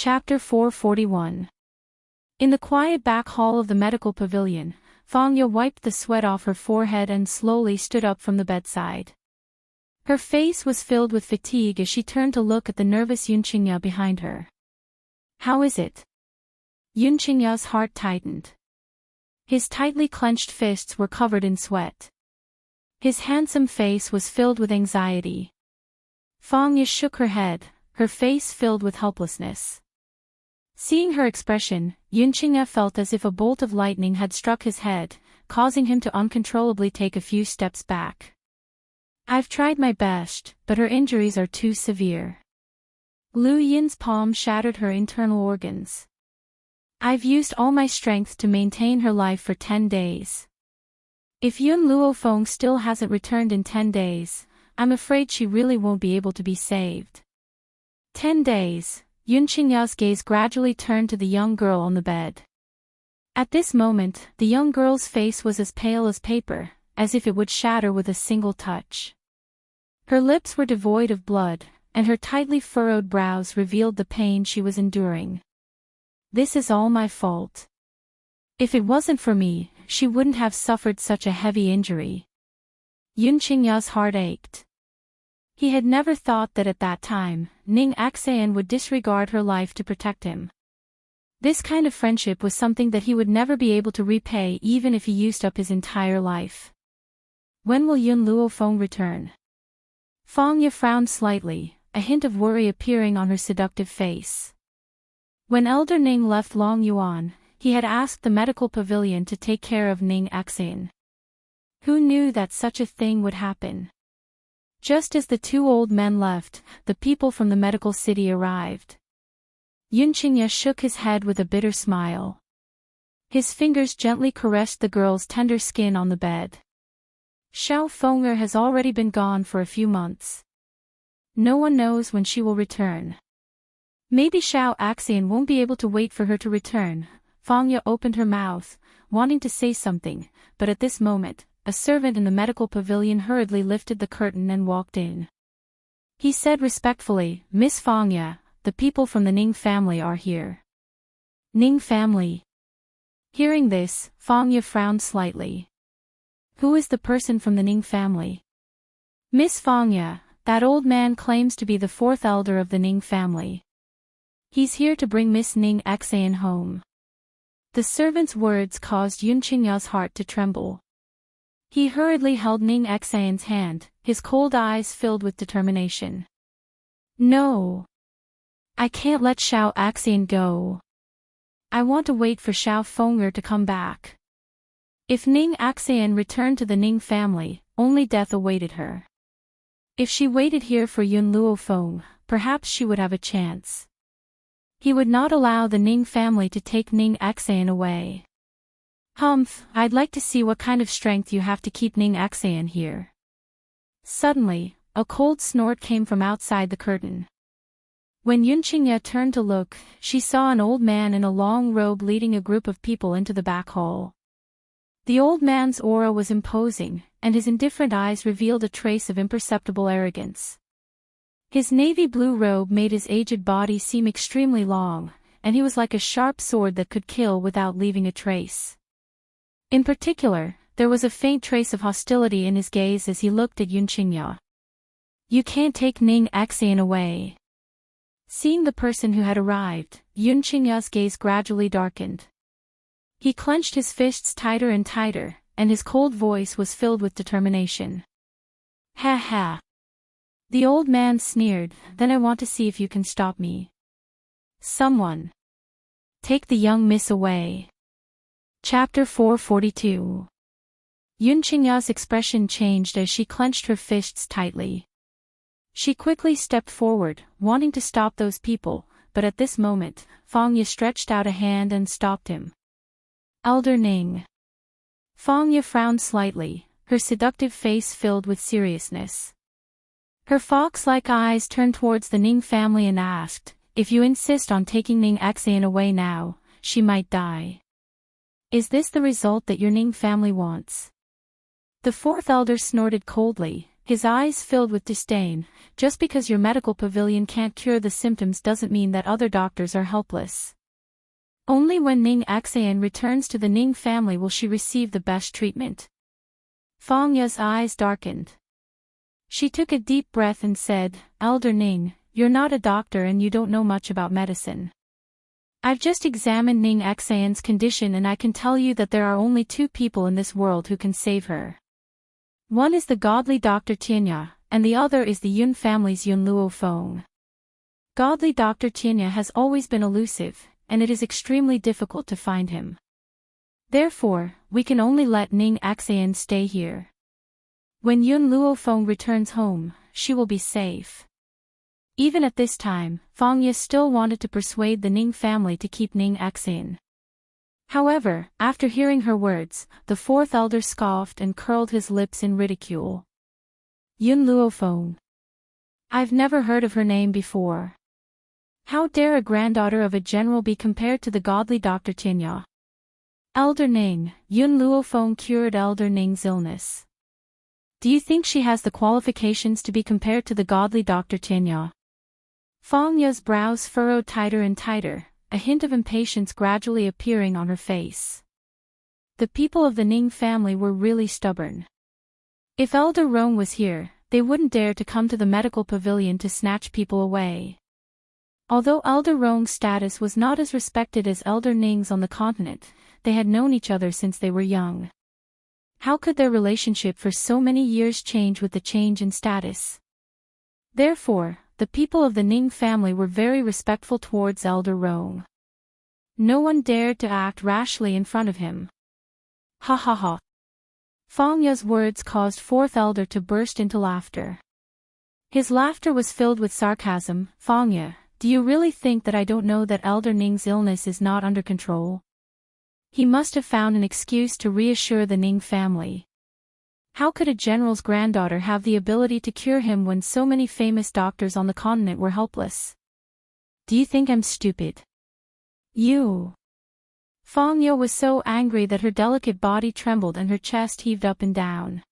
Chapter 441. In the quiet back hall of the medical pavilion, Fangya wiped the sweat off her forehead and slowly stood up from the bedside. Her face was filled with fatigue as she turned to look at the nervous Yunqingya behind her. "How is it?" Yunqingya's heart tightened. His tightly clenched fists were covered in sweat. His handsome face was filled with anxiety. Fangya shook her head, her face filled with helplessness. Seeing her expression, Yunqingya felt as if a bolt of lightning had struck his head, causing him to uncontrollably take a few steps back. "I've tried my best, but her injuries are too severe." Lu Yin's palm shattered her internal organs. "I've used all my strength to maintain her life for 10 days. If Yun Luofeng still hasn't returned in 10 days, I'm afraid she really won't be able to be saved." 10 days. Yunqingya's gaze gradually turned to the young girl on the bed. At this moment, the young girl's face was as pale as paper, as if it would shatter with a single touch. Her lips were devoid of blood, and her tightly furrowed brows revealed the pain she was enduring. "This is all my fault. If it wasn't for me, she wouldn't have suffered such a heavy injury." Yunqingya's heart ached. He had never thought that at that time, Ning Axayan would disregard her life to protect him. This kind of friendship was something that he would never be able to repay even if he used up his entire life. "When will Yun Luofeng return?" Fangya frowned slightly, a hint of worry appearing on her seductive face. When Elder Ning left Long Yuan, he had asked the medical pavilion to take care of Ning Axayan. Who knew that such a thing would happen? Just as the two old men left, the people from the medical city arrived. Yunqingya shook his head with a bitter smile. His fingers gently caressed the girl's tender skin on the bed. "Xiao Feng'er has already been gone for a few months. No one knows when she will return. Maybe Xiao Axayan won't be able to wait for her to return." Fangya opened her mouth, wanting to say something, but at this moment, a servant in the medical pavilion hurriedly lifted the curtain and walked in. He said respectfully, "Miss Fangya, the people from the Ning family are here." "Ning family?" Hearing this, Fangya frowned slightly. "Who is the person from the Ning family?" "Miss Fangya, that old man claims to be the fourth elder of the Ning family. He's here to bring Miss Ning Axayan home." The servant's words caused Yunqingya's heart to tremble. He hurriedly held Ning Axayan's hand, his cold eyes filled with determination. "No. I can't let Xiao Axayan go. I want to wait for Xiao Feng'er to come back." If Ning Axayan returned to the Ning family, only death awaited her. If she waited here for Yun Luofeng, perhaps she would have a chance. He would not allow the Ning family to take Ning Axayan away. "Humph, I'd like to see what kind of strength you have to keep Ning Axayan here." Suddenly, a cold snort came from outside the curtain. When Yunqingya turned to look, she saw an old man in a long robe leading a group of people into the back hall. The old man's aura was imposing, and his indifferent eyes revealed a trace of imperceptible arrogance. His navy blue robe made his aged body seem extremely long, and he was like a sharp sword that could kill without leaving a trace. In particular, there was a faint trace of hostility in his gaze as he looked at Yunqingya. "You can't take Ning Axayan away." Seeing the person who had arrived, Yunqingya's gaze gradually darkened. He clenched his fists tighter and tighter, and his cold voice was filled with determination. "Ha ha." The old man sneered, "Then I want to see if you can stop me. Someone. Take the young miss away." Chapter 442. Yunqingya's expression changed as she clenched her fists tightly. She quickly stepped forward, wanting to stop those people, but at this moment, Fangya stretched out a hand and stopped him. "Elder Ning." Fangya frowned slightly, her seductive face filled with seriousness. Her fox-like eyes turned towards the Ning family and asked, "If you insist on taking Ning Axayan away now, she might die. Is this the result that your Ning family wants?" The fourth elder snorted coldly, his eyes filled with disdain. Just because your medical pavilion can't cure the symptoms doesn't mean that other doctors are helpless. Only when Ning Xan returns to the Ning family will she receive the best treatment. Fang Ye's eyes darkened. She took a deep breath and said, Elder Ning, you're not a doctor and you don't know much about medicine. I've just examined Ning Xan's condition and I can tell you that there are only two people in this world who can save her. One is the godly Dr. Tianya, and the other is the Yun family's Yun Luo Feng. Godly Dr. Tianya has always been elusive, and it is extremely difficult to find him. Therefore, we can only let Ning Xan stay here. When Yun Luo Feng returns home, she will be safe. Even at this time, Fang Ye still wanted to persuade the Ning family to keep Ning Xan. However, after hearing her words, the fourth elder scoffed and curled his lips in ridicule. Yun Luo Feng. I've never heard of her name before. How dare a granddaughter of a general be compared to the godly Dr. Tianya? Elder Ning, Yun Luo Feng cured Elder Ning's illness. Do you think she has the qualifications to be compared to the godly Dr. Tianya? Fang Ye's brows furrowed tighter and tighter, a hint of impatience gradually appearing on her face. The people of the Ning family were really stubborn. If Elder Rong was here, they wouldn't dare to come to the medical pavilion to snatch people away. Although Elder Rong's status was not as respected as Elder Ning's on the continent, they had known each other since they were young. How could their relationship for so many years change with the change in status? Therefore, the people of the Ning family were very respectful towards Elder Rong. No one dared to act rashly in front of him. Ha ha ha. Fang Ye's words caused fourth elder to burst into laughter. His laughter was filled with sarcasm. Fang Ye, do you really think that I don't know that Elder Ning's illness is not under control? He must have found an excuse to reassure the Ning family. How could a general's granddaughter have the ability to cure him when so many famous doctors on the continent were helpless? Do you think I'm stupid? You. Fang Ye was so angry that her delicate body trembled and her chest heaved up and down.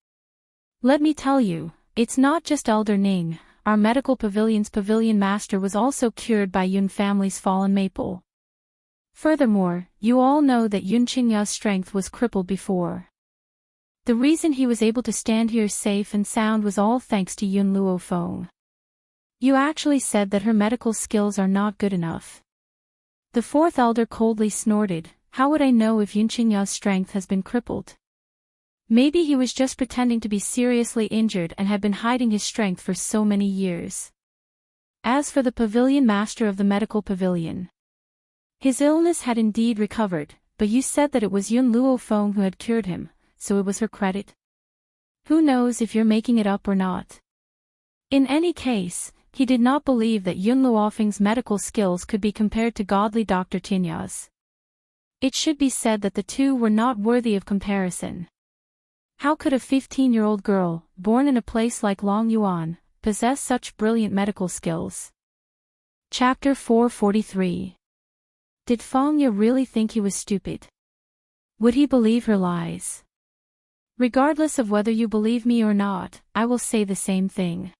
Let me tell you, it's not just Elder Ning. Our medical pavilion's pavilion master was also cured by Yun family's fallen maple. Furthermore, you all know that Yun Qingya's strength was crippled before. The reason he was able to stand here safe and sound was all thanks to Yun Luo Feng. You actually said that her medical skills are not good enough. The fourth elder coldly snorted. How would I know if Yun Qingya's strength has been crippled? Maybe he was just pretending to be seriously injured and had been hiding his strength for so many years. As for the pavilion master of the medical pavilion, his illness had indeed recovered, but you said that it was Yun Luo Feng who had cured him, so it was her credit? Who knows if you're making it up or not? In any case, he did not believe that Yun Luo Feng's medical skills could be compared to godly Dr. Tinya's. It should be said that the two were not worthy of comparison. How could a 15-year-old girl, born in a place like Longyuan, possess such brilliant medical skills? Chapter 443. Did Fang Ye really think he was stupid? Would he believe her lies? Regardless of whether you believe me or not, I will say the same thing.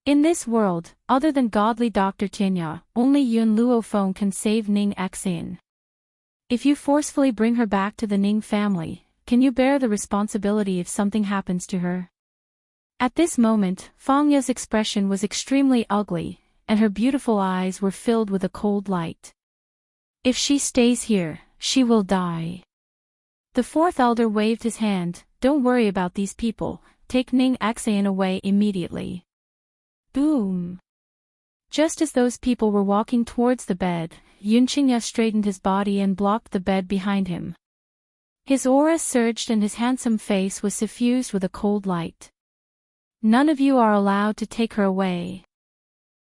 In this world, other than godly Dr. Tianya, only Yun Luo Feng can save Ning Xan. If you forcefully bring her back to the Ning family, can you bear the responsibility if something happens to her? At this moment, Fang Ye's expression was extremely ugly, and her beautiful eyes were filled with a cold light. If she stays here, she will die. The fourth elder waved his hand. Don't worry about these people, take Ning Xan away immediately. Boom! Just as those people were walking towards the bed, Yun Qingya straightened his body and blocked the bed behind him. His aura surged and his handsome face was suffused with a cold light. None of you are allowed to take her away.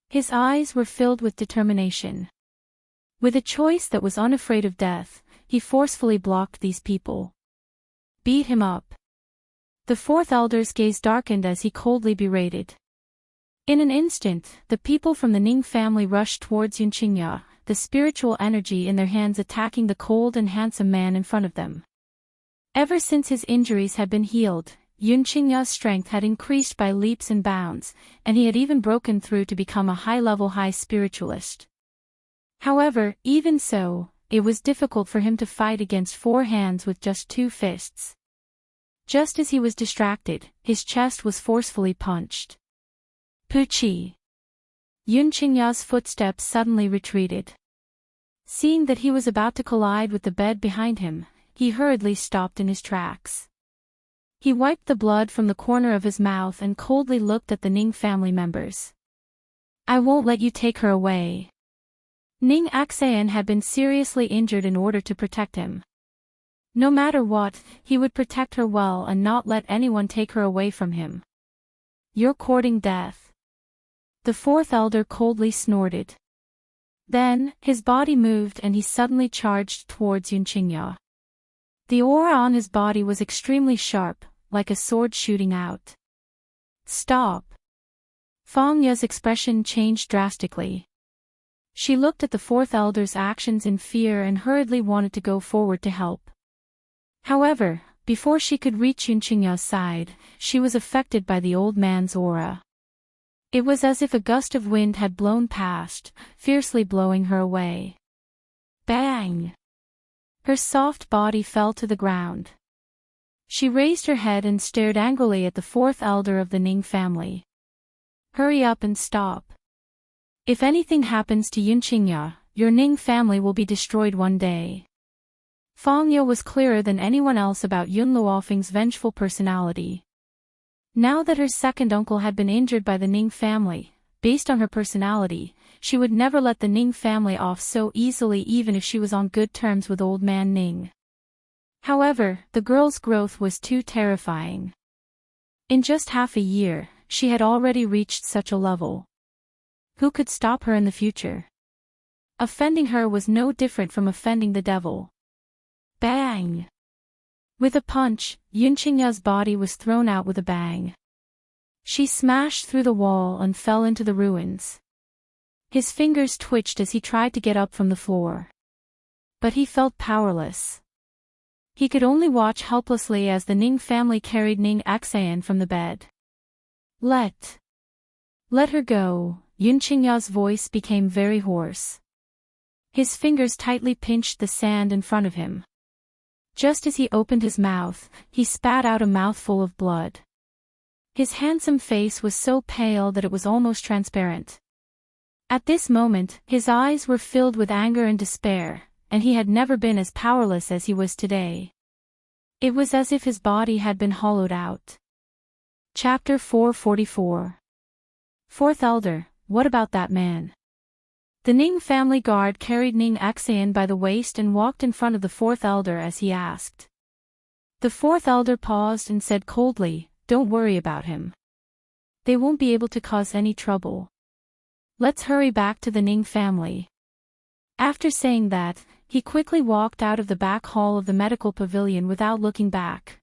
His eyes were filled with determination. With a choice that was unafraid of death, he forcefully blocked these people. Beat him up. The fourth elder's gaze darkened as he coldly berated. In an instant, the people from the Ning family rushed towards Yun Qingya, the spiritual energy in their hands attacking the cold and handsome man in front of them. Ever since his injuries had been healed, Yun Qingya's strength had increased by leaps and bounds, and he had even broken through to become a high-level high spiritualist. However, even so, it was difficult for him to fight against 4 hands with just 2 fists. Just as he was distracted, his chest was forcefully punched. Puchi! Yun Qingya's footsteps suddenly retreated. Seeing that he was about to collide with the bed behind him, he hurriedly stopped in his tracks. He wiped the blood from the corner of his mouth and coldly looked at the Ning family members. "I won't let you take her away." Ning Axayan had been seriously injured in order to protect him. No matter what, he would protect her well and not let anyone take her away from him. "You're courting death." The 4th elder coldly snorted. Then, his body moved and he suddenly charged towards Yun Qingya. The aura on his body was extremely sharp, like a sword shooting out. "Stop!" Fang Ye's expression changed drastically. She looked at the 4th elder's actions in fear and hurriedly wanted to go forward to help. However, before she could reach Yun Qingya's side, she was affected by the old man's aura. It was as if a gust of wind had blown past, fiercely blowing her away. Bang! Her soft body fell to the ground. She raised her head and stared angrily at the 4th elder of the Ning family. "Hurry up and stop. If anything happens to Yun Qingya, your Ning family will be destroyed one day." Fang Ye was clearer than anyone else about Yun Luofeng's vengeful personality. Now that her second uncle had been injured by the Ning family, based on her personality, she would never let the Ning family off so easily even if she was on good terms with old man Ning. However, the girl's growth was too terrifying. In just half a year, she had already reached such a level. Who could stop her in the future? Offending her was no different from offending the devil. Bang! With a punch, Yun Qingya's body was thrown out with a bang. She smashed through the wall and fell into the ruins. His fingers twitched as he tried to get up from the floor. But he felt powerless. He could only watch helplessly as the Ning family carried Ning Axayan from the bed. Let her go." Yun Qingya's voice became very hoarse. His fingers tightly pinched the sand in front of him. Just as he opened his mouth, he spat out a mouthful of blood. His handsome face was so pale that it was almost transparent. At this moment, his eyes were filled with anger and despair, and he had never been as powerless as he was today. It was as if his body had been hollowed out. Chapter 444. 4th Elder, what about that man? The Ning family guard carried Ning Axayan by the waist and walked in front of the 4th elder as he asked. The 4th elder paused and said coldly, "Don't worry about him. They won't be able to cause any trouble. Let's hurry back to the Ning family." After saying that, he quickly walked out of the back hall of the medical pavilion without looking back.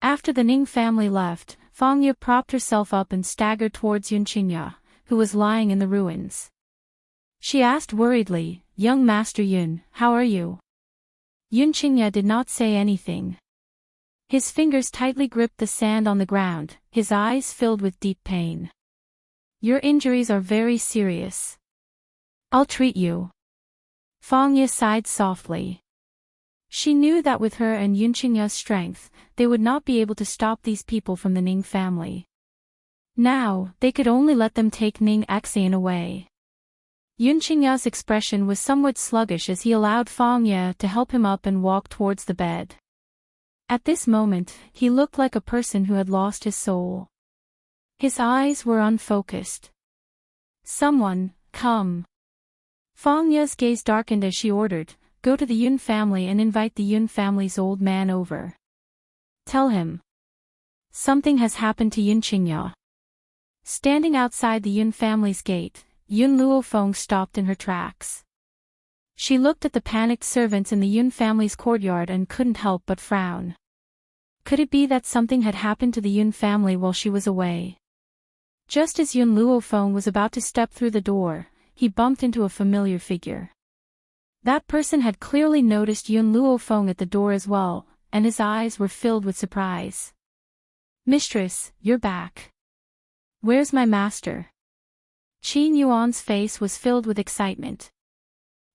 After the Ning family left, Fang Ye propped herself up and staggered towards Yun Qingya, who was lying in the ruins. She asked worriedly, "Young Master Yun, how are you?" Yun Qingya did not say anything. His fingers tightly gripped the sand on the ground, his eyes filled with deep pain. "Your injuries are very serious. I'll treat you." Fang Ye sighed softly. She knew that with her and Yun Qingya's strength, they would not be able to stop these people from the Ning family. Now, they could only let them take Ning Axayan away. Yun Qingya's expression was somewhat sluggish as he allowed Fang Ye to help him up and walk towards the bed. At this moment, he looked like a person who had lost his soul. His eyes were unfocused. "Someone, come." Fang Ye's gaze darkened as she ordered, "Go to the Yun family and invite the Yun family's old man over. Tell him something has happened to Yun Qingya." Standing outside the Yun family's gate, Yun Luofeng stopped in her tracks. She looked at the panicked servants in the Yun family's courtyard and couldn't help but frown. Could it be that something had happened to the Yun family while she was away? Just as Yun Luofeng was about to step through the door, he bumped into a familiar figure. That person had clearly noticed Yun Luofeng at the door as well, and his eyes were filled with surprise. Mistress, you're back. Where's my master? Qin Yuan's face was filled with excitement.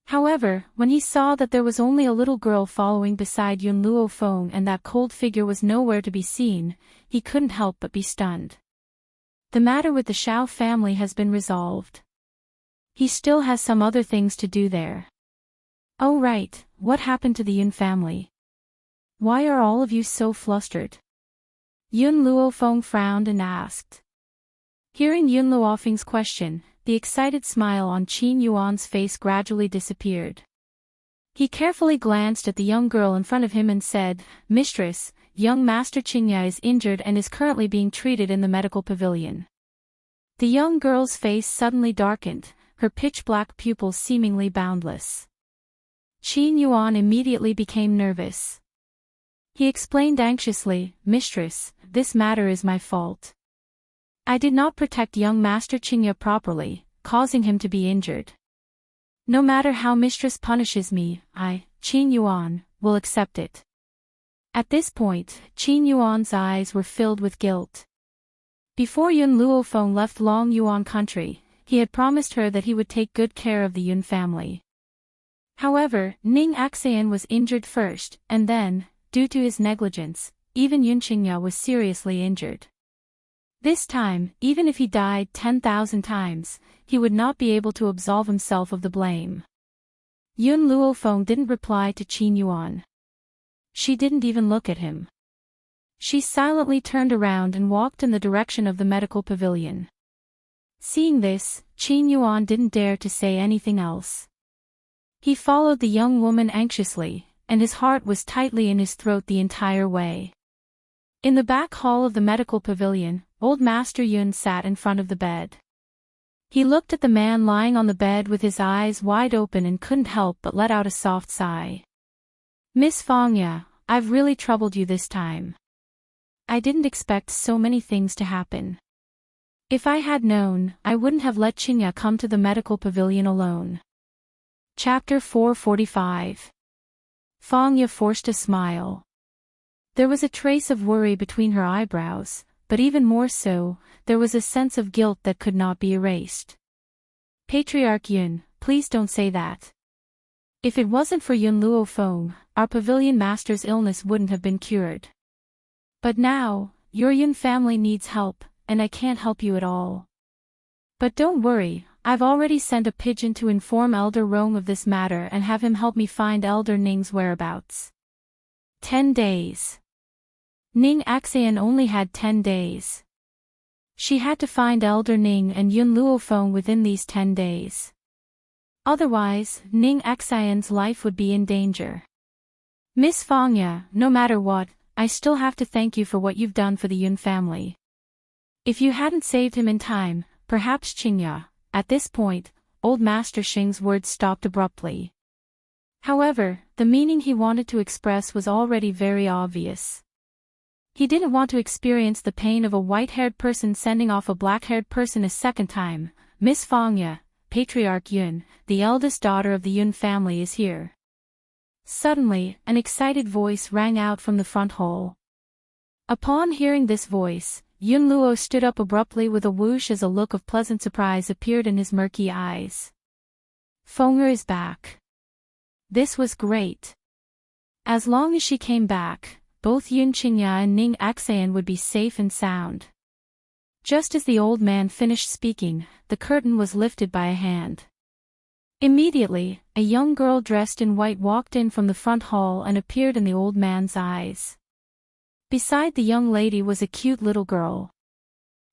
However, when he saw that there was only a little girl following beside Yun Luofeng and that cold figure was nowhere to be seen, he couldn't help but be stunned. The matter with the Shao family has been resolved. He still has some other things to do there. Oh right, what happened to the Yun family? Why are all of you so flustered? Yun Luofeng frowned and asked. Hearing Yun Luofeng's question, the excited smile on Qin Yuan's face gradually disappeared. He carefully glanced at the young girl in front of him and said, Mistress, young Master Qingya is injured and is currently being treated in the medical pavilion. The young girl's face suddenly darkened, her pitch-black pupils seemingly boundless. Qin Yuan immediately became nervous. He explained anxiously, Mistress, this matter is my fault. I did not protect young Master Qingya properly, causing him to be injured. No matter how Mistress punishes me, I, Qin Yuan, will accept it. At this point, Qin Yuan's eyes were filled with guilt. Before Yun Luofeng left Long Yuan country, he had promised her that he would take good care of the Yun family. However, Ning Axayan was injured first, and then, due to his negligence, even Yun Qingya was seriously injured. This time, even if he died 10,000 times, he would not be able to absolve himself of the blame. Yun Luofeng didn't reply to Qin Yuan. She didn't even look at him. She silently turned around and walked in the direction of the medical pavilion. Seeing this, Qin Yuan didn't dare to say anything else. He followed the young woman anxiously, and his heart was tightly in his throat the entire way. In the back hall of the medical pavilion, Old Master Yun sat in front of the bed. He looked at the man lying on the bed with his eyes wide open and couldn't help but let out a soft sigh. Miss Fangya, I've really troubled you this time. I didn't expect so many things to happen. If I had known, I wouldn't have let Qingya come to the medical pavilion alone. Chapter 445. Fangya forced a smile. There was a trace of worry between her eyebrows, but even more so, there was a sense of guilt that could not be erased. Patriarch Yun, please don't say that. If it wasn't for Yun Luofeng, our pavilion master's illness wouldn't have been cured. But now, your Yun family needs help, and I can't help you at all. But don't worry, I've already sent a pigeon to inform Elder Rong of this matter and have him help me find Elder Ning's whereabouts. 10 days. Ning Axayan only had 10 days. She had to find Elder Ning and Yun Luofeng within these 10 days. Otherwise, Ning Axayan's life would be in danger. Miss Fangya, no matter what, I still have to thank you for what you've done for the Yun family. If you hadn't saved him in time, perhaps Qingya. At this point, Old Master Xing's words stopped abruptly. However, the meaning he wanted to express was already very obvious. He didn't want to experience the pain of a white-haired person sending off a black-haired person a second time. Miss Fangya, Patriarch Yun, the eldest daughter of the Yun family is here. Suddenly, an excited voice rang out from the front hall. Upon hearing this voice, Yun Luo stood up abruptly with a whoosh as a look of pleasant surprise appeared in his murky eyes. Feng'er is back. This was great. As long as she came back, both Yun Qingya and Ning Axayan would be safe and sound. Just as the old man finished speaking, the curtain was lifted by a hand. Immediately, a young girl dressed in white walked in from the front hall and appeared in the old man's eyes. Beside the young lady was a cute little girl.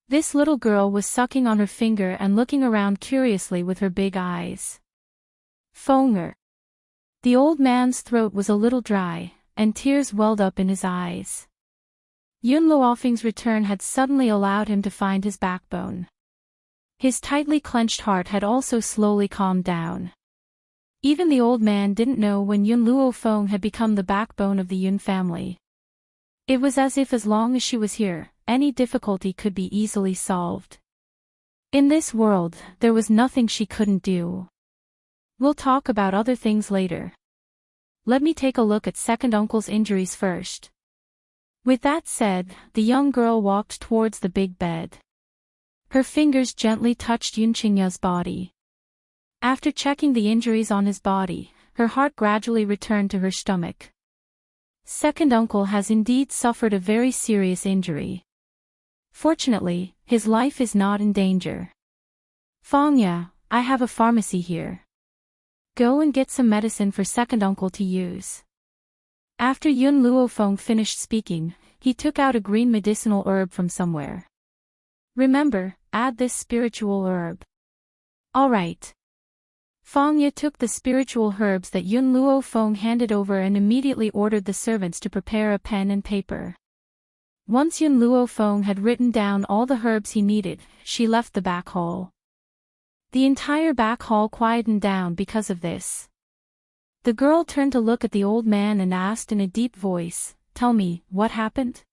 This little girl was sucking on her finger and looking around curiously with her big eyes. Feng'er. The old man's throat was a little dry, and tears welled up in his eyes. Yun Luofeng's return had suddenly allowed him to find his backbone. His tightly clenched heart had also slowly calmed down. Even the old man didn't know when Yun Luofeng had become the backbone of the Yun family. It was as if as long as she was here, any difficulty could be easily solved. In this world, there was nothing she couldn't do. We'll talk about other things later. Let me take a look at second uncle's injuries first. With that said, the young girl walked towards the big bed. Her fingers gently touched Yunqingya's body. After checking the injuries on his body, her heart gradually returned to her stomach. Second uncle has indeed suffered a very serious injury. Fortunately, his life is not in danger. Fangya, I have a pharmacy here. Go and get some medicine for second uncle to use. After Yun Luofeng finished speaking, he took out a green medicinal herb from somewhere. Remember, add this spiritual herb. Alright. Fangya took the spiritual herbs that Yun Luofeng handed over and immediately ordered the servants to prepare a pen and paper. Once Yun Luofeng had written down all the herbs he needed, she left the back hall. The entire back hall quietened down because of this. The girl turned to look at the old man and asked in a deep voice, "Tell me, what happened?"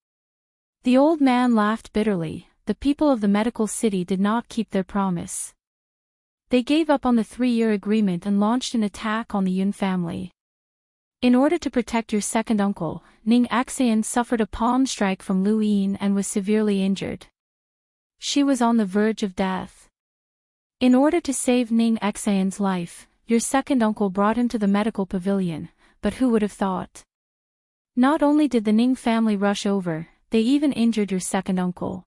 The old man laughed bitterly. The people of the medical city did not keep their promise. They gave up on the 3-year agreement and launched an attack on the Yun family. In order to protect your second uncle, Ning Xian suffered a palm strike from Lu Yin and was severely injured. She was on the verge of death. In order to save Ning Xian's life, your second uncle brought him to the medical pavilion, but who would have thought? Not only did the Ning family rush over, they even injured your second uncle.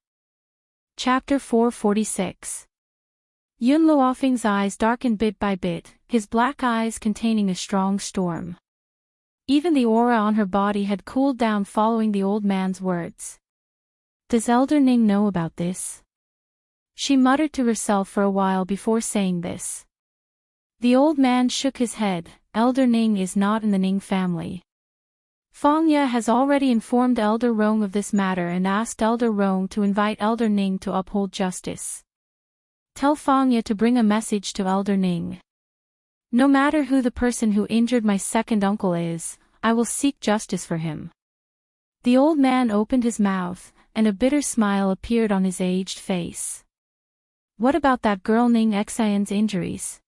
Chapter 446. Yun Luofeng's eyes darkened bit by bit, his black eyes containing a strong storm. Even the aura on her body had cooled down following the old man's words. Does Elder Ning know about this? She muttered to herself for a while before saying this. The old man shook his head. Elder Ning is not in the Ning family. Fangya has already informed Elder Rong of this matter and asked Elder Rong to invite Elder Ning to uphold justice. Tell Fangya to bring a message to Elder Ning. No matter who the person who injured my second uncle is, I will seek justice for him. The old man opened his mouth, and a bitter smile appeared on his aged face. What about that girl Ning Xian's injuries?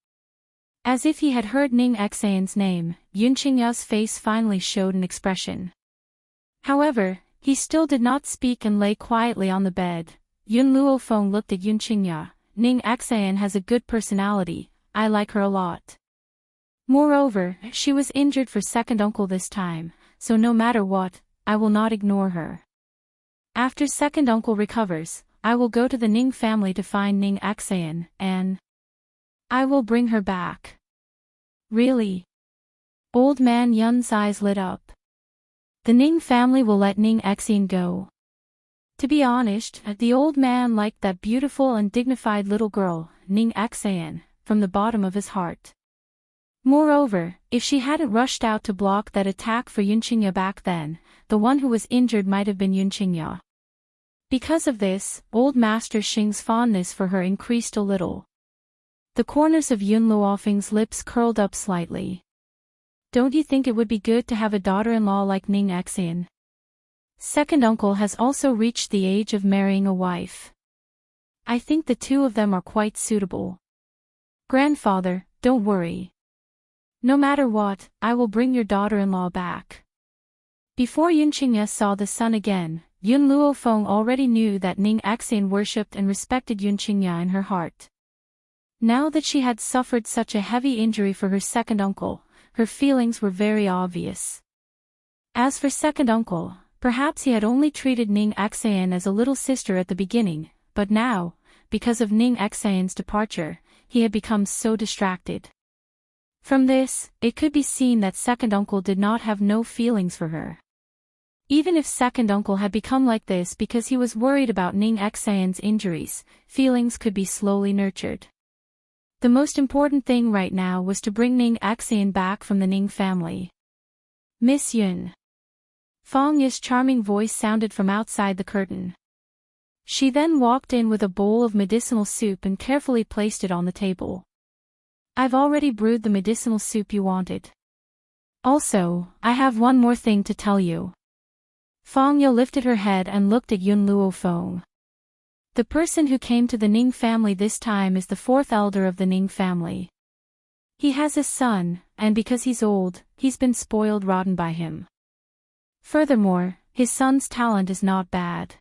As if he had heard Ning Xian's name, Yunqingya's face finally showed an expression. However, he still did not speak and lay quietly on the bed. Yun Luofeng looked at Yunqingya. Ning Xian has a good personality, I like her a lot. Moreover, she was injured for second uncle this time, so no matter what, I will not ignore her. After second uncle recovers, I will go to the Ning family to find Ning Xian, and I will bring her back. Really? Old man Yun's eyes lit up. The Ning family will let Ning Xian go. To be honest, the old man liked that beautiful and dignified little girl, Ning Xian, from the bottom of his heart. Moreover, if she hadn't rushed out to block that attack for Yunqingya back then, the one who was injured might have been Yunqingya. Because of this, old Master Xing's fondness for her increased a little. The corners of Yun Luofeng's lips curled up slightly. Don't you think it would be good to have a daughter-in-law like Ning Xian? Second uncle has also reached the age of marrying a wife. I think the two of them are quite suitable. Grandfather, don't worry. No matter what, I will bring your daughter-in-law back. Before Yunqingya saw the sun again, Yun Luofeng already knew that Ning Xian worshipped and respected Yunqingya in her heart. Now that she had suffered such a heavy injury for her second uncle, her feelings were very obvious. As for second uncle, perhaps he had only treated Ning Xian as a little sister at the beginning, but now, because of Ning Xian's departure, he had become so distracted. From this, it could be seen that second uncle did not have no feelings for her. Even if second uncle had become like this because he was worried about Ning Xian's injuries, feelings could be slowly nurtured. The most important thing right now was to bring Ning Xian back from the Ning family. Miss Yun. Fangya's charming voice sounded from outside the curtain. She then walked in with a bowl of medicinal soup and carefully placed it on the table. I've already brewed the medicinal soup you wanted. Also, I have one more thing to tell you. Fangya lifted her head and looked at Yun Luofeng. The person who came to the Ning family this time is the fourth elder of the Ning family. He has a son, and because he's old, he's been spoiled rotten by him. Furthermore, his son's talent is not bad.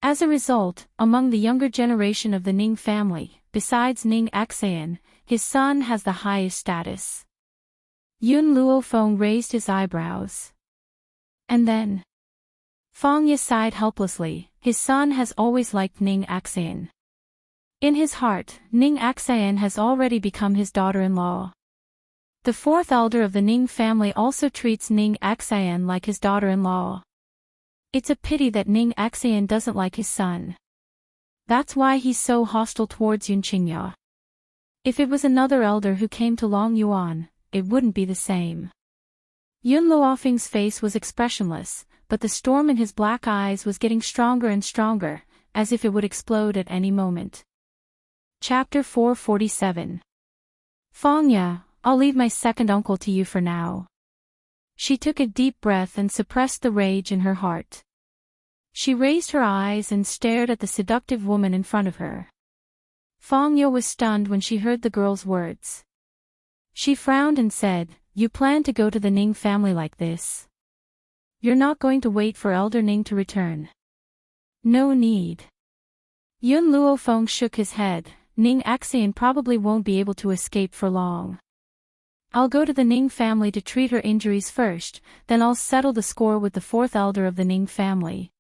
As a result, among the younger generation of the Ning family, besides Ning Xan, his son has the highest status. Yun Luofeng raised his eyebrows. And then Fang Ye sighed helplessly. His son has always liked Ning Xan. In his heart, Ning Xan has already become his daughter-in-law. The fourth elder of the Ning family also treats Ning Xan like his daughter-in-law. It's a pity that Ning Xan doesn't like his son. That's why he's so hostile towards Yun Qingya. If it was another elder who came to Long Yuan, it wouldn't be the same. Yun Luofeng's face was expressionless, but the storm in his black eyes was getting stronger and stronger, as if it would explode at any moment. Chapter 447. Fangya, I'll leave my second uncle to you for now. She took a deep breath and suppressed the rage in her heart. She raised her eyes and stared at the seductive woman in front of her. Fangya was stunned when she heard the girl's words. She frowned and said, "You plan to go to the Ning family like this? You're not going to wait for Elder Ning to return?" "No need." Yun Luofeng shook his head. "Ning Xan probably won't be able to escape for long. I'll go to the Ning family to treat her injuries first, then I'll settle the score with the fourth elder of the Ning family."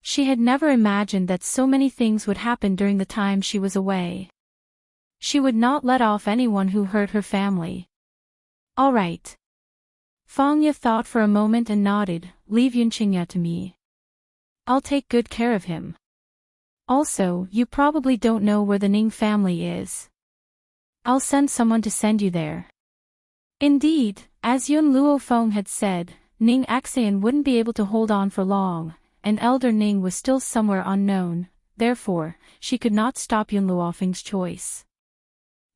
She had never imagined that so many things would happen during the time she was away. She would not let off anyone who hurt her family. "All right." Fangya thought for a moment and nodded. "Leave Yun Qingya to me. I'll take good care of him. Also, you probably don't know where the Ning family is. I'll send someone to send you there." Indeed, as Yun Luofeng had said, Ning Xan wouldn't be able to hold on for long, and Elder Ning was still somewhere unknown, therefore, she could not stop Yun Luofeng's choice.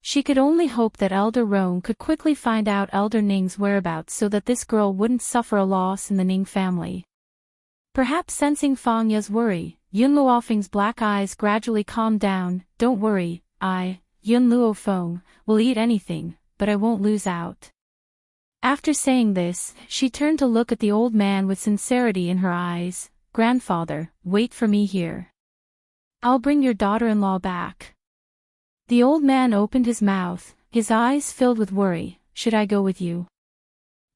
She could only hope that Elder Rong could quickly find out Elder Ning's whereabouts so that this girl wouldn't suffer a loss in the Ning family. Perhaps sensing Fangya's worry, Yun Luofeng's black eyes gradually calmed down. "Don't worry, Yun Luofeng, will eat anything, but I won't lose out." After saying this, she turned to look at the old man with sincerity in her eyes. "Grandfather, wait for me here. I'll bring your daughter-in-law back." The old man opened his mouth, his eyes filled with worry. "Should I go with you?"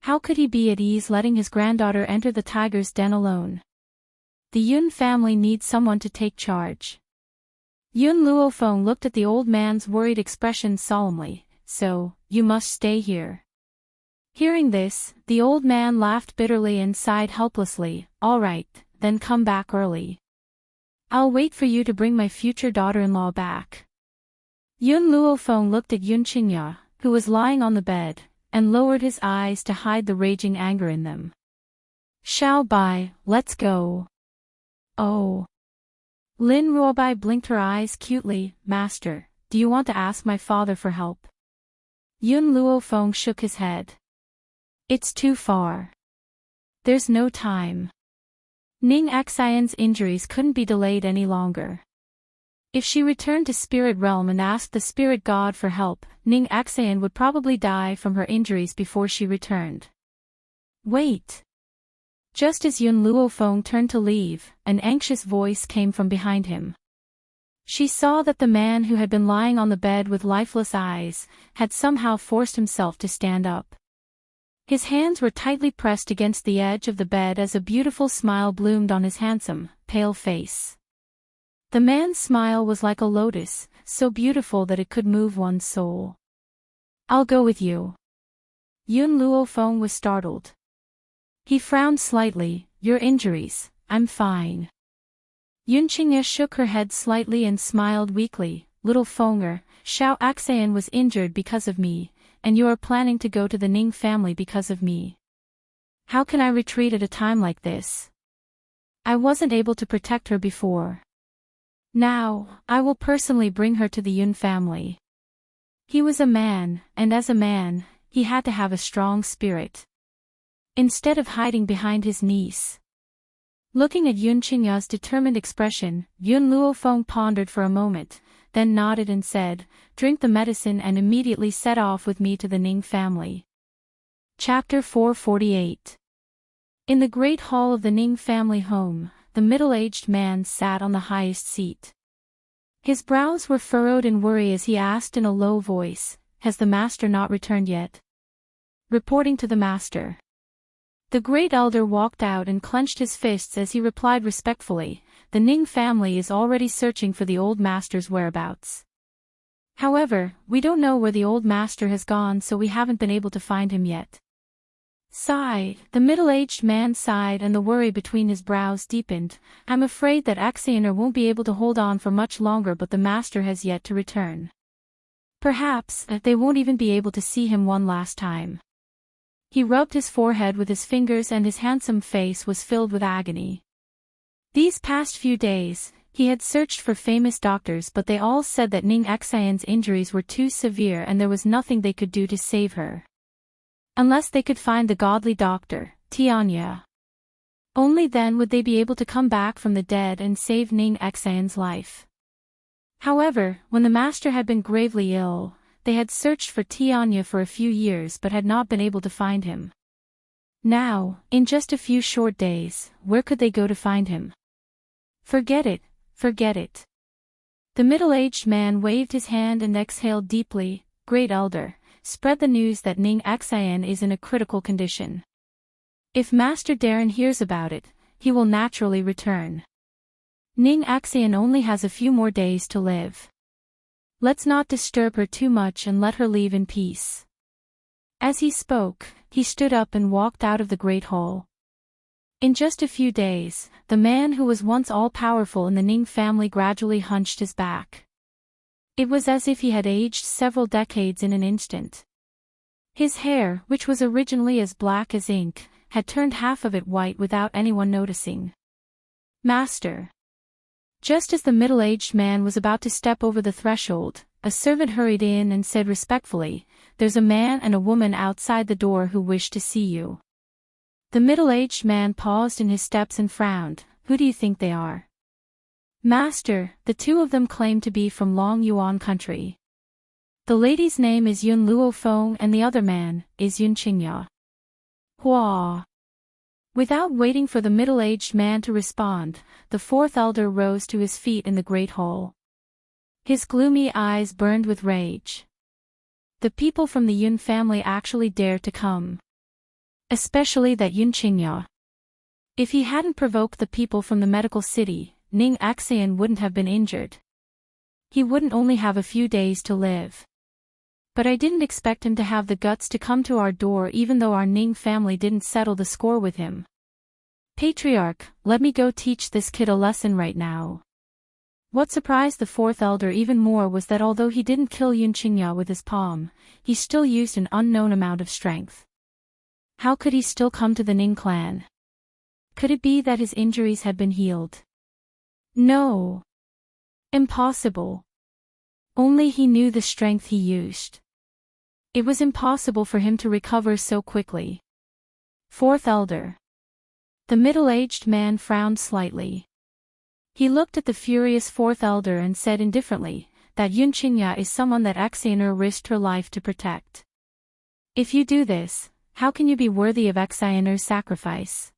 How could he be at ease letting his granddaughter enter the tiger's den alone? The Yun family needs someone to take charge. Yun Luofeng looked at the old man's worried expression solemnly. "So, you must stay here." Hearing this, the old man laughed bitterly and sighed helplessly. "All right, then come back early. I'll wait for you to bring my future daughter-in-law back." Yun Luofeng looked at Yun Qingya, who was lying on the bed, and lowered his eyes to hide the raging anger in them. "Xiao Bai, let's go." "Oh." Lin Ruobai blinked her eyes cutely. "Master, do you want to ask my father for help?" Yun Luofeng shook his head. "It's too far. There's no time. Ning Xan's injuries couldn't be delayed any longer. If she returned to Spirit Realm and asked the Spirit God for help, Ning Xan would probably die from her injuries before she returned." "Wait." Just as Yun Luofeng turned to leave, an anxious voice came from behind him. She saw that the man who had been lying on the bed with lifeless eyes, had somehow forced himself to stand up. His hands were tightly pressed against the edge of the bed as a beautiful smile bloomed on his handsome, pale face. The man's smile was like a lotus, so beautiful that it could move one's soul. "I'll go with you." Yun Luofeng was startled. He frowned slightly. "Your injuries, I'm fine." Yun Qingya shook her head slightly and smiled weakly. "Little Fenger, Xiao Xan was injured because of me, and you are planning to go to the Ning family because of me. How can I retreat at a time like this? I wasn't able to protect her before. Now, I will personally bring her to the Yun family." He was a man, and as a man, he had to have a strong spirit. Instead of hiding behind his niece. Looking at Yun Qingya's determined expression, Yun Luofeng pondered for a moment, then nodded and said, "Drink the medicine and immediately set off with me to the Ning family." Chapter 448. In the great hall of the Ning family home, the middle-aged man sat on the highest seat. His brows were furrowed in worry as he asked in a low voice, "Has the master not returned yet?" "Reporting to the master." The great elder walked out and clenched his fists as he replied respectfully, "The Ning family is already searching for the old master's whereabouts. However, we don't know where the old master has gone, so we haven't been able to find him yet." The middle-aged man sighed and the worry between his brows deepened. "I'm afraid that Axaner won't be able to hold on for much longer, but the master has yet to return. Perhaps they won't even be able to see him one last time." He rubbed his forehead with his fingers and his handsome face was filled with agony. These past few days, he had searched for famous doctors, but they all said that Ning Xian's injuries were too severe and there was nothing they could do to save her. Unless they could find the godly doctor, Tianya. Only then would they be able to come back from the dead and save Ning Xian's life. However, when the master had been gravely ill, they had searched for Tianya for a few years but had not been able to find him. Now, in just a few short days, where could they go to find him? Forget it, forget it. The middle-aged man waved his hand and exhaled deeply. "Great elder, spread the news that Ning Xian is in a critical condition. If Master Darren hears about it, he will naturally return. Ning Xian only has a few more days to live. Let's not disturb her too much and let her leave in peace." As he spoke, he stood up and walked out of the great hall. In just a few days, the man who was once all-powerful in the Ning family gradually hunched his back. It was as if he had aged several decades in an instant. His hair, which was originally as black as ink, had turned half of it white without anyone noticing. "Master." Just as the middle-aged man was about to step over the threshold, a servant hurried in and said respectfully, "There's a man and a woman outside the door who wish to see you." The middle-aged man paused in his steps and frowned. "Who do you think they are?" "Master, the two of them claim to be from Long Yuan country. The lady's name is Yun Luofeng and the other man is Yun Qingya." Hua. Without waiting for the middle-aged man to respond, the fourth elder rose to his feet in the great hall. His gloomy eyes burned with rage. The people from the Yun family actually dared to come. Especially that Yun Qingya. If he hadn't provoked the people from the medical city, Ning Xian wouldn't have been injured. He wouldn't only have a few days to live. But I didn't expect him to have the guts to come to our door even though our Ning family didn't settle the score with him. "Patriarch, let me go teach this kid a lesson right now." What surprised the fourth elder even more was that although he didn't kill Yun Qingya with his palm, he still used an unknown amount of strength. How could he still come to the Ning clan? Could it be that his injuries had been healed? No. Impossible. Only he knew the strength he used. It was impossible for him to recover so quickly. Fourth elder. The middle-aged man frowned slightly. He looked at the furious fourth elder and said indifferently, "That Yun Qingya is someone that Xianer risked her life to protect. If you do this, how can you be worthy of Xianer's sacrifice?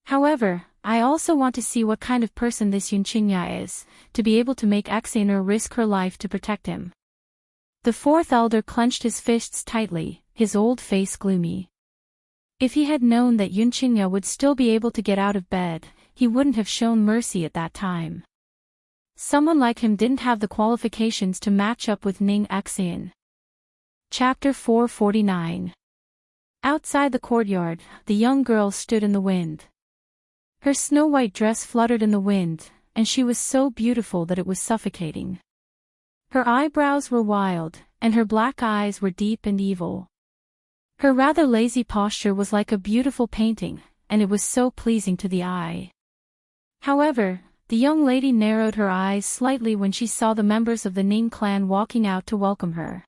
However, I also want to see what kind of person this Yun Qingya is, to be able to make Xianer risk her life to protect him." The fourth elder clenched his fists tightly, his old face gloomy. If he had known that Yun Qingya would still be able to get out of bed, he wouldn't have shown mercy at that time. Someone like him didn't have the qualifications to match up with Ning Xian. Chapter 449. Outside the courtyard, the young girl stood in the wind. Her snow-white dress fluttered in the wind, and she was so beautiful that it was suffocating. Her eyebrows were wild, and her black eyes were deep and evil. Her rather lazy posture was like a beautiful painting, and it was so pleasing to the eye. However, the young lady narrowed her eyes slightly when she saw the members of the Ning clan walking out to welcome her.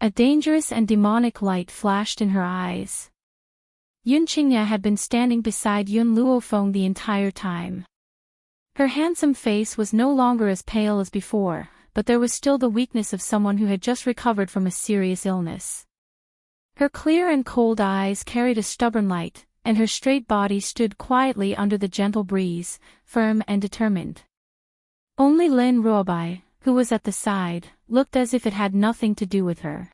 A dangerous and demonic light flashed in her eyes. Yun Qingya had been standing beside Yun Luofeng the entire time. Her handsome face was no longer as pale as before, but there was still the weakness of someone who had just recovered from a serious illness. Her clear and cold eyes carried a stubborn light, and her straight body stood quietly under the gentle breeze, firm and determined. Only Lin Ruobai, who was at the side, looked as if it had nothing to do with her.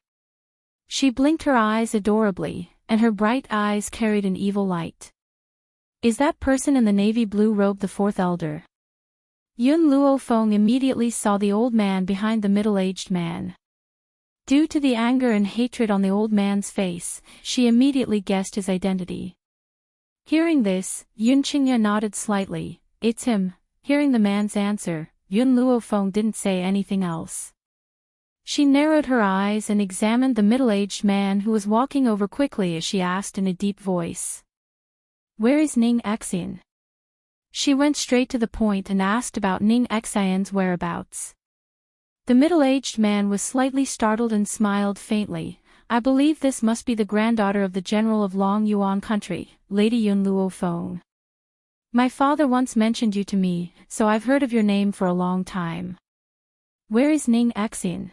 She blinked her eyes adorably, and her bright eyes carried an evil light. Is that person in the navy blue robe the fourth elder? Yun Luofeng immediately saw the old man behind the middle-aged man. Due to the anger and hatred on the old man's face, she immediately guessed his identity. Hearing this, Yun Qingya nodded slightly. It's him. Hearing the man's answer, Yun Luofeng didn't say anything else. She narrowed her eyes and examined the middle-aged man who was walking over quickly as she asked in a deep voice. Where is Ning Xian? She went straight to the point and asked about Ning Xian's whereabouts. The middle-aged man was slightly startled and smiled faintly. I believe this must be the granddaughter of the general of Long Yuan country, Lady Yun Luofeng. My father once mentioned you to me, so I've heard of your name for a long time. Where is Ning Xian?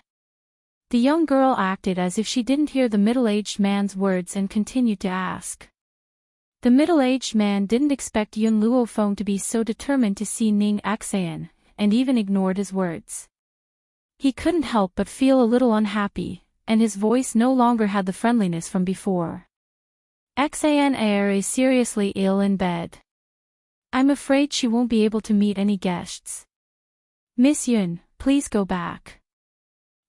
The young girl acted as if she didn't hear the middle-aged man's words and continued to ask. The middle-aged man didn't expect Yun Luofeng to be so determined to see Ning Xian, and even ignored his words. He couldn't help but feel a little unhappy, and his voice no longer had the friendliness from before. Xian Air is seriously ill in bed. I'm afraid she won't be able to meet any guests. Miss Yun, please go back.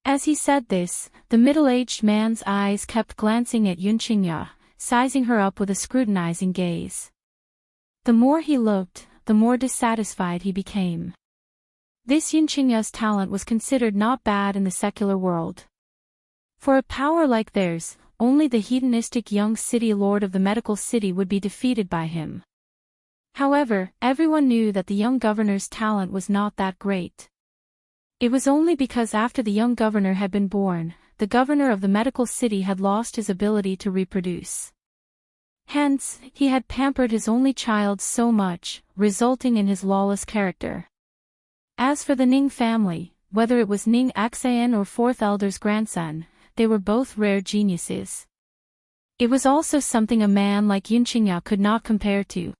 As he said this, the middle-aged man's eyes kept glancing at Yun Qingya, sizing her up with a scrutinizing gaze. The more he looked, the more dissatisfied he became. This Yun Qingya's talent was considered not bad in the secular world. For a power like theirs, only the hedonistic young city lord of the medical city would be defeated by him. However, everyone knew that the young governor's talent was not that great. It was only because after the young governor had been born, the governor of the medical city had lost his ability to reproduce. Hence, he had pampered his only child so much, resulting in his lawless character. As for the Ning family, whether it was Ning Xian or fourth elder's grandson, they were both rare geniuses. It was also something a man like Yun Qingya could not compare to.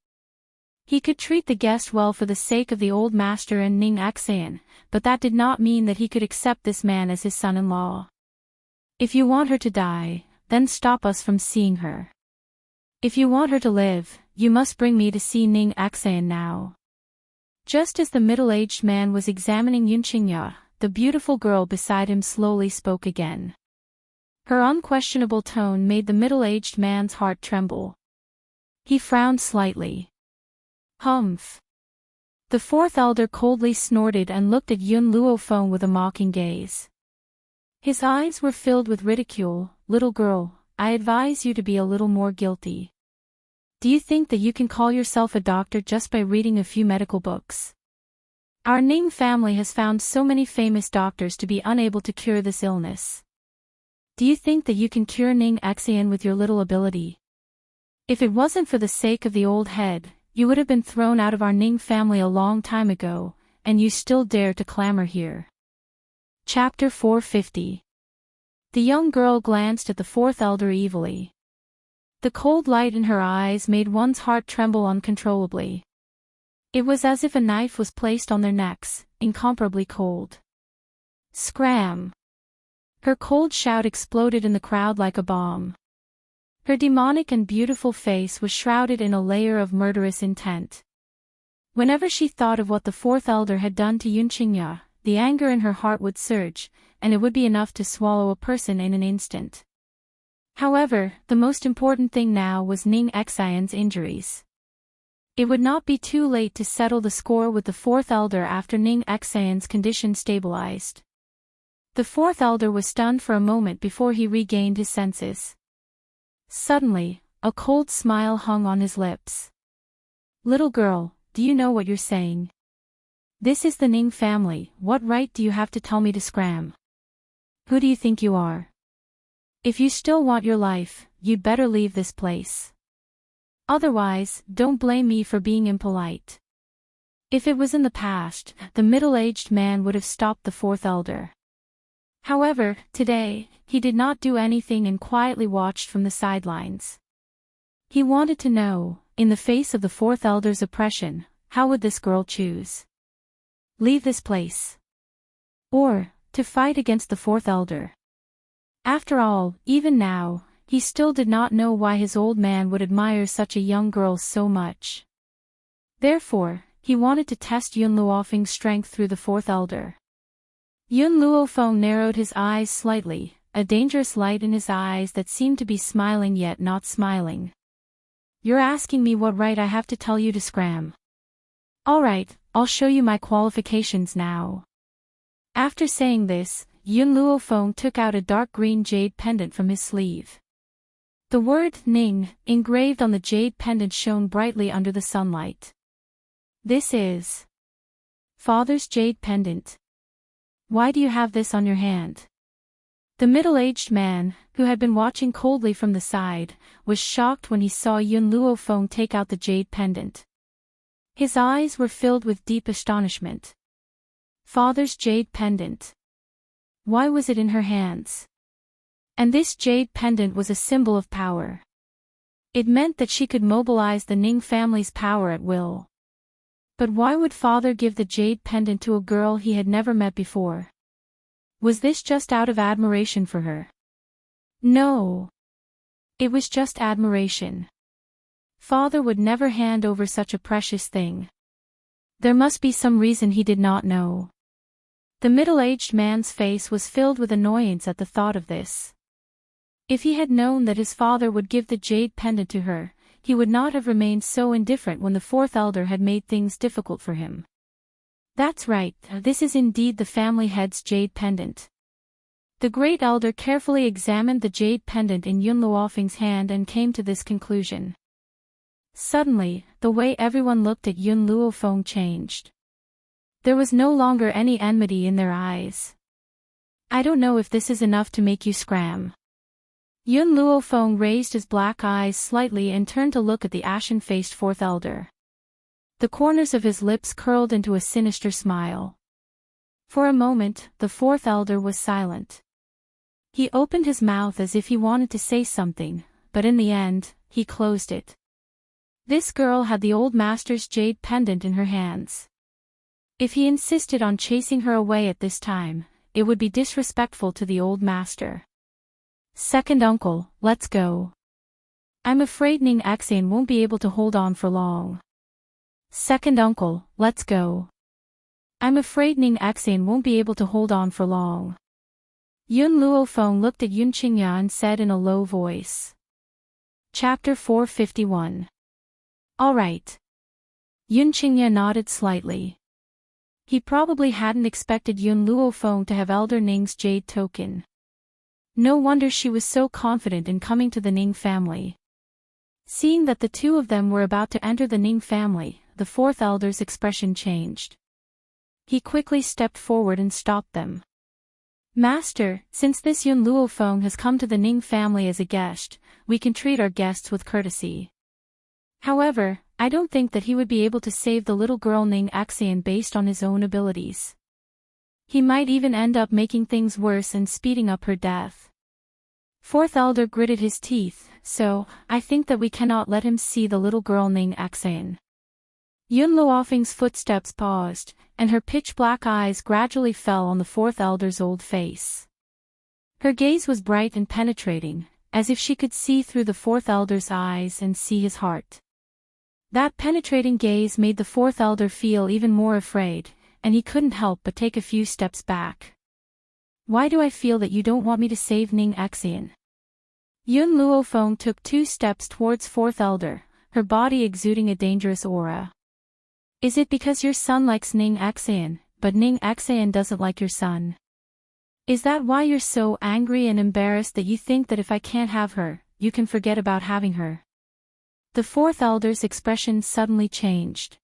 He could treat the guest well for the sake of the old master and Ning Xian, but that did not mean that he could accept this man as his son-in-law. If you want her to die, then stop us from seeing her. If you want her to live, you must bring me to see Ning Xian now. Just as the middle-aged man was examining Yun Qingya, the beautiful girl beside him slowly spoke again. Her unquestionable tone made the middle-aged man's heart tremble. He frowned slightly. Humph. The fourth elder coldly snorted and looked at Yun Luofeng with a mocking gaze. His eyes were filled with ridicule. Little girl, I advise you to be a little more guilty. Do you think that you can call yourself a doctor just by reading a few medical books? Our Ning family has found so many famous doctors to be unable to cure this illness. Do you think that you can cure Ning Xian with your little ability? If it wasn't for the sake of the old head, you would have been thrown out of our Ning family a long time ago, and you still dare to clamor here. Chapter 450. The young girl glanced at the fourth elder evilly. The cold light in her eyes made one's heart tremble uncontrollably. It was as if a knife was placed on their necks, incomparably cold. Scram! Her cold shout exploded in the crowd like a bomb. Her demonic and beautiful face was shrouded in a layer of murderous intent. Whenever she thought of what the fourth elder had done to Yun Qingya, the anger in her heart would surge, and it would be enough to swallow a person in an instant. However, the most important thing now was Ning Xian's injuries. It would not be too late to settle the score with the fourth elder after Ning Xian's condition stabilized. The fourth elder was stunned for a moment before he regained his senses. Suddenly, a cold smile hung on his lips. Little girl, do you know what you're saying? This is the Ning family. What right do you have to tell me to scram? Who do you think you are? If you still want your life, you'd better leave this place. Otherwise, don't blame me for being impolite. If it was in the past, the middle-aged man would have stopped the fourth elder. However, today, he did not do anything and quietly watched from the sidelines. He wanted to know, in the face of the fourth elder's oppression, how would this girl choose? Leave this place. Or, to fight against the fourth elder. After all, even now, he still did not know why his old man would admire such a young girl so much. Therefore, he wanted to test Yun Luofeng's strength through the fourth elder. Yun Luofeng narrowed his eyes slightly, a dangerous light in his eyes that seemed to be smiling yet not smiling. You're asking me what right I have to tell you to scram. Alright, I'll show you my qualifications now. After saying this, Yun Luofeng took out a dark green jade pendant from his sleeve. The word Ning, engraved on the jade pendant, shone brightly under the sunlight. This is Father's jade pendant. Why do you have this on your hand? The middle-aged man, who had been watching coldly from the side, was shocked when he saw Yun Luofeng take out the jade pendant. His eyes were filled with deep astonishment. Father's jade pendant. Why was it in her hands? And this jade pendant was a symbol of power. It meant that she could mobilize the Ning family's power at will. But why would father give the jade pendant to a girl he had never met before? Was this just out of admiration for her? No. It was just admiration. Father would never hand over such a precious thing. There must be some reason he did not know. The middle-aged man's face was filled with annoyance at the thought of this. If he had known that his father would give the jade pendant to her, he would not have remained so indifferent when the fourth elder had made things difficult for him. That's right, this is indeed the family head's jade pendant. The great elder carefully examined the jade pendant in Yun Luofeng's hand and came to this conclusion. Suddenly, the way everyone looked at Yun Luofeng changed. There was no longer any enmity in their eyes. I don't know if this is enough to make you scram. Yun Luofeng raised his black eyes slightly and turned to look at the ashen-faced fourth elder. The corners of his lips curled into a sinister smile. For a moment, the fourth elder was silent. He opened his mouth as if he wanted to say something, but in the end, he closed it. This girl had the old master's jade pendant in her hands. If he insisted on chasing her away at this time, it would be disrespectful to the old master. Second uncle, let's go. I'm afraid Ning Exane won't be able to hold on for long. Second uncle, let's go. I'm afraid Ning Exane won't be able to hold on for long. Yun Luofeng looked at Yun Qingya and said in a low voice. Chapter 451. All right. Yun Qingya nodded slightly. He probably hadn't expected Yun Luofeng to have Elder Ning's jade token. No wonder she was so confident in coming to the Ning family. Seeing that the two of them were about to enter the Ning family, the fourth elder's expression changed. He quickly stepped forward and stopped them. Master, since this Yun Luofeng has come to the Ning family as a guest, we can treat our guests with courtesy. However, I don't think that he would be able to save the little girl Ning Exane based on his own abilities. He might even end up making things worse and speeding up her death. Fourth elder gritted his teeth, so, I think that we cannot let him see the little girl Ning Exane. Yun Luofeng's footsteps paused, and her pitch-black eyes gradually fell on the fourth elder's old face. Her gaze was bright and penetrating, as if she could see through the fourth elder's eyes and see his heart. That penetrating gaze made the fourth elder feel even more afraid, and he couldn't help but take a few steps back. Why do I feel that you don't want me to save Ning Exane? Yun Luofeng took 2 steps towards fourth elder, her body exuding a dangerous aura. Is it because your son likes Ning Exane, but Ning Exane doesn't like your son? Is that why you're so angry and embarrassed that you think that if I can't have her, you can forget about having her? The fourth elder's expression suddenly changed.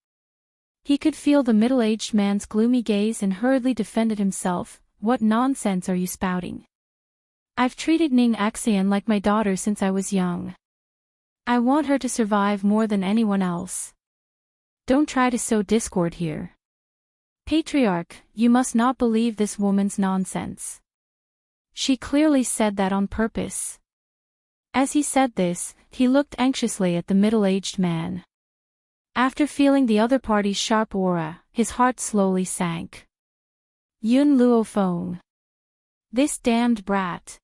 He could feel the middle-aged man's gloomy gaze and hurriedly defended himself. What nonsense are you spouting? I've treated Ning Exane like my daughter since I was young. I want her to survive more than anyone else. Don't try to sow discord here. Patriarch, you must not believe this woman's nonsense. She clearly said that on purpose. As he said this, he looked anxiously at the middle-aged man. After feeling the other party's sharp aura, his heart slowly sank. Yun Luo Feng. This damned brat.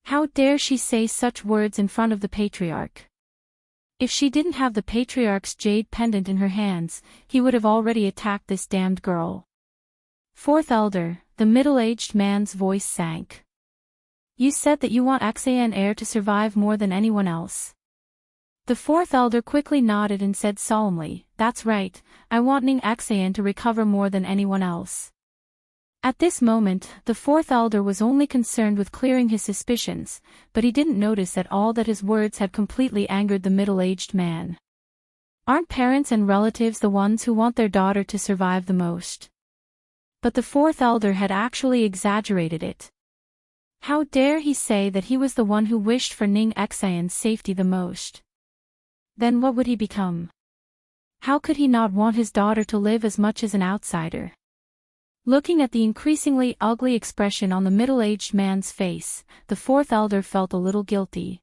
How dare she say such words in front of the patriarch? If she didn't have the patriarch's jade pendant in her hands, he would have already attacked this damned girl. Fourth elder, the middle-aged man's voice sank. You said that you want Axayan heir to survive more than anyone else. The fourth elder quickly nodded and said solemnly, that's right, I want Ning Axayan to recover more than anyone else. At this moment, the fourth elder was only concerned with clearing his suspicions, but he didn't notice at all that his words had completely angered the middle-aged man. Aren't parents and relatives the ones who want their daughter to survive the most? But the fourth elder had actually exaggerated it. How dare he say that he was the one who wished for Ning Axayan's safety the most? Then what would he become? How could he not want his daughter to live as much as an outsider? Looking at the increasingly ugly expression on the middle-aged man's face, the fourth elder felt a little guilty.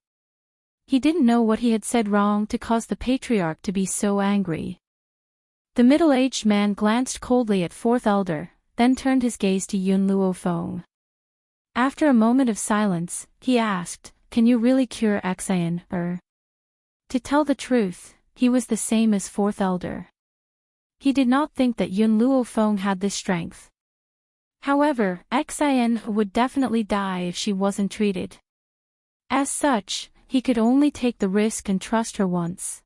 He didn't know what he had said wrong to cause the patriarch to be so angry. The middle-aged man glanced coldly at fourth elder, then turned his gaze to Yun Luo Feng. After a moment of silence, he asked, can you really cure Axayan, or? To tell the truth, he was the same as fourth elder. He did not think that Yun Luo Feng had this strength. However, Axayan would definitely die if she wasn't treated. As such, he could only take the risk and trust her once.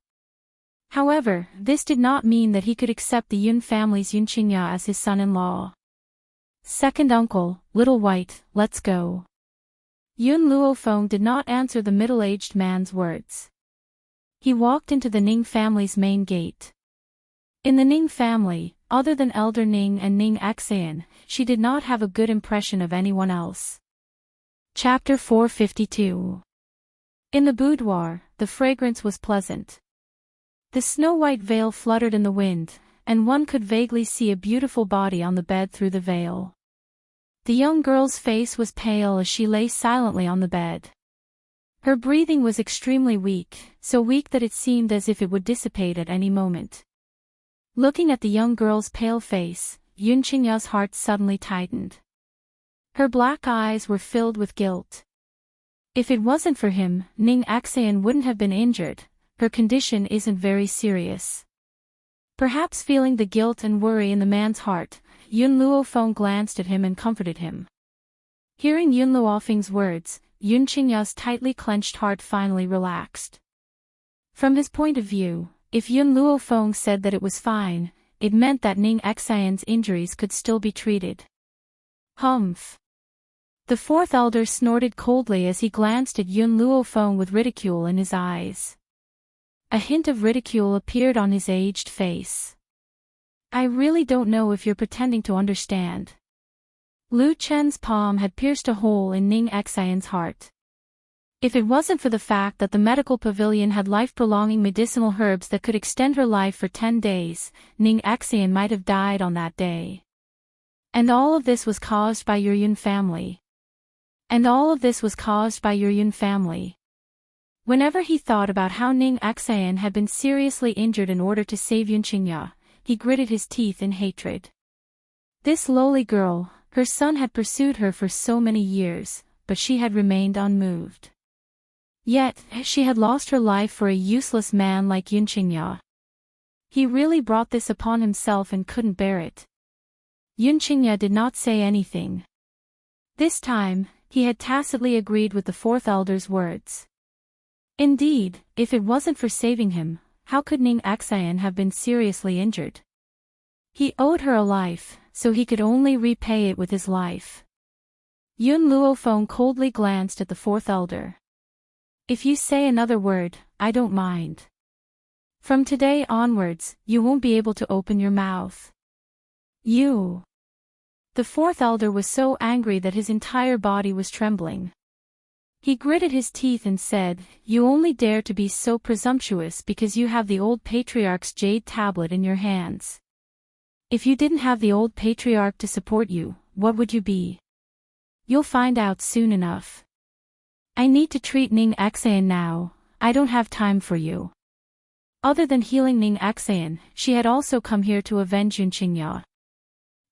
However, this did not mean that he could accept the Yun family's Yunqingya as his son-in-law. Second uncle, little white, let's go. Yun Luo Feng did not answer the middle-aged man's words. He walked into the Ning family's main gate. In the Ning family, other than Elder Ning and Ning Axayan, she did not have a good impression of anyone else. Chapter 452. In the boudoir, the fragrance was pleasant. The snow-white veil fluttered in the wind, and one could vaguely see a beautiful body on the bed through the veil. The young girl's face was pale as she lay silently on the bed. Her breathing was extremely weak, so weak that it seemed as if it would dissipate at any moment. Looking at the young girl's pale face, Yunqingya's heart suddenly tightened. Her black eyes were filled with guilt. If it wasn't for him, Ning Axayan wouldn't have been injured. Her condition isn't very serious. Perhaps feeling the guilt and worry in the man's heart, Yun Luo Feng glanced at him and comforted him. Hearing Yun Luo Feng's words, Yunqingya's tightly clenched heart finally relaxed. From his point of view, if Yun Luo Feng said that it was fine, it meant that Ning Axayan's injuries could still be treated. Humph. The fourth elder snorted coldly as he glanced at Yun Luo Feng with ridicule in his eyes. A hint of ridicule appeared on his aged face. I really don't know if you're pretending to understand. Lu Chen's palm had pierced a hole in Ning Axayan's heart. If it wasn't for the fact that the medical pavilion had life-prolonging medicinal herbs that could extend her life for 10 days, Ning Axayan might have died on that day. And all of this was caused by your Yun family. Whenever he thought about how Ning Axayan had been seriously injured in order to save Yunqingya, he gritted his teeth in hatred. This lowly girl, her son had pursued her for so many years, but she had remained unmoved. Yet, she had lost her life for a useless man like Yunqingya. He really brought this upon himself and couldn't bear it. Yunqingya did not say anything. This time, he had tacitly agreed with the fourth elder's words. Indeed, if it wasn't for saving him, how could Ning Axayan have been seriously injured? He owed her a life, so he could only repay it with his life. Yun Luo Feng coldly glanced at the fourth elder. If you say another word, I don't mind. From today onwards, you won't be able to open your mouth. You. The fourth elder was so angry that his entire body was trembling. He gritted his teeth and said, you only dare to be so presumptuous because you have the old patriarch's jade tablet in your hands. If you didn't have the old patriarch to support you, what would you be? You'll find out soon enough. I need to treat Ning Xan now, I don't have time for you. Other than healing Ning Xan, she had also come here to avenge Yunqingya.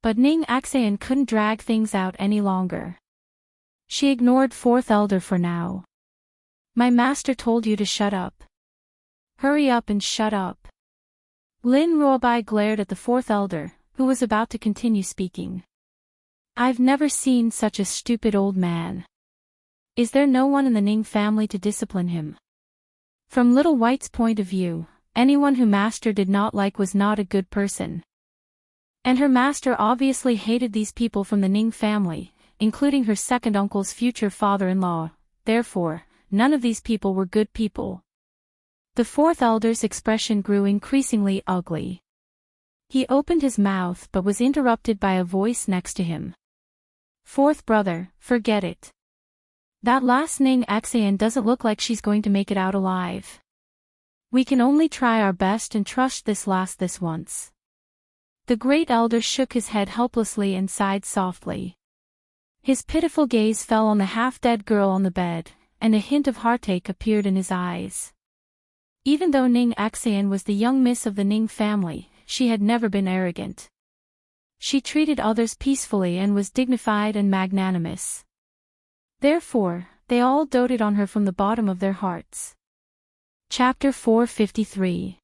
But Ning Xan couldn't drag things out any longer. She ignored Fourth Elder for now. My master told you to shut up. Hurry up and shut up. Lin Ruobai glared at the Fourth Elder, who was about to continue speaking. I've never seen such a stupid old man. Is there no one in the Ning family to discipline him? From Little White's point of view, anyone who Master did not like was not a good person. And her master obviously hated these people from the Ning family, including her second uncle's future father-in-law, therefore, none of these people were good people. The Fourth Elder's expression grew increasingly ugly. He opened his mouth but was interrupted by a voice next to him. Fourth brother, forget it. That last Ning Xan doesn't look like she's going to make it out alive. We can only try our best and trust this once. The Great Elder shook his head helplessly and sighed softly. His pitiful gaze fell on the half-dead girl on the bed, and a hint of heartache appeared in his eyes. Even though Ning Xan was the young miss of the Ning family, she had never been arrogant. She treated others peacefully and was dignified and magnanimous. Therefore, they all doted on her from the bottom of their hearts. Chapter 453.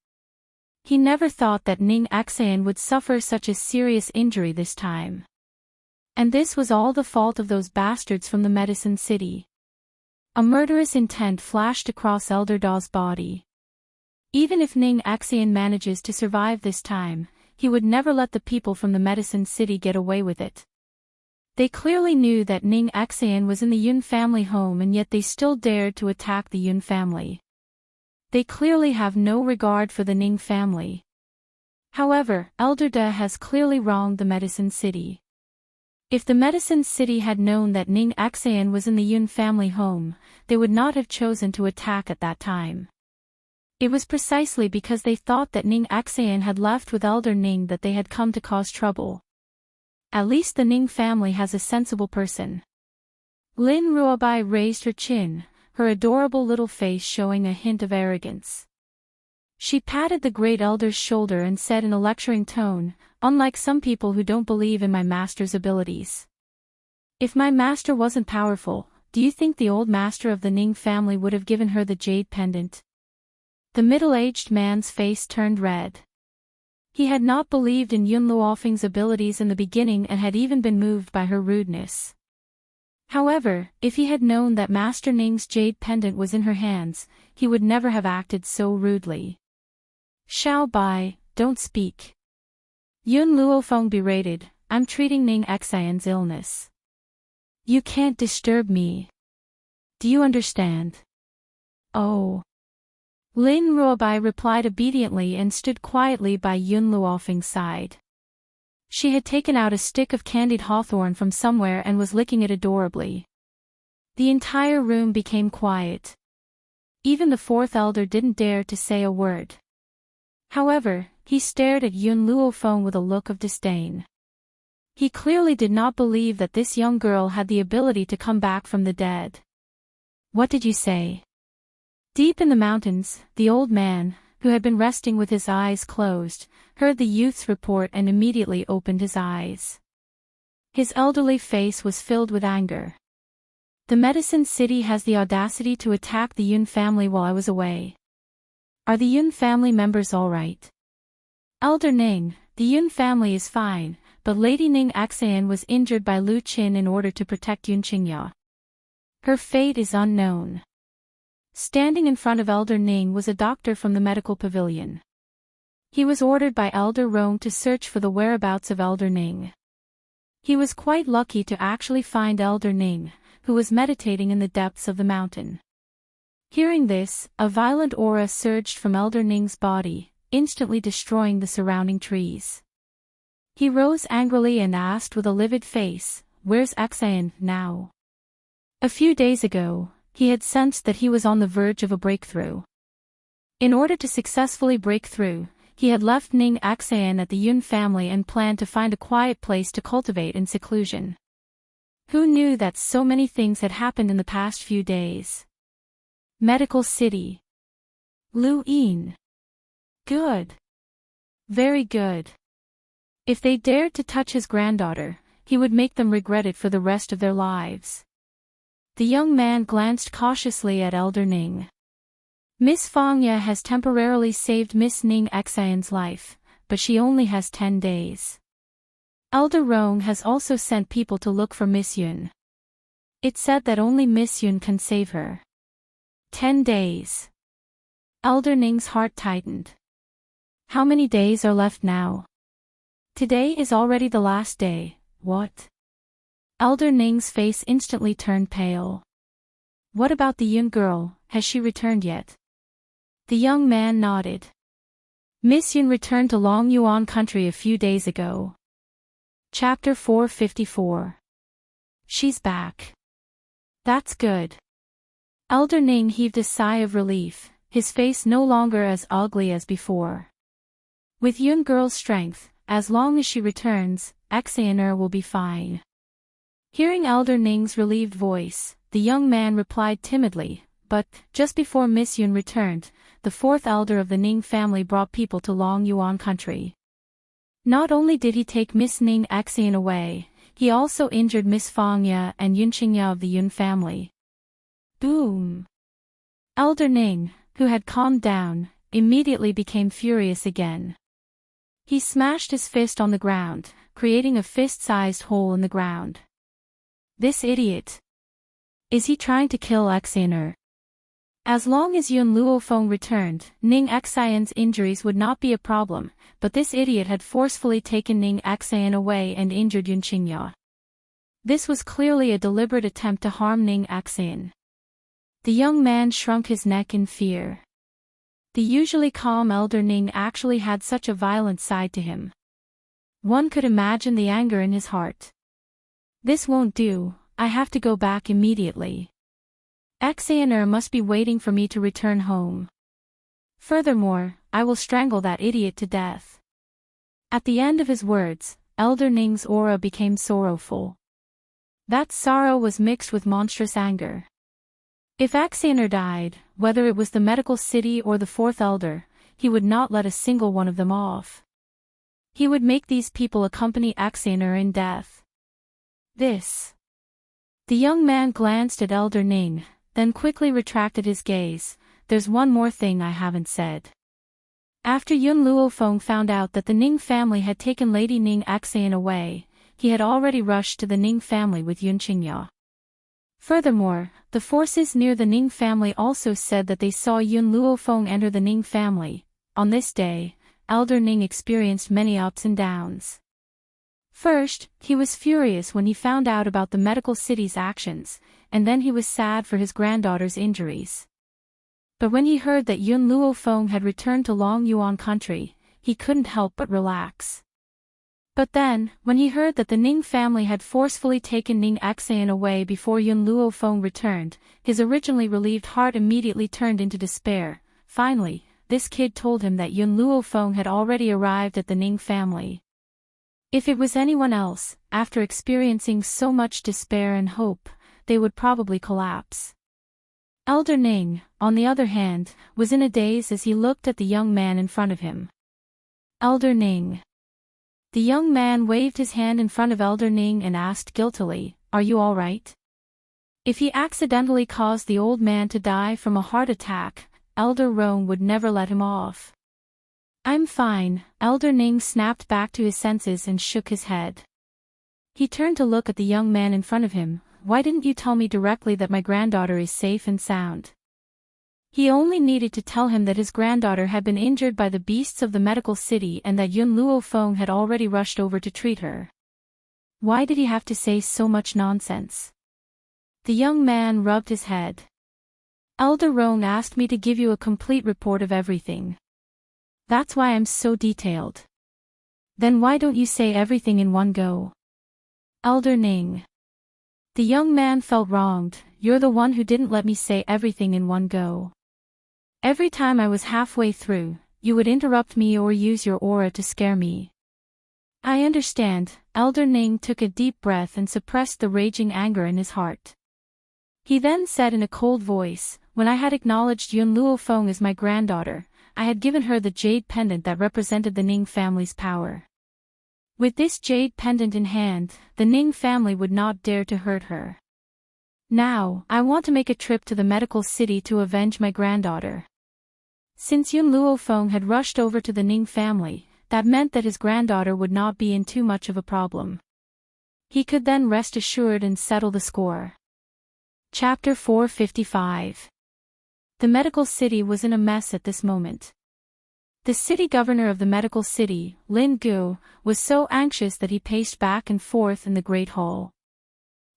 He never thought that Ning Xan would suffer such a serious injury this time. And this was all the fault of those bastards from the Medicine City. A murderous intent flashed across Elder Da's body. Even if Ning Xan manages to survive this time, he would never let the people from the Medicine City get away with it. They clearly knew that Ning Xan was in the Yun family home and yet they still dared to attack the Yun family. They clearly have no regard for the Ning family. However, Elder Da has clearly wronged the Medicine City. If the Medicine City had known that Ning Xan was in the Yun family home, they would not have chosen to attack at that time. It was precisely because they thought that Ning Xan had left with Elder Ning that they had come to cause trouble. At least the Ning family has a sensible person. Lin Ruobai raised her chin, her adorable little face showing a hint of arrogance. She patted the Great Elder's shoulder and said in a lecturing tone, unlike some people who don't believe in my master's abilities. If my master wasn't powerful, do you think the old master of the Ning family would have given her the jade pendant? The middle-aged man's face turned red. He had not believed in Yun Luofeng's abilities in the beginning and had even been moved by her rudeness. However, if he had known that Master Ning's jade pendant was in her hands, he would never have acted so rudely. Xiao Bai, don't speak. Yun Luofeng berated, I'm treating Ning Xan's illness. You can't disturb me. Do you understand? Oh. Lin Ruobai replied obediently and stood quietly by Yun Luofeng's side. She had taken out a stick of candied hawthorn from somewhere and was licking it adorably. The entire room became quiet. Even the Fourth Elder didn't dare to say a word. However, he stared at Yun Luofeng with a look of disdain. He clearly did not believe that this young girl had the ability to come back from the dead. What did you say? Deep in the mountains, the old man, who had been resting with his eyes closed, heard the youth's report and immediately opened his eyes. His elderly face was filled with anger. The Medicine City has the audacity to attack the Yun family while I was away. Are the Yun family members all right? Elder Ning, the Yun family is fine, but Lady Ning Xan was injured by Lu Qin in order to protect Yunqingya. Her fate is unknown. Standing in front of Elder Ning was a doctor from the medical pavilion. He was ordered by Elder Rong to search for the whereabouts of Elder Ning. He was quite lucky to actually find Elder Ning, who was meditating in the depths of the mountain. Hearing this, a violent aura surged from Elder Ning's body, instantly destroying the surrounding trees. He rose angrily and asked with a livid face, "Where's Xan now?" A few days ago, he had sensed that he was on the verge of a breakthrough. In order to successfully break through, he had left Ning Xan at the Yun family and planned to find a quiet place to cultivate in seclusion. Who knew that so many things had happened in the past few days? Medical City. Lu Yin. Good. Very good. If they dared to touch his granddaughter, he would make them regret it for the rest of their lives. The young man glanced cautiously at Elder Ning. Miss Fangya has temporarily saved Miss Ning Xian's life, but she only has 10 days. Elder Rong has also sent people to look for Miss Yun. It said that only Miss Yun can save her. 10 days. Elder Ning's heart tightened. How many days are left now? Today is already the last day. What? Elder Ning's face instantly turned pale. What about the Yun girl, has she returned yet? The young man nodded. Miss Yun returned to Long Yuan country a few days ago. Chapter 454. She's back. That's good. Elder Ning heaved a sigh of relief, his face no longer as ugly as before. With Yun girl's strength, as long as she returns, Xianer will be fine. Hearing Elder Ning's relieved voice, the young man replied timidly, but, just before Miss Yun returned, the fourth elder of the Ning family brought people to Long Yuan country. Not only did he take Miss Ning Xian away, he also injured Miss Fangya and Yun Qingya of the Yun family. Boom! Elder Ning, who had calmed down, immediately became furious again. He smashed his fist on the ground, creating a fist-sized hole in the ground. This idiot! Is he trying to kill Xianer? As long as Yun Luofeng returned, Ning Xian's injuries would not be a problem, but this idiot had forcefully taken Ning Xian away and injured Yun Qingya. This was clearly a deliberate attempt to harm Ning Xian. The young man shrunk his neck in fear. The usually calm Elder Ning actually had such a violent side to him. One could imagine the anger in his heart. This won't do, I have to go back immediately. Xianer must be waiting for me to return home. Furthermore, I will strangle that idiot to death. At the end of his words, Elder Ning's aura became sorrowful. That sorrow was mixed with monstrous anger. If Xianer died, whether it was the medical city or the fourth elder, he would not let a single one of them off. He would make these people accompany Xianer in death. This. The young man glanced at Elder Ning, then quickly retracted his gaze. There's one more thing I haven't said. After Yun Luofeng found out that the Ning family had taken Lady Ning Xian away, he had already rushed to the Ning family with Yun Qingya. Furthermore, the forces near the Ning family also said that they saw Yun Luofeng enter the Ning family. On this day, Elder Ning experienced many ups and downs. First, he was furious when he found out about the medical city's actions, and then he was sad for his granddaughter's injuries. But when he heard that Yun Luofeng had returned to Long Yuan country, he couldn't help but relax. But then, when he heard that the Ning family had forcefully taken Ning Xian away before Yun Luofeng returned, his originally relieved heart immediately turned into despair. Finally, this kid told him that Yun Luofeng had already arrived at the Ning family. If it was anyone else, after experiencing so much despair and hope, they would probably collapse. Elder Ning, on the other hand, was in a daze as he looked at the young man in front of him. Elder Ning. The young man waved his hand in front of Elder Ning and asked guiltily, "Are you all right?" If he accidentally caused the old man to die from a heart attack, Elder Rong would never let him off. "I'm fine," Elder Ning snapped back to his senses and shook his head. He turned to look at the young man in front of him. "Why didn't you tell me directly that my granddaughter is safe and sound?" He only needed to tell him that his granddaughter had been injured by the beasts of the medical city and that Yun Luofeng had already rushed over to treat her. Why did he have to say so much nonsense? The young man rubbed his head. "Elder Rong asked me to give you a complete report of everything. That's why I'm so detailed." "Then why don't you say everything in one go?" Elder Ning. The young man felt wronged. "You're the one who didn't let me say everything in one go. Every time I was halfway through, you would interrupt me or use your aura to scare me." I understand. Elder Ning took a deep breath and suppressed the raging anger in his heart. He then said in a cold voice, when I had acknowledged Yun Luofeng as my granddaughter, I had given her the jade pendant that represented the Ning family's power. With this jade pendant in hand, the Ning family would not dare to hurt her. Now, I want to make a trip to the medical city to avenge my granddaughter. Since Yun Luofeng had rushed over to the Ning family, that meant that his granddaughter would not be in too much of a problem. He could then rest assured and settle the score. Chapter 455. The medical city was in a mess at this moment. The city governor of the medical city, Lin Gu, was so anxious that he paced back and forth in the great hall.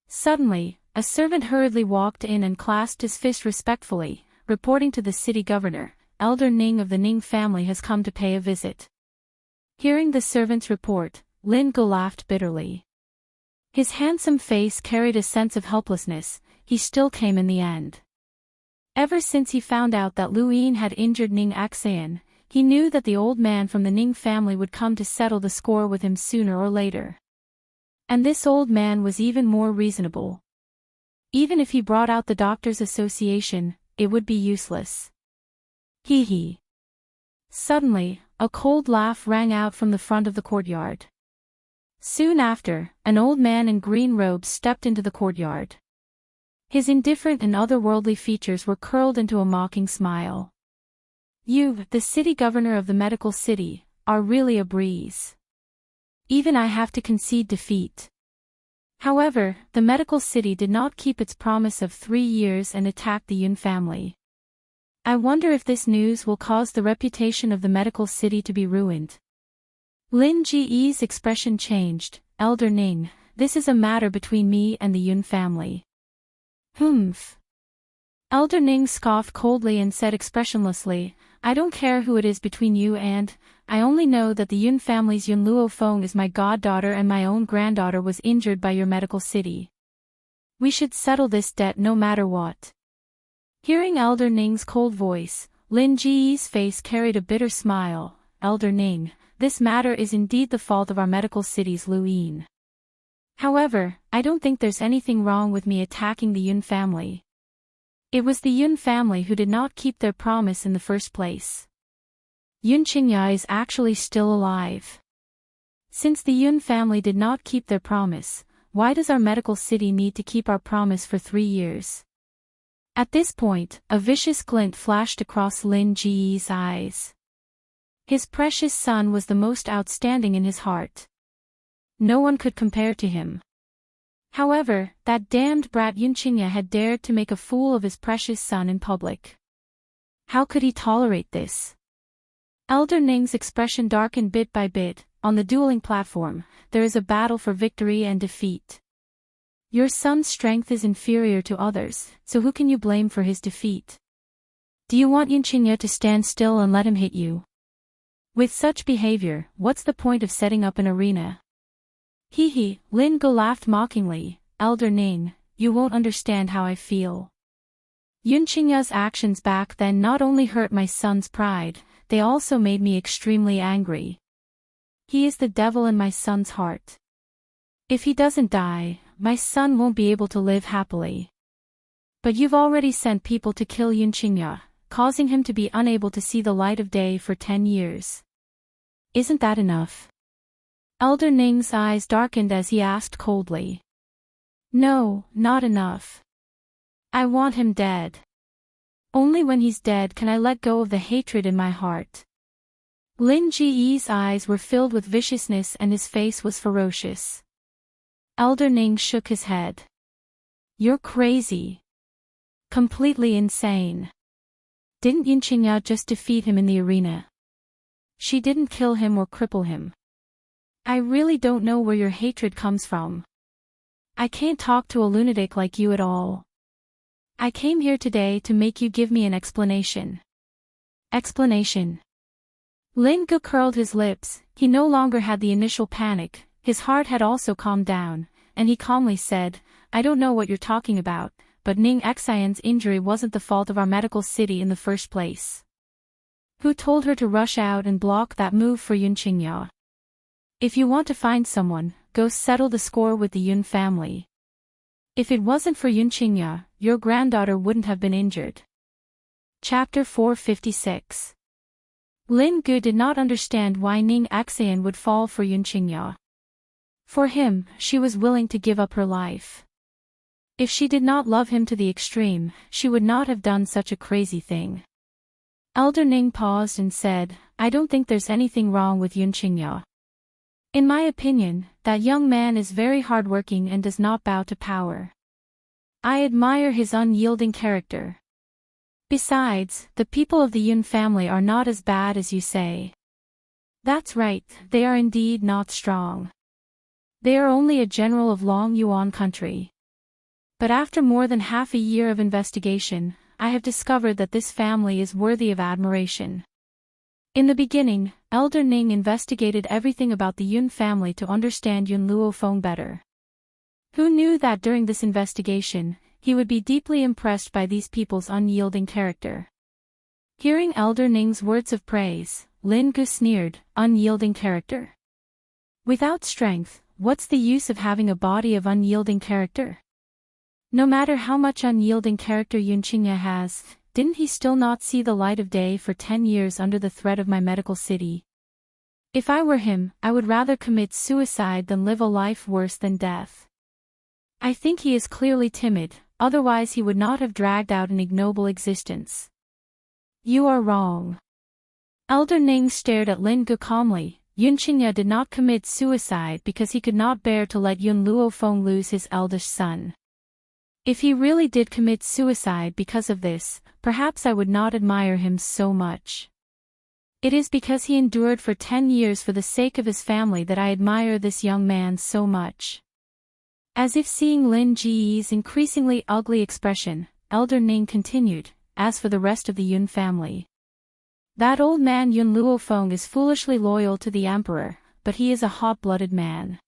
Suddenly, a servant hurriedly walked in and clasped his fist respectfully, reporting to the city governor, Elder Ning of the Ning family has come to pay a visit. Hearing the servant's report, Lin Gu laughed bitterly. His handsome face carried a sense of helplessness. He still came in the end. Ever since he found out that Lu Yin had injured Ning Axayan, he knew that the old man from the Ning family would come to settle the score with him sooner or later. And this old man was even more reasonable. Even if he brought out the Doctors' Association, it would be useless. Hee hee. Suddenly, a cold laugh rang out from the front of the courtyard. Soon after, an old man in green robes stepped into the courtyard. His indifferent and otherworldly features were curled into a mocking smile. You, the city governor of the medical city, are really a breeze. Even I have to concede defeat. However, the medical city did not keep its promise of 3 years and attacked the Yun family. I wonder if this news will cause the reputation of the medical city to be ruined. Lin Ji's expression changed. Elder Ning, this is a matter between me and the Yun family. Humph. Elder Ning scoffed coldly and said expressionlessly, I don't care who it is between you and, I only know that the Yun family's Yun Luofeng is my goddaughter and my own granddaughter was injured by your medical city. We should settle this debt no matter what. Hearing Elder Ning's cold voice, Lin Ji's face carried a bitter smile. Elder Ning, this matter is indeed the fault of our medical city's Lu Yin. However, I don't think there's anything wrong with me attacking the Yun family. It was the Yun family who did not keep their promise in the first place. Yun Qingya is actually still alive. Since the Yun family did not keep their promise, why does our medical city need to keep our promise for 3 years? At this point, a vicious glint flashed across Lin Ji's eyes. His precious son was the most outstanding in his heart. No one could compare to him. However, that damned brat Yun Qingya had dared to make a fool of his precious son in public. How could he tolerate this? Elder Ning's expression darkened bit by bit. On the dueling platform, there is a battle for victory and defeat. Your son's strength is inferior to others, so who can you blame for his defeat? Do you want Yun Qingya to stand still and let him hit you? With such behavior, what's the point of setting up an arena? Hee hee, Lin Gu laughed mockingly. Elder Ning, you won't understand how I feel. Yun Qingya's actions back then not only hurt my son's pride, they also made me extremely angry. He is the devil in my son's heart. If he doesn't die, my son won't be able to live happily. But you've already sent people to kill Yun Qingya, causing him to be unable to see the light of day for 10 years. Isn't that enough? Elder Ning's eyes darkened as he asked coldly. No, not enough. I want him dead. Only when he's dead can I let go of the hatred in my heart. Lin Ji's eyes were filled with viciousness and his face was ferocious. Elder Ning shook his head. You're crazy. Completely insane. Didn't Yun Qingya just defeat him in the arena? She didn't kill him or cripple him. I really don't know where your hatred comes from. I can't talk to a lunatic like you at all. I came here today to make you give me an explanation. Explanation. Lin Gu curled his lips. He no longer had the initial panic, his heart had also calmed down, and he calmly said, I don't know what you're talking about, but Ning Xian's injury wasn't the fault of our medical city in the first place. Who told her to rush out and block that move for Yun Qingya? If you want to find someone, go settle the score with the Yun family. If it wasn't for Yun Qingya, your granddaughter wouldn't have been injured. Chapter 456. Lin Gu did not understand why Ning Axayan would fall for Yun Qingya. For him, she was willing to give up her life. If she did not love him to the extreme, she would not have done such a crazy thing. Elder Ning paused and said, I don't think there's anything wrong with Yun Qingya. In my opinion, that young man is very hardworking and does not bow to power. I admire his unyielding character. Besides, the people of the Yun family are not as bad as you say. That's right, they are indeed not strong. They are only a general of Long Yuan country. But after more than half a year of investigation, I have discovered that this family is worthy of admiration. In the beginning, Elder Ning investigated everything about the Yun family to understand Yun Luofeng better. Who knew that during this investigation, he would be deeply impressed by these people's unyielding character. Hearing Elder Ning's words of praise, Lin Gu sneered, unyielding character. Without strength, what's the use of having a body of unyielding character? No matter how much unyielding character Yun Qingya has, didn't he still not see the light of day for 10 years under the threat of my medical city? If I were him, I would rather commit suicide than live a life worse than death. I think he is clearly timid, otherwise he would not have dragged out an ignoble existence. You are wrong. Elder Ning stared at Lin Gu calmly. Yun Qingya did not commit suicide because he could not bear to let Yun Luofeng lose his eldest son. If he really did commit suicide because of this, perhaps I would not admire him so much. It is because he endured for 10 years for the sake of his family that I admire this young man so much. As if seeing Lin Ji's increasingly ugly expression, Elder Ning continued, as for the rest of the Yun family. That old man Yun Luofeng is foolishly loyal to the emperor, but he is a hot-blooded man.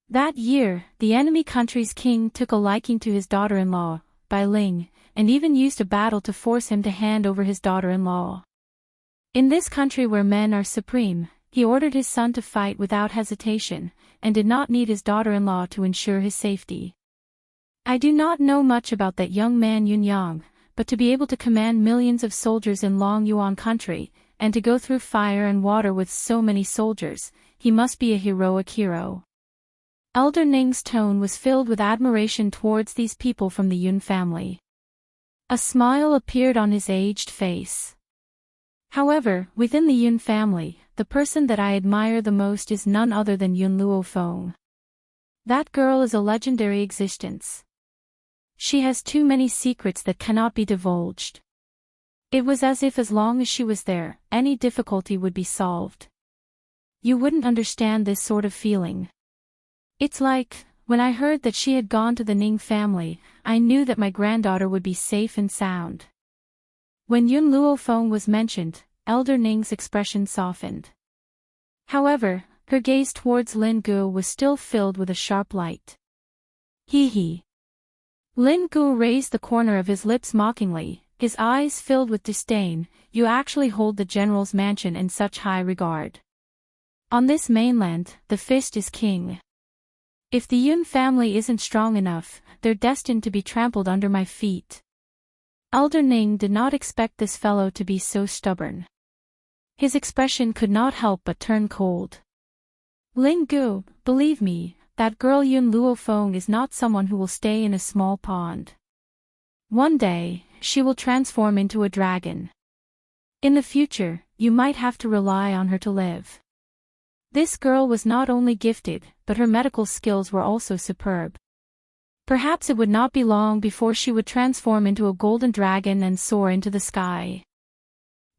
That year, the enemy country's king took a liking to his daughter-in-law, Bai Ling, and even used a battle to force him to hand over his daughter-in-law. In this country where men are supreme, he ordered his son to fight without hesitation, and did not need his daughter-in-law to ensure his safety. I do not know much about that young man Yun Yang, but to be able to command millions of soldiers in Long Yuan country, and to go through fire and water with so many soldiers, he must be a heroic hero. Elder Ning's tone was filled with admiration towards these people from the Yun family. A smile appeared on his aged face. However, within the Yun family, the person that I admire the most is none other than Yun Luofeng. That girl is a legendary existence. She has too many secrets that cannot be divulged. It was as if as long as she was there, any difficulty would be solved. You wouldn't understand this sort of feeling. It's like, when I heard that she had gone to the Ning family, I knew that my granddaughter would be safe and sound. When Yun Luofeng was mentioned, Elder Ning's expression softened. However, her gaze towards Lin Gu was still filled with a sharp light. Hee. Lin Gu raised the corner of his lips mockingly, his eyes filled with disdain. You actually hold the general's mansion in such high regard. On this mainland, the fist is king. If the Yun family isn't strong enough, they're destined to be trampled under my feet. Elder Ning did not expect this fellow to be so stubborn. His expression could not help but turn cold. Lin Gu, believe me, that girl Yun Luofeng is not someone who will stay in a small pond. One day, she will transform into a dragon. In the future, you might have to rely on her to live. This girl was not only gifted, but her medical skills were also superb. Perhaps it would not be long before she would transform into a golden dragon and soar into the sky.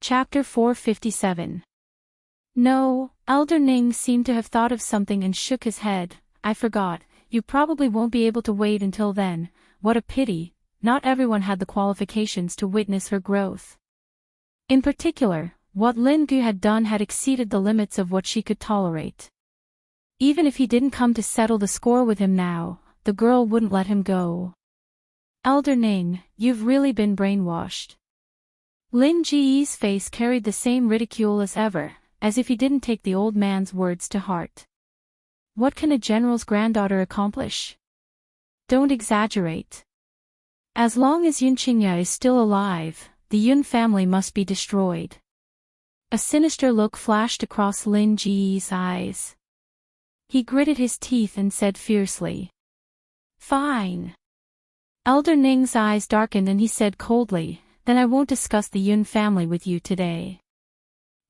Chapter 457. No, Elder Ning seemed to have thought of something and shook his head. I forgot, you probably won't be able to wait until then. What a pity, not everyone had the qualifications to witness her growth. In particular, what Lin Gu had done had exceeded the limits of what she could tolerate. Even if he didn't come to settle the score with him now, the girl wouldn't let him go. Elder Ning, you've really been brainwashed. Lin Ji's face carried the same ridicule as ever, as if he didn't take the old man's words to heart. What can a general's granddaughter accomplish? Don't exaggerate. As long as Yunqingya is still alive, the Yun family must be destroyed. A sinister look flashed across Lin Ji's eyes. He gritted his teeth and said fiercely, "Fine." Elder Ning's eyes darkened and he said coldly, "Then I won't discuss the Yun family with you today.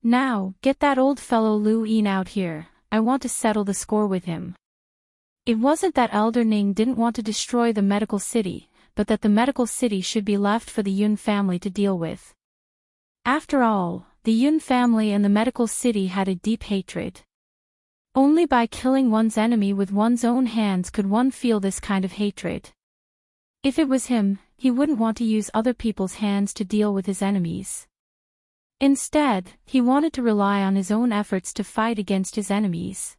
Now, get that old fellow Lu Yin out here, I want to settle the score with him." It wasn't that Elder Ning didn't want to destroy the medical city, but that the medical city should be left for the Yun family to deal with. After all, the Yun family and the medical city had a deep hatred. Only by killing one's enemy with one's own hands could one feel this kind of hatred. If it was him, he wouldn't want to use other people's hands to deal with his enemies. Instead, he wanted to rely on his own efforts to fight against his enemies.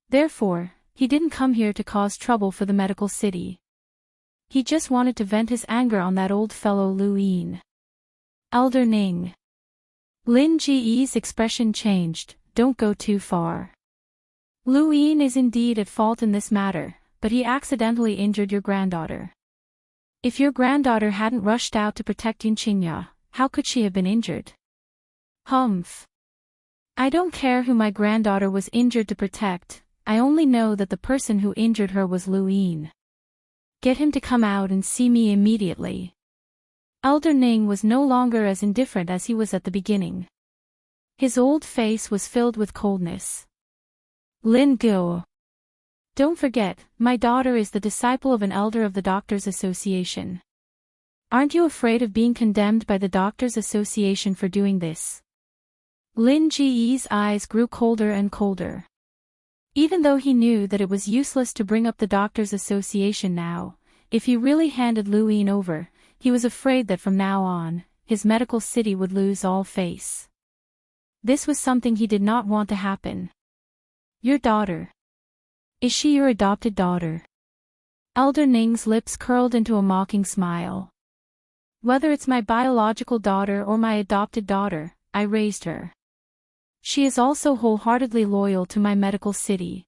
Therefore, he didn't come here to cause trouble for the medical city. He just wanted to vent his anger on that old fellow Lu Yin. Elder Ning. Lin Ji's expression changed, "Don't go too far. Lu Yin is indeed at fault in this matter, but he accidentally injured your granddaughter. If your granddaughter hadn't rushed out to protect Yunqingya, how could she have been injured?" "Humph. I don't care who my granddaughter was injured to protect, I only know that the person who injured her was Lu Yin. Get him to come out and see me immediately." Elder Ning was no longer as indifferent as he was at the beginning. His old face was filled with coldness. "Lin Guo. Don't forget, my daughter is the disciple of an elder of the Doctors' Association. Aren't you afraid of being condemned by the Doctors' Association for doing this?" Lin Ji's eyes grew colder and colder. Even though he knew that it was useless to bring up the Doctors' Association now, if he really handed Lu Yin over, he was afraid that from now on, his medical city would lose all face. This was something he did not want to happen. "Your daughter. Is she your adopted daughter?" Elder Ning's lips curled into a mocking smile. "Whether it's my biological daughter or my adopted daughter, I raised her. She is also wholeheartedly loyal to my medical city.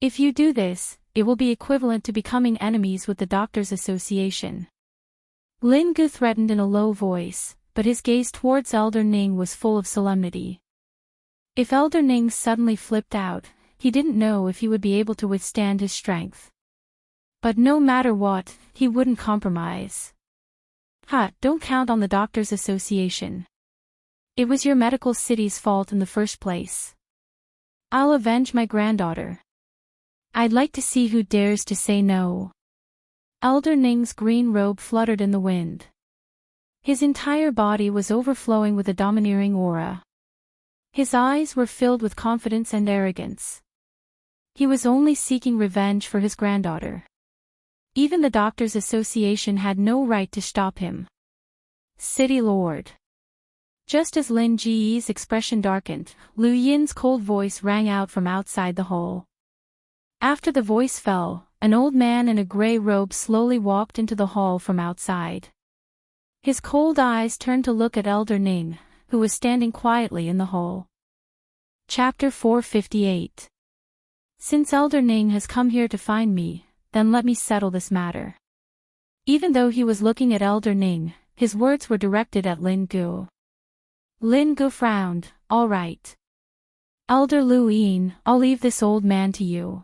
If you do this, it will be equivalent to becoming enemies with the Doctors' Association." Lin Gu threatened in a low voice, but his gaze towards Elder Ning was full of solemnity. If Elder Ning suddenly flipped out, he didn't know if he would be able to withstand his strength. But no matter what, he wouldn't compromise. Don't count on the Doctors' Association. It was your medical city's fault in the first place. I'll avenge my granddaughter. I'd like to see who dares to say no." Elder Ning's green robe fluttered in the wind. His entire body was overflowing with a domineering aura. His eyes were filled with confidence and arrogance. He was only seeking revenge for his granddaughter. Even the Doctors' Association had no right to stop him. "City Lord." Just as Lin Ji's expression darkened, Lu Yin's cold voice rang out from outside the hall. After the voice fell, an old man in a gray robe slowly walked into the hall from outside. His cold eyes turned to look at Elder Ning, who was standing quietly in the hall. Chapter 458. Since Elder Ning has come here to find me, then let me settle this matter. Even though he was looking at Elder Ning, his words were directed at Lin Gu. Lin Gu frowned. "All right. Elder Lu Yin, I'll leave this old man to you."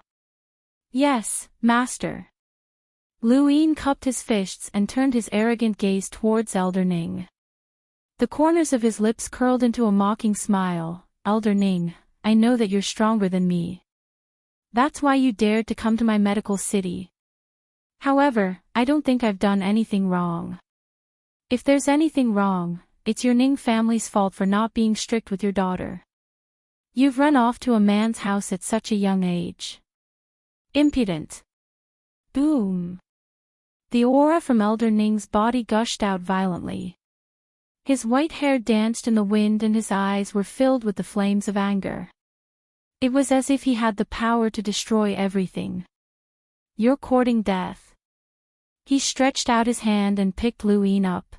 "Yes, master." Lu Yin cupped his fists and turned his arrogant gaze towards Elder Ning. The corners of his lips curled into a mocking smile. "Elder Ning, I know that you're stronger than me. That's why you dared to come to my medical city. However, I don't think I've done anything wrong. If there's anything wrong, it's your Ning family's fault for not being strict with your daughter. You've run off to a man's house at such a young age. Impudent." Boom. The aura from Elder Ning's body gushed out violently. His white hair danced in the wind and his eyes were filled with the flames of anger. It was as if he had the power to destroy everything. "You're courting death." He stretched out his hand and picked Lu Yin up.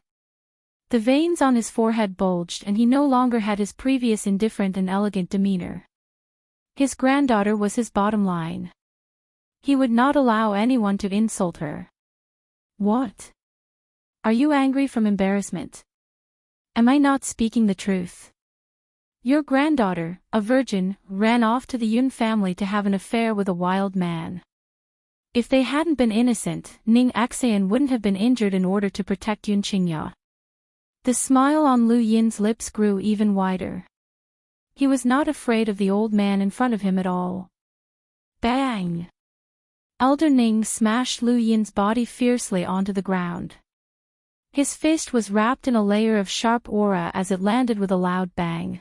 The veins on his forehead bulged and he no longer had his previous indifferent and elegant demeanor. His granddaughter was his bottom line. He would not allow anyone to insult her. What? Are you angry from embarrassment? Am I not speaking the truth? Your granddaughter, a virgin, ran off to the Yun family to have an affair with a wild man. If they hadn't been innocent, Ning Axayan wouldn't have been injured in order to protect Yun Qingya. The smile on Lu Yin's lips grew even wider. He was not afraid of the old man in front of him at all. Bang! Elder Ning smashed Lu Yin's body fiercely onto the ground. His fist was wrapped in a layer of sharp aura as it landed with a loud bang.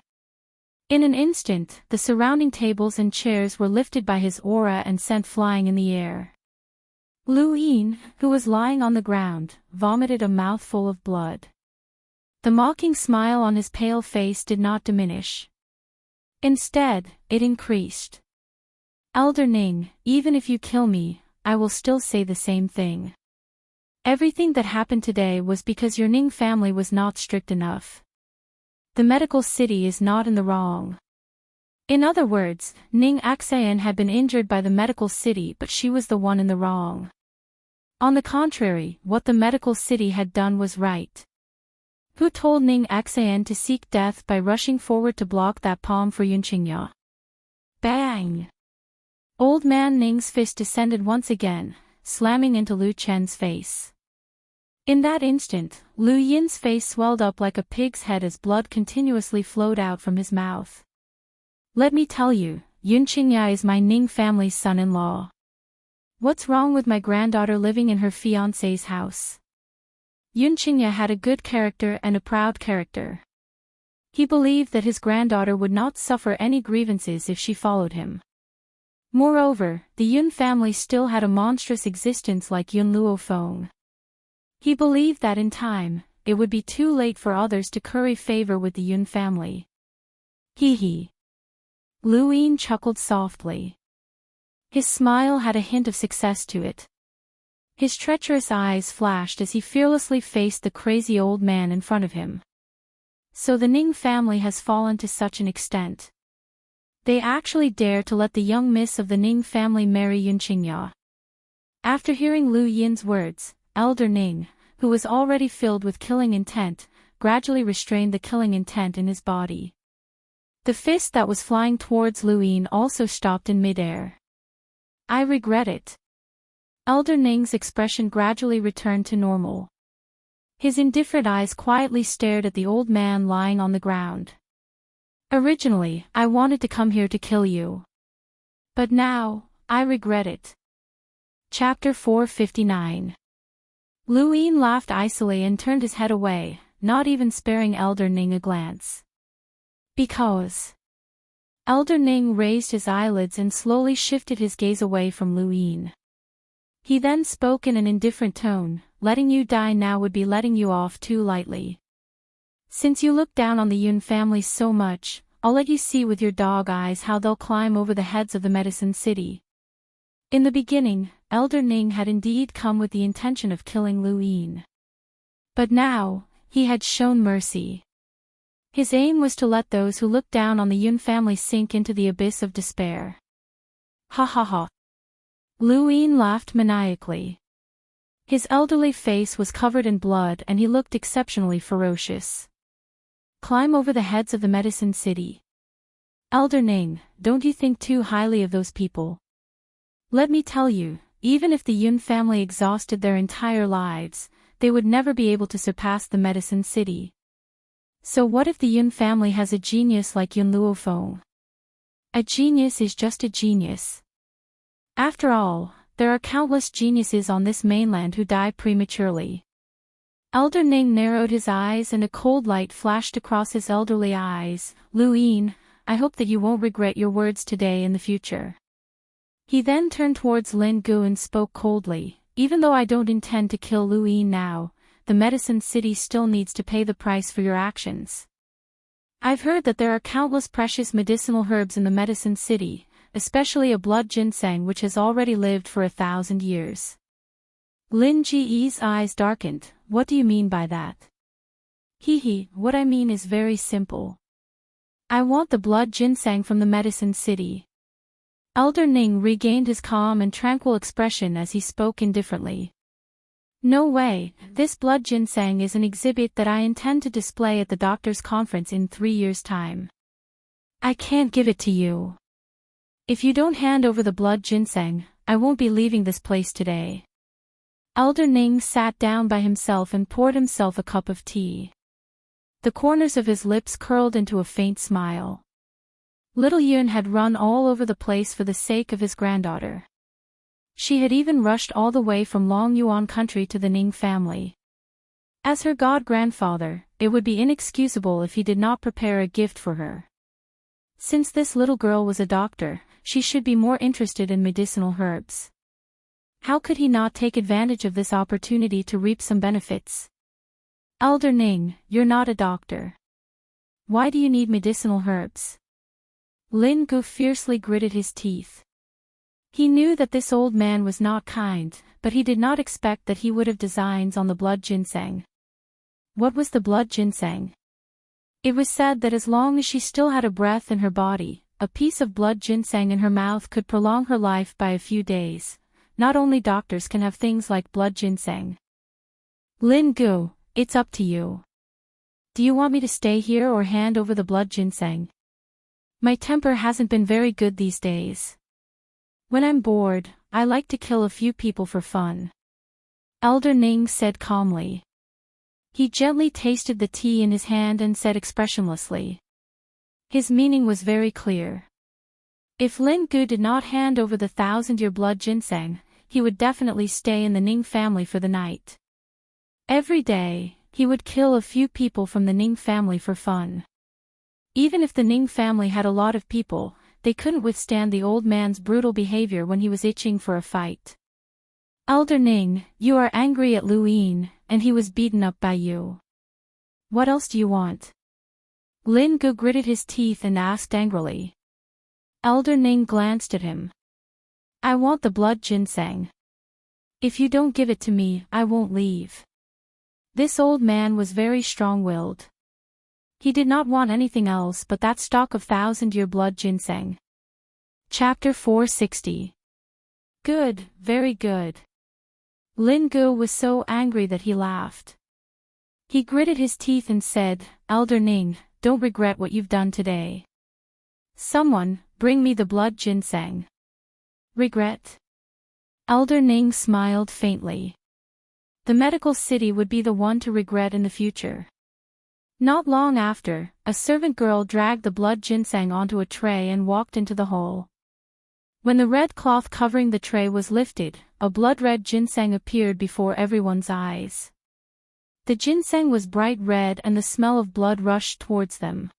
In an instant, the surrounding tables and chairs were lifted by his aura and sent flying in the air. Lu Yin, who was lying on the ground, vomited a mouthful of blood. The mocking smile on his pale face did not diminish. Instead, it increased. Elder Ning, even if you kill me, I will still say the same thing. Everything that happened today was because your Ning family was not strict enough. The medical city is not in the wrong. In other words, Ning Axayan had been injured by the medical city, but she was the one in the wrong. On the contrary, what the medical city had done was right. Who told Ning Axayan to seek death by rushing forward to block that palm for Yun Qingya? Bang! Old man Ning's fist descended once again, slamming into Lu Chen's face. In that instant, Lu Yin's face swelled up like a pig's head as blood continuously flowed out from his mouth. Let me tell you, Yun Qingya is my Ning family's son-in-law. What's wrong with my granddaughter living in her fiancé's house? Yun Qingya had a good character and a proud character. He believed that his granddaughter would not suffer any grievances if she followed him. Moreover, the Yun family still had a monstrous existence like Yun Luofeng. He believed that in time, it would be too late for others to curry favor with the Yun family. Hee. Lu Yin chuckled softly. His smile had a hint of success to it. His treacherous eyes flashed as he fearlessly faced the crazy old man in front of him. So the Ning family has fallen to such an extent. They actually dare to let the young miss of the Ning family marry Yun Qingya. After hearing Lu Yin's words, Elder Ning, who was already filled with killing intent, gradually restrained the killing intent in his body. The fist that was flying towards Lu Yin also stopped in midair. I regret it. Elder Ning's expression gradually returned to normal. His indifferent eyes quietly stared at the old man lying on the ground. Originally, I wanted to come here to kill you. But now, I regret it. Chapter 459. Lu Yin laughed icily and turned his head away, not even sparing Elder Ning a glance. Because. Elder Ning raised his eyelids and slowly shifted his gaze away from Lu Yin. He then spoke in an indifferent tone, letting you die now would be letting you off too lightly. Since you look down on the Yun family so much, I'll let you see with your dog eyes how they'll climb over the heads of the Medicine City. In the beginning, Elder Ning had indeed come with the intention of killing Lu Yin. But now, he had shown mercy. His aim was to let those who looked down on the Yun family sink into the abyss of despair. Ha ha ha. Lu Yin laughed maniacally. His elderly face was covered in blood and he looked exceptionally ferocious. Climb over the heads of the Medicine City. Elder Ning, don't you think too highly of those people? Let me tell you, even if the Yun family exhausted their entire lives, they would never be able to surpass the Medicine City. So what if the Yun family has a genius like Yun Luofeng? A genius is just a genius. After all, there are countless geniuses on this mainland who die prematurely. Elder Ning narrowed his eyes and a cold light flashed across his elderly eyes. Lu Yin, I hope that you won't regret your words today in the future. He then turned towards Lin Gu and spoke coldly, even though I don't intend to kill Lu Yin now, the Medicine City still needs to pay the price for your actions. I've heard that there are countless precious medicinal herbs in the Medicine City, especially a blood ginseng which has already lived for 1,000 years. Lin Ji's eyes darkened. What do you mean by that? What I mean is very simple. I want the blood ginseng from the medicine city. Elder Ning regained his calm and tranquil expression as he spoke indifferently. No way, this blood ginseng is an exhibit that I intend to display at the doctor's conference in 3 years' time. I can't give it to you. If you don't hand over the blood ginseng, I won't be leaving this place today. Elder Ning sat down by himself and poured himself a cup of tea. The corners of his lips curled into a faint smile. Little Yun had run all over the place for the sake of his granddaughter. She had even rushed all the way from Long Yuan country to the Ning family. As her god-grandfather, it would be inexcusable if he did not prepare a gift for her. Since this little girl was a doctor, she should be more interested in medicinal herbs. How could he not take advantage of this opportunity to reap some benefits? Elder Ning, you're not a doctor. Why do you need medicinal herbs? Lin Gu fiercely gritted his teeth. He knew that this old man was not kind, but he did not expect that he would have designs on the blood ginseng. What was the blood ginseng? It was said that as long as she still had a breath in her body, a piece of blood ginseng in her mouth could prolong her life by a few days. Not only doctors can have things like blood ginseng. Lin Gu, it's up to you. Do you want me to stay here or hand over the blood ginseng? My temper hasn't been very good these days. When I'm bored, I like to kill a few people for fun. Elder Ning said calmly. He gently tasted the tea in his hand and said expressionlessly. His meaning was very clear. If Lin Gu did not hand over the 1,000-year blood ginseng, he would definitely stay in the Ning family for the night. Every day, he would kill a few people from the Ning family for fun. Even if the Ning family had a lot of people, they couldn't withstand the old man's brutal behavior when he was itching for a fight. Elder Ning, you are angry at Lu Yin, and he was beaten up by you. What else do you want? Lin Gu gritted his teeth and asked angrily. Elder Ning glanced at him. I want the blood ginseng. If you don't give it to me, I won't leave. This old man was very strong-willed. He did not want anything else but that stock of 1,000-year blood ginseng. Chapter 460. Good, very good. Lin Gu was so angry that he laughed. He gritted his teeth and said, Elder Ning, don't regret what you've done today. Someone, bring me the blood ginseng. Regret? Elder Ning smiled faintly. The medical city would be the one to regret in the future. Not long after, a servant girl dragged the blood ginseng onto a tray and walked into the hall. When the red cloth covering the tray was lifted, a blood-red ginseng appeared before everyone's eyes. The ginseng was bright red and the smell of blood rushed towards them.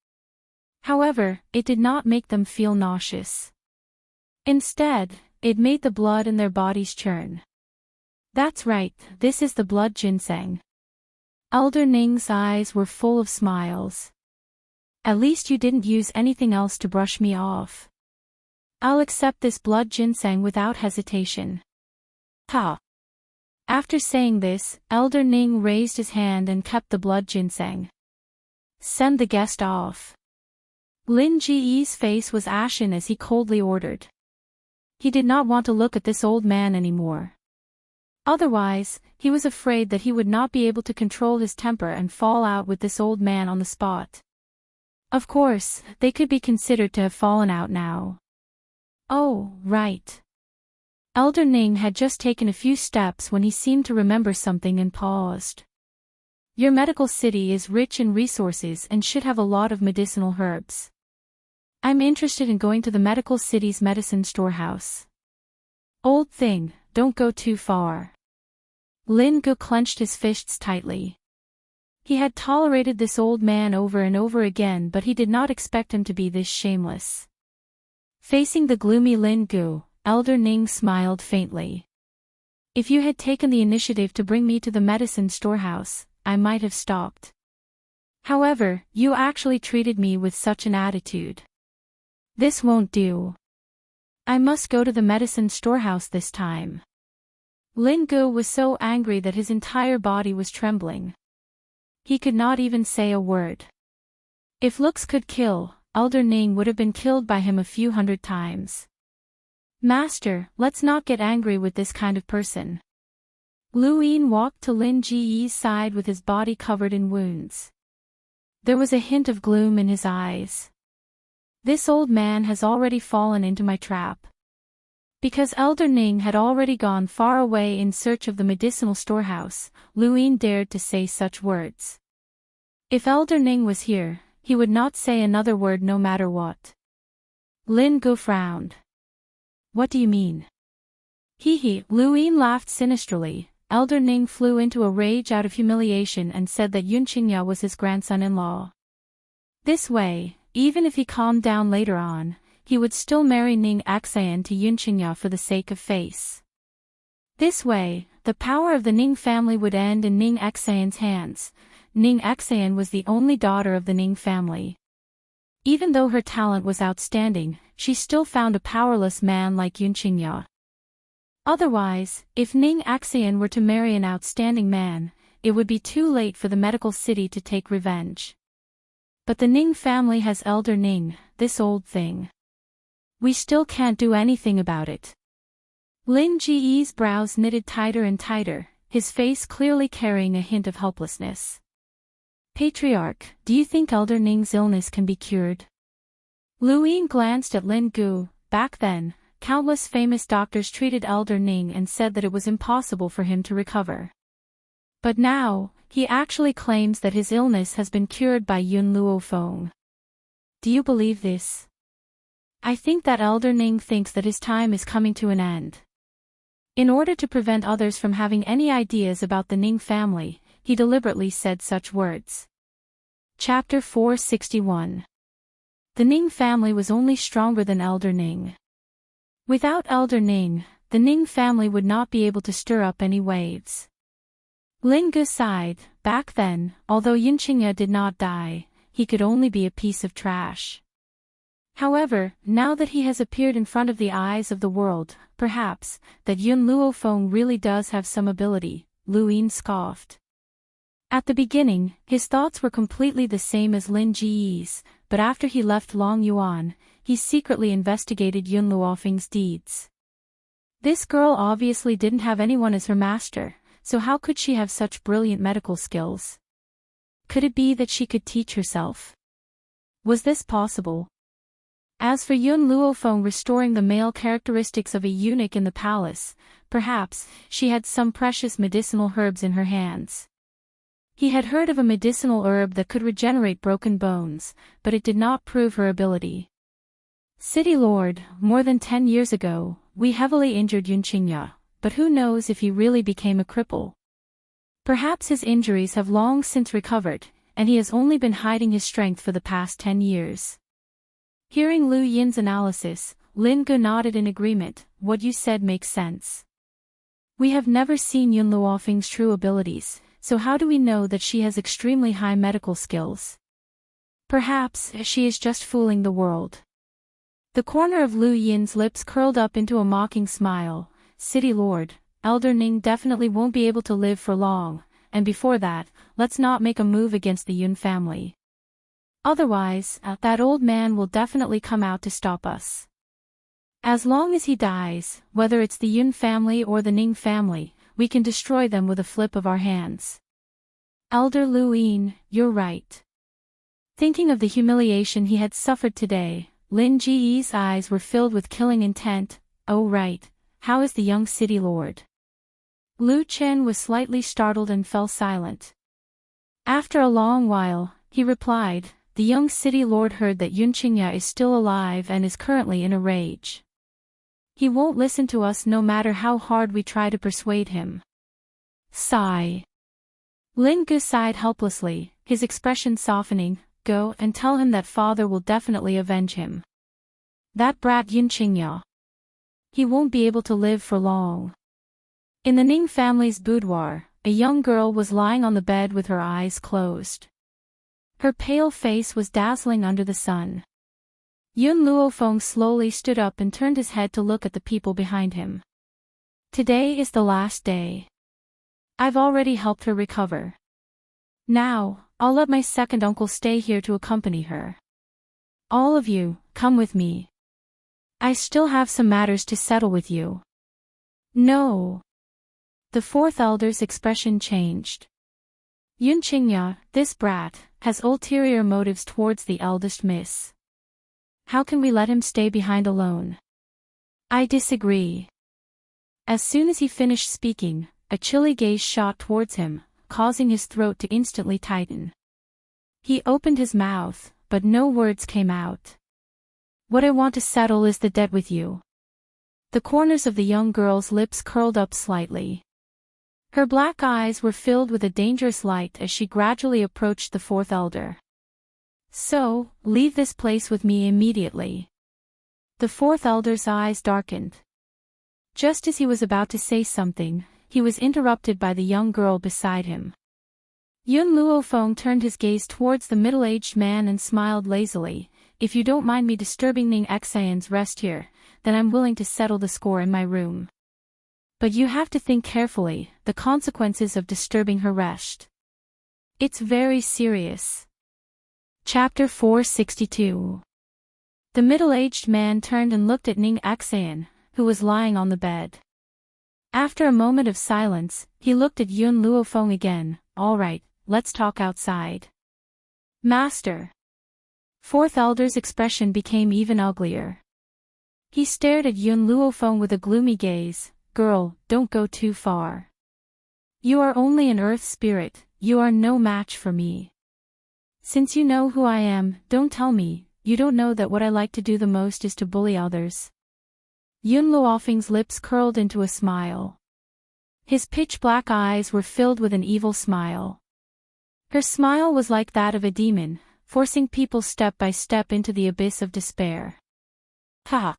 However, it did not make them feel nauseous. Instead, it made the blood in their bodies churn. That's right, this is the blood ginseng. Elder Ning's eyes were full of smiles. At least you didn't use anything else to brush me off. I'll accept this blood ginseng without hesitation. Ha! After saying this, Elder Ning raised his hand and kept the blood ginseng. Send the guest off. Lin Ji's face was ashen as he coldly ordered. He did not want to look at this old man anymore. Otherwise, he was afraid that he would not be able to control his temper and fall out with this old man on the spot. Of course, they could be considered to have fallen out now. Oh, right. Elder Ning had just taken a few steps when he seemed to remember something and paused. Your medical city is rich in resources and should have a lot of medicinal herbs. I'm interested in going to the medical city's medicine storehouse. Old thing, don't go too far. Lin Gu clenched his fists tightly. He had tolerated this old man over and over again, but he did not expect him to be this shameless. Facing the gloomy Lin Gu, Elder Ning smiled faintly. If you had taken the initiative to bring me to the medicine storehouse, I might have stopped. However, you actually treated me with such an attitude. This won't do. I must go to the medicine storehouse this time. Lin Gu was so angry that his entire body was trembling. He could not even say a word. If looks could kill, Elder Ning would have been killed by him a few hundred times. Master, let's not get angry with this kind of person. Lu Yin walked to Lin Ji's side with his body covered in wounds. There was a hint of gloom in his eyes. This old man has already fallen into my trap. Because Elder Ning had already gone far away in search of the medicinal storehouse, Lu Yin dared to say such words. If Elder Ning was here, he would not say another word no matter what. Lin Gu frowned. What do you mean? Hee, Lu Yin laughed sinisterly. Elder Ning flew into a rage out of humiliation and said that Yun Qingya was his grandson-in-law. This way, even if he calmed down later on, he would still marry Ning Axayan to Yun Qingya for the sake of face. This way, the power of the Ning family would end in Ning Axayan's hands. Ning Axayan was the only daughter of the Ning family. Even though her talent was outstanding, she still found a powerless man like Yun Qingya. Otherwise, if Ning Axayan were to marry an outstanding man, it would be too late for the medical city to take revenge. But the Ning family has Elder Ning, this old thing. We still can't do anything about it. Lin Ji's brows knitted tighter and tighter, his face clearly carrying a hint of helplessness. Patriarch, do you think Elder Ning's illness can be cured? Lu Yin glanced at Lin Gu. Back then, countless famous doctors treated Elder Ning and said that it was impossible for him to recover. But now, he actually claims that his illness has been cured by Yun Luofeng. Do you believe this? I think that Elder Ning thinks that his time is coming to an end. In order to prevent others from having any ideas about the Ning family, he deliberately said such words. Chapter 461. The Ning family was only stronger than Elder Ning. Without Elder Ning, the Ning family would not be able to stir up any waves. Lin Gu sighed. Back then, although Yun Qingya did not die, he could only be a piece of trash. However, now that he has appeared in front of the eyes of the world, perhaps, that Yun Luofeng really does have some ability, Lu Yin scoffed. At the beginning, his thoughts were completely the same as Lin Ji's, but after he left Long Yuan, he secretly investigated Yun Luofeng's deeds. This girl obviously didn't have anyone as her master, so how could she have such brilliant medical skills? Could it be that she could teach herself? Was this possible? As for Yun Luofeng restoring the male characteristics of a eunuch in the palace, perhaps, she had some precious medicinal herbs in her hands. He had heard of a medicinal herb that could regenerate broken bones, but it did not prove her ability. City Lord, more than 10 years ago, we heavily injured Yun Qingya, but who knows if he really became a cripple. Perhaps his injuries have long since recovered, and he has only been hiding his strength for the past 10 years. Hearing Lu Yin's analysis, Lin Gu nodded in agreement. What you said makes sense. We have never seen Yun Luofeng's true abilities, so how do we know that she has extremely high medical skills? Perhaps she is just fooling the world. The corner of Lu Yin's lips curled up into a mocking smile. City Lord, Elder Ning definitely won't be able to live for long, and before that, let's not make a move against the Yun family. Otherwise, that old man will definitely come out to stop us. As long as he dies, whether it's the Yun family or the Ning family, we can destroy them with a flip of our hands. Elder Lu Yin, you're right. Thinking of the humiliation he had suffered today, Lin Ji's eyes were filled with killing intent. Oh right, how is the young city lord? Lu Chen was slightly startled and fell silent. After a long while, he replied, the young city lord heard that Yun Qingya is still alive and is currently in a rage. He won't listen to us no matter how hard we try to persuade him. Sigh. Lin Gu sighed helplessly, his expression softening. Go and tell him that father will definitely avenge him. That brat Yun Qingya. He won't be able to live for long. In the Ning family's boudoir, a young girl was lying on the bed with her eyes closed. Her pale face was dazzling under the sun. Yun Luofeng slowly stood up and turned his head to look at the people behind him. Today is the last day. I've already helped her recover. Now, I'll let my second uncle stay here to accompany her. All of you, come with me. I still have some matters to settle with you. No. The fourth elder's expression changed. Yunqingya, this brat, has ulterior motives towards the eldest miss. How can we let him stay behind alone? I disagree. As soon as he finished speaking, a chilly gaze shot towards him, causing his throat to instantly tighten. He opened his mouth, but no words came out. What I want to settle is the debt with you. The corners of the young girl's lips curled up slightly. Her black eyes were filled with a dangerous light as she gradually approached the fourth elder. So, leave this place with me immediately. The fourth elder's eyes darkened. Just as he was about to say something, he was interrupted by the young girl beside him. Yun Luofeng turned his gaze towards the middle-aged man and smiled lazily. If you don't mind me disturbing Ning Xian's rest here, then I'm willing to settle the score in my room. But you have to think carefully, the consequences of disturbing her rest. It's very serious. Chapter 462. The middle-aged man turned and looked at Ning Xian, who was lying on the bed. After a moment of silence, he looked at Yun Luofeng again. All right, let's talk outside. Master. Fourth elder's expression became even uglier. He stared at Yun Luofeng with a gloomy gaze. Girl, don't go too far. You are only an earth spirit, you are no match for me. Since you know who I am, don't tell me, you don't know that what I like to do the most is to bully others. Yun Luofeng's lips curled into a smile. His pitch-black eyes were filled with an evil smile. Her smile was like that of a demon, forcing people step by step into the abyss of despair. Ha!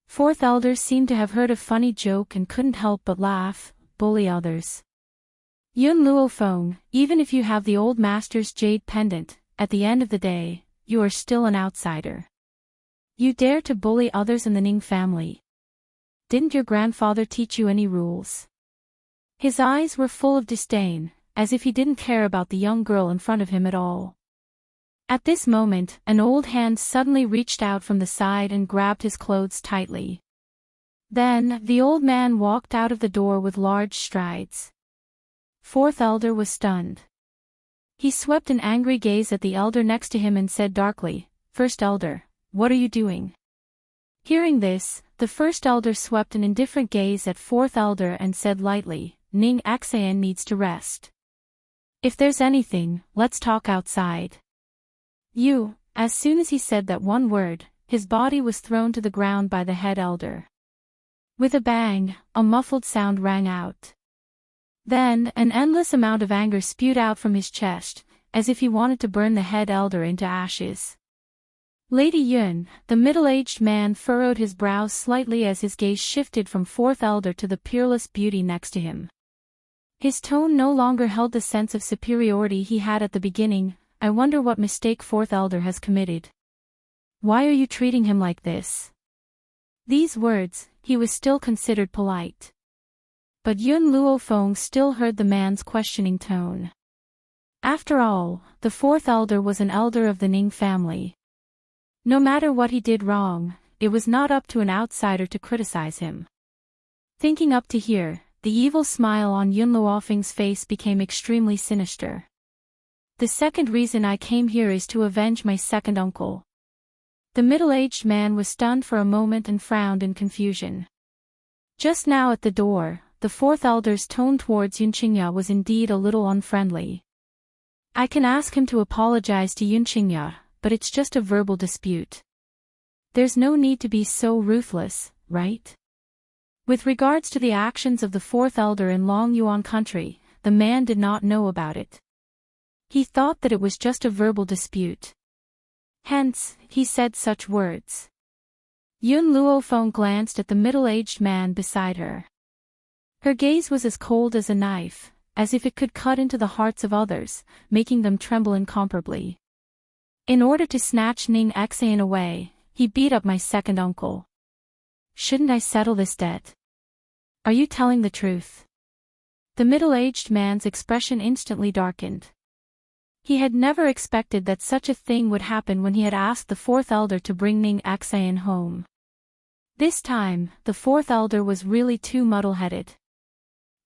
Fourth elder seemed to have heard a funny joke and couldn't help but laugh. Bully others. Yun Luofeng, even if you have the old master's jade pendant, at the end of the day, you are still an outsider. You dare to bully others in the Ning family. Didn't your grandfather teach you any rules? His eyes were full of disdain, as if he didn't care about the young girl in front of him at all. At this moment, an old hand suddenly reached out from the side and grabbed his clothes tightly. Then, the old man walked out of the door with large strides. Fourth elder was stunned. He swept an angry gaze at the elder next to him and said darkly, First elder, what are you doing? Hearing this, the first elder swept an indifferent gaze at fourth elder and said lightly, Ning Xian needs to rest. If there's anything, let's talk outside. As soon as he said that one word, his body was thrown to the ground by the head elder. With a bang, a muffled sound rang out. Then, an endless amount of anger spewed out from his chest, as if he wanted to burn the head elder into ashes. Lady Yun, the middle-aged man furrowed his brows slightly as his gaze shifted from fourth elder to the peerless beauty next to him. His tone no longer held the sense of superiority he had at the beginning. I wonder what mistake fourth elder has committed. Why are you treating him like this? These words, he was still considered polite. But Yun Luofeng still heard the man's questioning tone. After all, the fourth elder was an elder of the Ning family. No matter what he did wrong, it was not up to an outsider to criticize him. Thinking up to here, the evil smile on Yun Luofeng's face became extremely sinister. The second reason I came here is to avenge my second uncle. The middle-aged man was stunned for a moment and frowned in confusion. Just now at the door, the fourth elder's tone towards Yunqingya was indeed a little unfriendly. I can ask him to apologize to Yunqingya, but it's just a verbal dispute. There's no need to be so ruthless, right? With regards to the actions of the fourth elder in Long Yuan country, the man did not know about it. He thought that it was just a verbal dispute. Hence, he said such words. Yun Luofeng glanced at the middle-aged man beside her. Her gaze was as cold as a knife, as if it could cut into the hearts of others, making them tremble incomparably. In order to snatch Ning Xian away, he beat up my second uncle. Shouldn't I settle this debt? Are you telling the truth? The middle-aged man's expression instantly darkened. He had never expected that such a thing would happen when he had asked the fourth elder to bring Ning Axayan home. This time, the fourth elder was really too muddle-headed.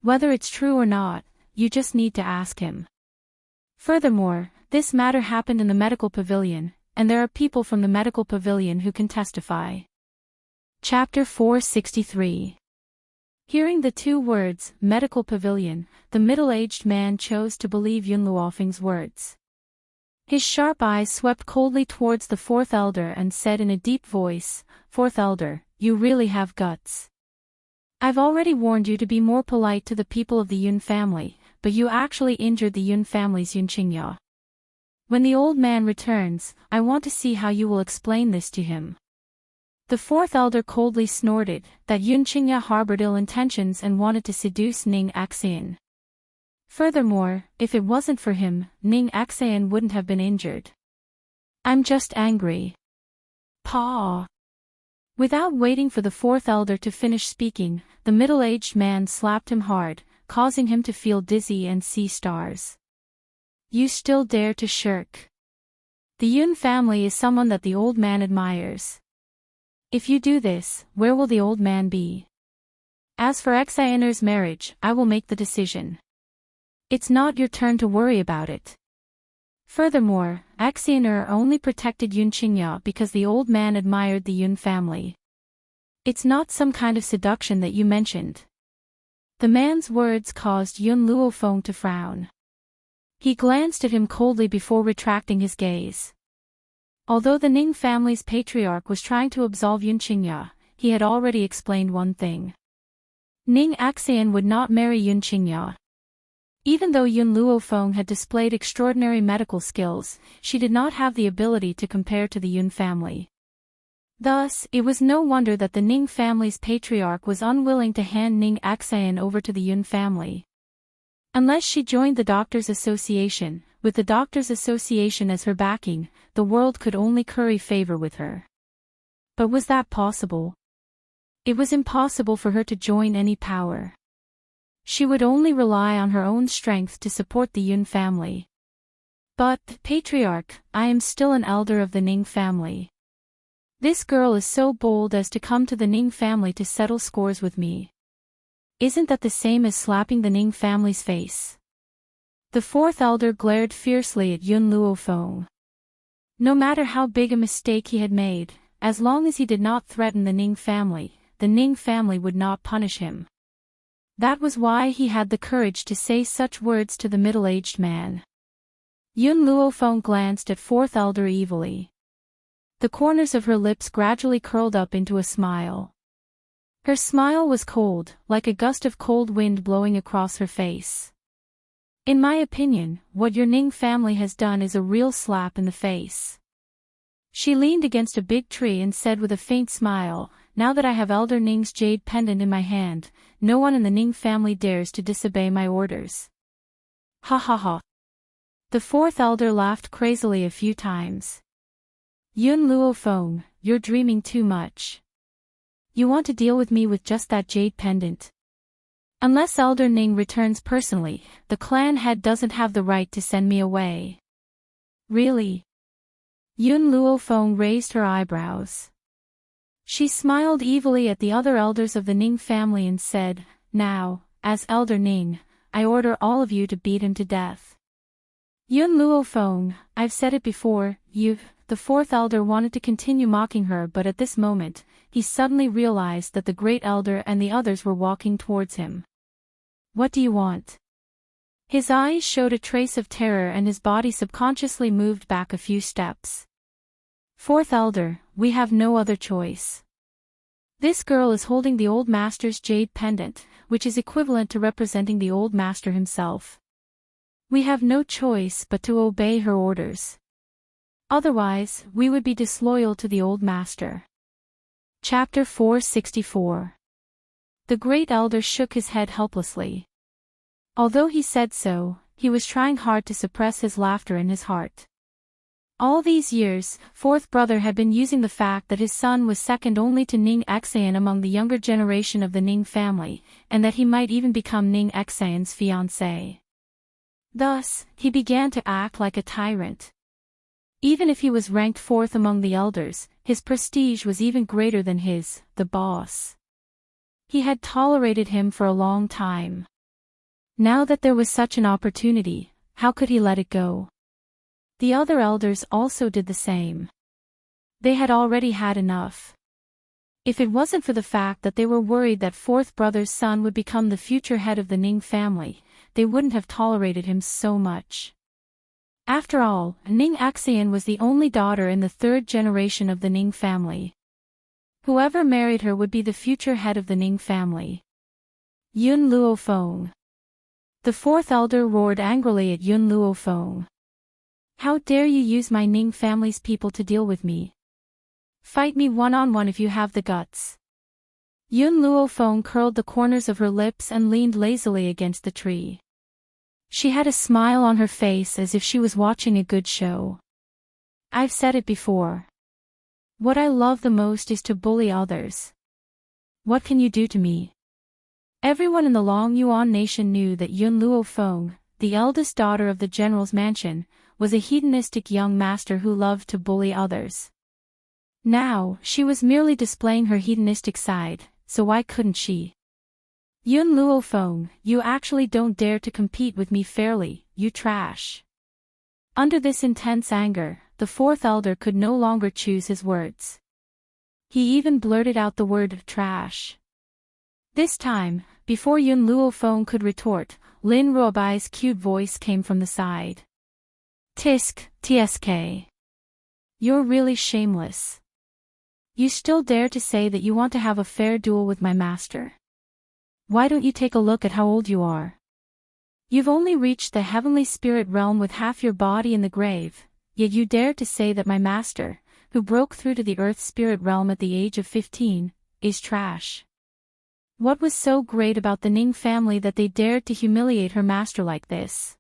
Whether it's true or not, you just need to ask him. Furthermore, this matter happened in the medical pavilion, and there are people from the medical pavilion who can testify. Chapter 463. Hearing the two words, medical pavilion, the middle-aged man chose to believe Yun Luofeng's words. His sharp eyes swept coldly towards the fourth elder and said in a deep voice, "Fourth elder, you really have guts. I've already warned you to be more polite to the people of the Yun family, but you actually injured the Yun family's Yun Qingya. When the old man returns, I want to see how you will explain this to him." The fourth elder coldly snorted that Yun Qingya harbored ill intentions and wanted to seduce Ning Axayan. Furthermore, if it wasn't for him, Ning Axayan wouldn't have been injured. "I'm just angry." "Paw." Without waiting for the fourth elder to finish speaking, the middle-aged man slapped him hard, causing him to feel dizzy and see stars. "You still dare to shirk? The Yun family is someone that the old man admires. If you do this, where will the old man be? As for Xayaner's marriage, I will make the decision. It's not your turn to worry about it. Furthermore, Xayaner only protected Yun Qingya because the old man admired the Yun family. It's not some kind of seduction that you mentioned." The man's words caused Yun Luofeng to frown. He glanced at him coldly before retracting his gaze. Although the Ning family's patriarch was trying to absolve Yun Qingya, he had already explained one thing. Ning Axayan would not marry Yun Qingya. Even though Yun Luofeng had displayed extraordinary medical skills, she did not have the ability to compare to the Yun family. Thus, it was no wonder that the Ning family's patriarch was unwilling to hand Ning Axayan over to the Yun family. Unless she joined the Doctors' Association, with the Doctors' Association as her backing, the world could only curry favor with her. But was that possible? It was impossible for her to join any power. She would only rely on her own strength to support the Yun family. "But, Patriarch, I am still an elder of the Ning family. This girl is so bold as to come to the Ning family to settle scores with me. Isn't that the same as slapping the Ning family's face?" The fourth elder glared fiercely at Yun Luofeng. No matter how big a mistake he had made, as long as he did not threaten the Ning family would not punish him. That was why he had the courage to say such words to the middle-aged man. Yun Luofeng glanced at fourth elder evilly. The corners of her lips gradually curled up into a smile. Her smile was cold, like a gust of cold wind blowing across her face. "In my opinion, what your Ning family has done is a real slap in the face." She leaned against a big tree and said with a faint smile, "Now that I have Elder Ning's jade pendant in my hand, no one in the Ning family dares to disobey my orders." "Ha ha ha." The fourth elder laughed crazily a few times. "Yun Luofeng, you're dreaming too much. You want to deal with me with just that jade pendant? Unless Elder Ning returns personally, the clan head doesn't have the right to send me away." "Really?" Yun Luofeng raised her eyebrows. She smiled evilly at the other elders of the Ning family and said, "Now, as Elder Ning, I order all of you to beat him to death." "Yun Luofeng, I've said it before, the fourth elder wanted to continue mocking her, but at this moment, he suddenly realized that the great elder and the others were walking towards him. "What do you want?" His eyes showed a trace of terror and his body subconsciously moved back a few steps. "Fourth elder, we have no other choice. This girl is holding the old master's jade pendant, which is equivalent to representing the old master himself. We have no choice but to obey her orders. Otherwise, we would be disloyal to the old master." Chapter 464. The great elder shook his head helplessly. Although he said so, he was trying hard to suppress his laughter in his heart. All these years, fourth brother had been using the fact that his son was second only to Ning Xayan among the younger generation of the Ning family, and that he might even become Ning Xayan's fiancé. Thus, he began to act like a tyrant. Even if he was ranked fourth among the elders, his prestige was even greater than the boss. He had tolerated him for a long time. Now that there was such an opportunity, how could he let it go? The other elders also did the same. They had already had enough. If it wasn't for the fact that they were worried that fourth brother's son would become the future head of the Ning family, they wouldn't have tolerated him so much. After all, Ning Axian was the only daughter in the third generation of the Ning family. Whoever married her would be the future head of the Ning family. Yun Luofeng. The fourth elder roared angrily at Yun Luofeng. How dare you use my Ning family's people to deal with me? Fight me one-on-one if you have the guts. Yun Luofeng curled the corners of her lips and leaned lazily against the tree. She had a smile on her face as if she was watching a good show. I've said it before. What I love the most is to bully others. What can you do to me? Everyone in the Long Yuan nation knew that Yun Luofeng, the eldest daughter of the general's mansion, was a hedonistic young master who loved to bully others. Now, she was merely displaying her hedonistic side, so why couldn't she? Yun Luofeng, you actually don't dare to compete with me fairly, you trash. Under this intense anger, the fourth elder could no longer choose his words. He even blurted out the word trash. This time, before Yun Luofeng could retort, Lin Ruobai's cute voice came from the side. Tisk, tsk. You're really shameless. You still dare to say that you want to have a fair duel with my master? Why don't you take a look at how old you are? You've only reached the heavenly spirit realm with half your body in the grave, yet you dare to say that my master, who broke through to the earth spirit realm at the age of 15, is trash. What was so great about the Ning family that they dared to humiliate her master like this?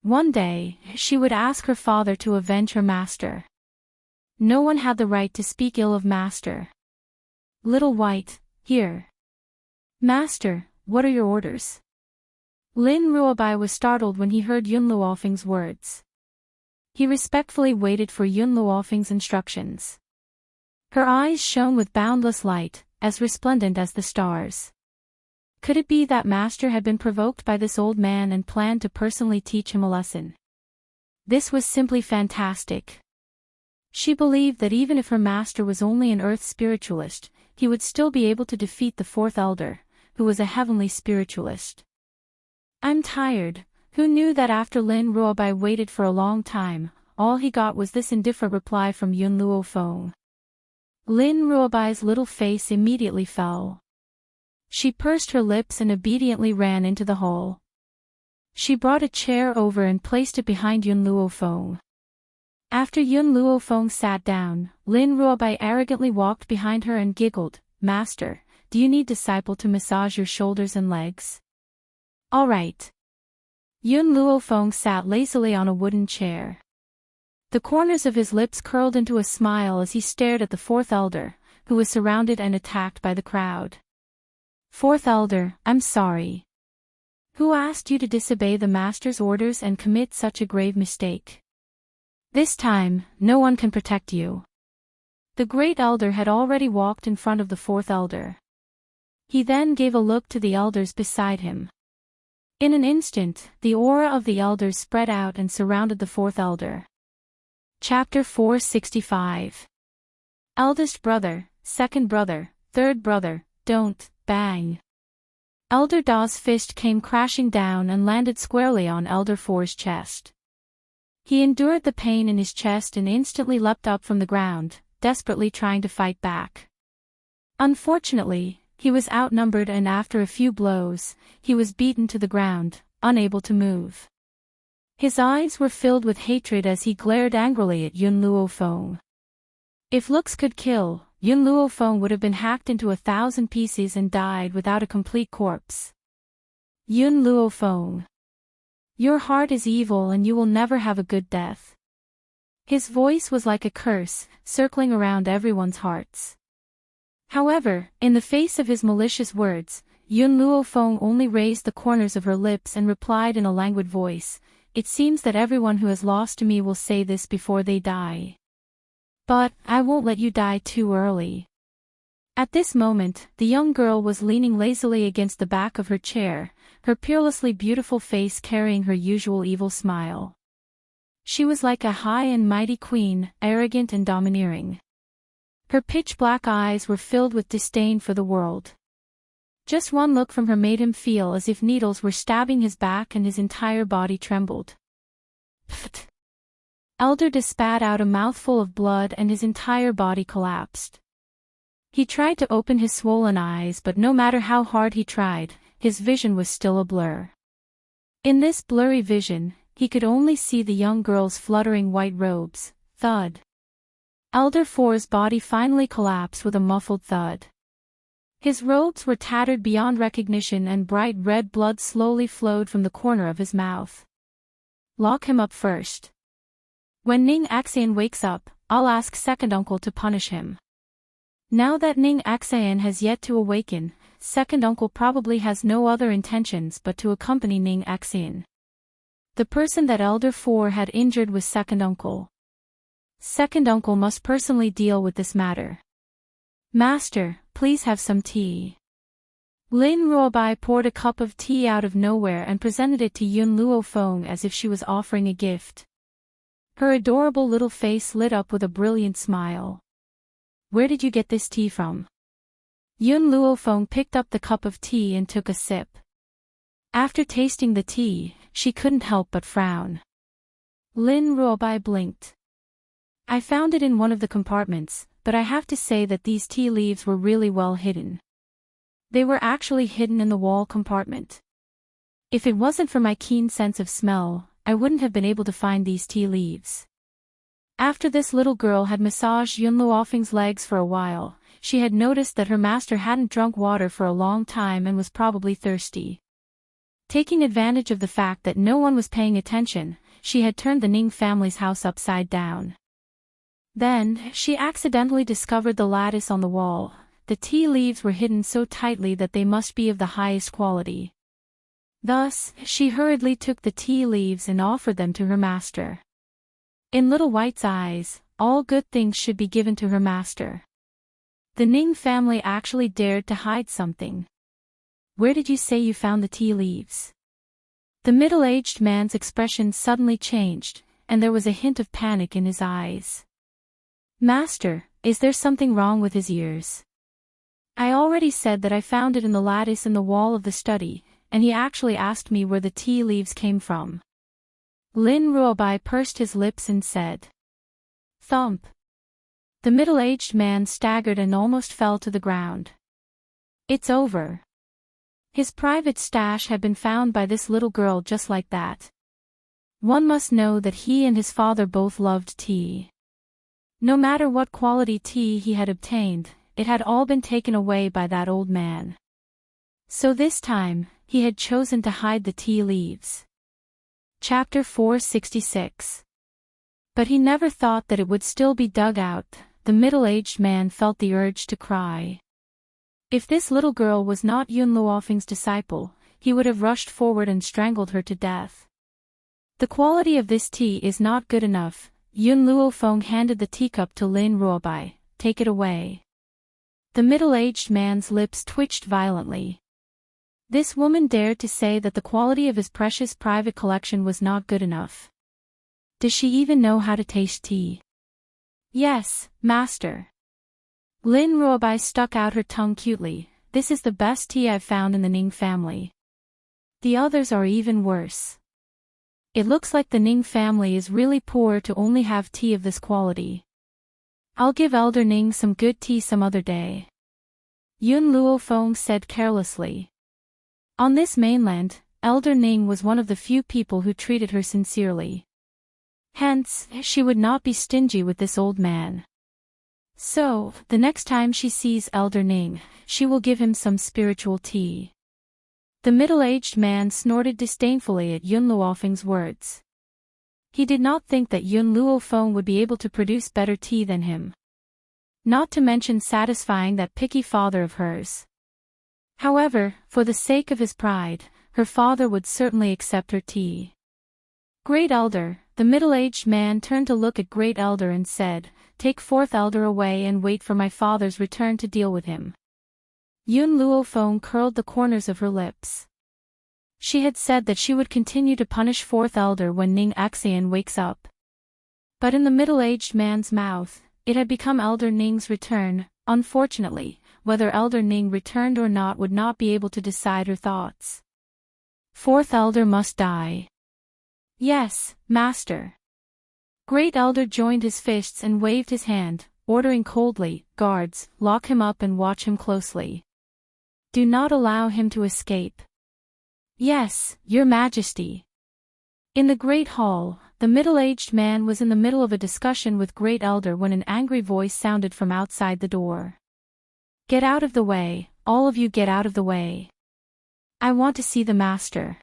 One day, she would ask her father to avenge her master. No one had the right to speak ill of master. Little White, here. Master, what are your orders? Lin Ruobai was startled when he heard Yun Luofeng's words. He respectfully waited for Yun Luofeng's instructions. Her eyes shone with boundless light, as resplendent as the stars. Could it be that master had been provoked by this old man and planned to personally teach him a lesson? This was simply fantastic. She believed that even if her master was only an earth spiritualist, he would still be able to defeat the fourth elder, who was a heavenly spiritualist. I'm tired. Who knew that after Lin Ruobai waited for a long time, all he got was this indifferent reply from Yun Luofeng. Lin Ruobai's little face immediately fell. She pursed her lips and obediently ran into the hall. She brought a chair over and placed it behind Yun Luofeng. After Yun Luofeng sat down, Lin Ruobai arrogantly walked behind her and giggled, Master, do you need disciple to massage your shoulders and legs? All right. Yun Luofeng sat lazily on a wooden chair. The corners of his lips curled into a smile as he stared at the fourth elder, who was surrounded and attacked by the crowd. Fourth elder, I'm sorry. Who asked you to disobey the master's orders and commit such a grave mistake? This time, no one can protect you. The great elder had already walked in front of the fourth elder. He then gave a look to the elders beside him. In an instant, the aura of the elders spread out and surrounded the fourth elder. Chapter 465. Eldest brother, second brother, third brother, don't, bang. Elder Da's fist came crashing down and landed squarely on Elder Four's chest. He endured the pain in his chest and instantly leapt up from the ground, desperately trying to fight back. Unfortunately, he was outnumbered and after a few blows, he was beaten to the ground, unable to move. His eyes were filled with hatred as he glared angrily at Yun Luofeng. If looks could kill, Yun Luofeng would have been hacked into 1,000 pieces and died without a complete corpse. Yun Luofeng. Your heart is evil and you will never have a good death. His voice was like a curse, circling around everyone's hearts. However, in the face of his malicious words, Yun Luofeng only raised the corners of her lips and replied in a languid voice, "It seems that everyone who has lost to me will say this before they die. But, I won't let you die too early." At this moment, the young girl was leaning lazily against the back of her chair, her peerlessly beautiful face carrying her usual evil smile. She was like a high and mighty queen, arrogant and domineering. Her pitch-black eyes were filled with disdain for the world. Just one look from her made him feel as if needles were stabbing his back and his entire body trembled. Pfft! Eldest spat out a mouthful of blood and his entire body collapsed. He tried to open his swollen eyes, but no matter how hard he tried, his vision was still a blur. In this blurry vision, he could only see the young girl's fluttering white robes. Thud. Elder Four's body finally collapsed with a muffled thud. His robes were tattered beyond recognition and bright red blood slowly flowed from the corner of his mouth. Lock him up first. When Ning Axan wakes up, I'll ask second uncle to punish him. Now that Ning Axan has yet to awaken, second uncle probably has no other intentions but to accompany Ning Axan. The person that Elder Four had injured was second uncle. Second uncle must personally deal with this matter. Master, please have some tea. Lin Ruobai poured a cup of tea out of nowhere and presented it to Yun Luofeng as if she was offering a gift. Her adorable little face lit up with a brilliant smile. Where did you get this tea from? Yun Luofeng picked up the cup of tea and took a sip. After tasting the tea, she couldn't help but frown. Lin Ruobai blinked. I found it in one of the compartments, but I have to say that these tea leaves were really well hidden. They were actually hidden in the wall compartment. If it wasn't for my keen sense of smell, I wouldn't have been able to find these tea leaves. After this little girl had massaged Yun Luofeng's legs for a while, she had noticed that her master hadn't drunk water for a long time and was probably thirsty. Taking advantage of the fact that no one was paying attention, she had turned the Ning family's house upside down. Then, she accidentally discovered the lattice on the wall. The tea leaves were hidden so tightly that they must be of the highest quality. Thus, she hurriedly took the tea leaves and offered them to her master. In Little White's eyes, all good things should be given to her master. The Ning family actually dared to hide something. Where did you say you found the tea leaves? The middle-aged man's expression suddenly changed, and there was a hint of panic in his eyes. Master, is there something wrong with his ears? I already said that I found it in the lattice in the wall of the study, and he actually asked me where the tea leaves came from. Lin Ruobai pursed his lips and said. Thump. The middle-aged man staggered and almost fell to the ground. It's over. His private stash had been found by this little girl just like that. One must know that he and his father both loved tea. No matter what quality tea he had obtained, it had all been taken away by that old man. So this time, he had chosen to hide the tea leaves. Chapter 466. But he never thought that it would still be dug out. The middle-aged man felt the urge to cry. If this little girl was not Yun Luofeng's disciple, he would have rushed forward and strangled her to death. The quality of this tea is not good enough. Yun Luofeng handed the teacup to Lin Ruobai. Take it away. The middle-aged man's lips twitched violently. This woman dared to say that the quality of his precious private collection was not good enough. Does she even know how to taste tea? Yes, master. Lin Ruobai stuck out her tongue cutely. This is the best tea I've found in the Ning family. The others are even worse. It looks like the Ning family is really poor to only have tea of this quality. I'll give Elder Ning some good tea some other day. Yun Luofeng said carelessly. On this mainland, Elder Ning was one of the few people who treated her sincerely. Hence, she would not be stingy with this old man. So, the next time she sees Elder Ning, she will give him some spiritual tea. The middle-aged man snorted disdainfully at Yun Luofeng's words. He did not think that Yun Luofeng would be able to produce better tea than him. Not to mention satisfying that picky father of hers. However, for the sake of his pride, her father would certainly accept her tea. Great Elder, the middle-aged man turned to look at Great Elder and said, "Take fourth Elder away and wait for my father's return to deal with him." Yun Luofeng curled the corners of her lips. She had said that she would continue to punish fourth Elder when Ning Axian wakes up. But in the middle-aged man's mouth, it had become Elder Ning's return. Unfortunately, whether Elder Ning returned or not would not be able to decide her thoughts. Fourth Elder must die. Yes, Master. Great Elder joined his fists and waved his hand, ordering coldly, "Guards, lock him up and watch him closely. Do not allow him to escape." "Yes, Your Majesty." In the Great Hall, the middle-aged man was in the middle of a discussion with Great Elder when an angry voice sounded from outside the door. "Get out of the way, all of you, get out of the way. I want to see the Master.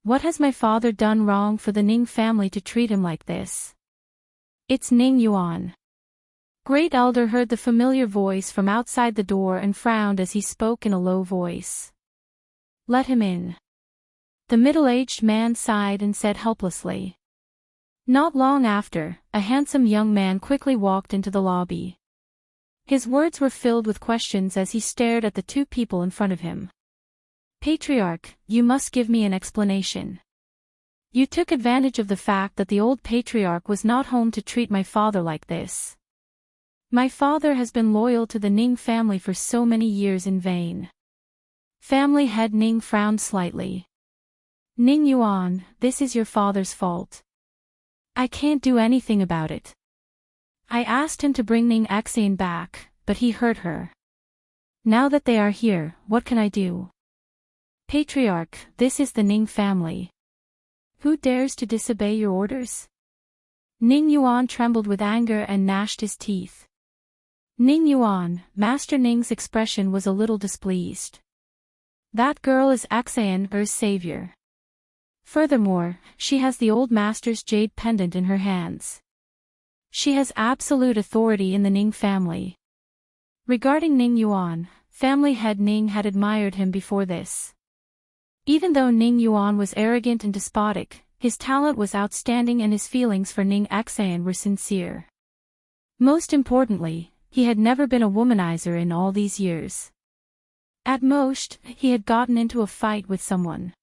What has my father done wrong for the Ning family to treat him like this?" "It's Ning Yuan." Great Elder heard the familiar voice from outside the door and frowned as he spoke in a low voice. "Let him in." The middle-aged man sighed and said helplessly. Not long after, a handsome young man quickly walked into the lobby. His words were filled with questions as he stared at the two people in front of him. "Patriarch, you must give me an explanation. You took advantage of the fact that the old patriarch was not home to treat my father like this. My father has been loyal to the Ning family for so many years in vain." Family head Ning frowned slightly. "Ning Yuan, this is your father's fault. I can't do anything about it. I asked him to bring Ning Axian back, but he hurt her. Now that they are here, what can I do? Patriarch, this is the Ning family. Who dares to disobey your orders?" Ning Yuan trembled with anger and gnashed his teeth. "Ning Yuan," Master Ning's expression was a little displeased. "That girl is Axian's savior. Furthermore, she has the old master's jade pendant in her hands. She has absolute authority in the Ning family." Regarding Ning Yuan, family head Ning had admired him before this. Even though Ning Yuan was arrogant and despotic, his talent was outstanding and his feelings for Ning Axian were sincere. Most importantly, he had never been a womanizer in all these years. At most, he had gotten into a fight with someone.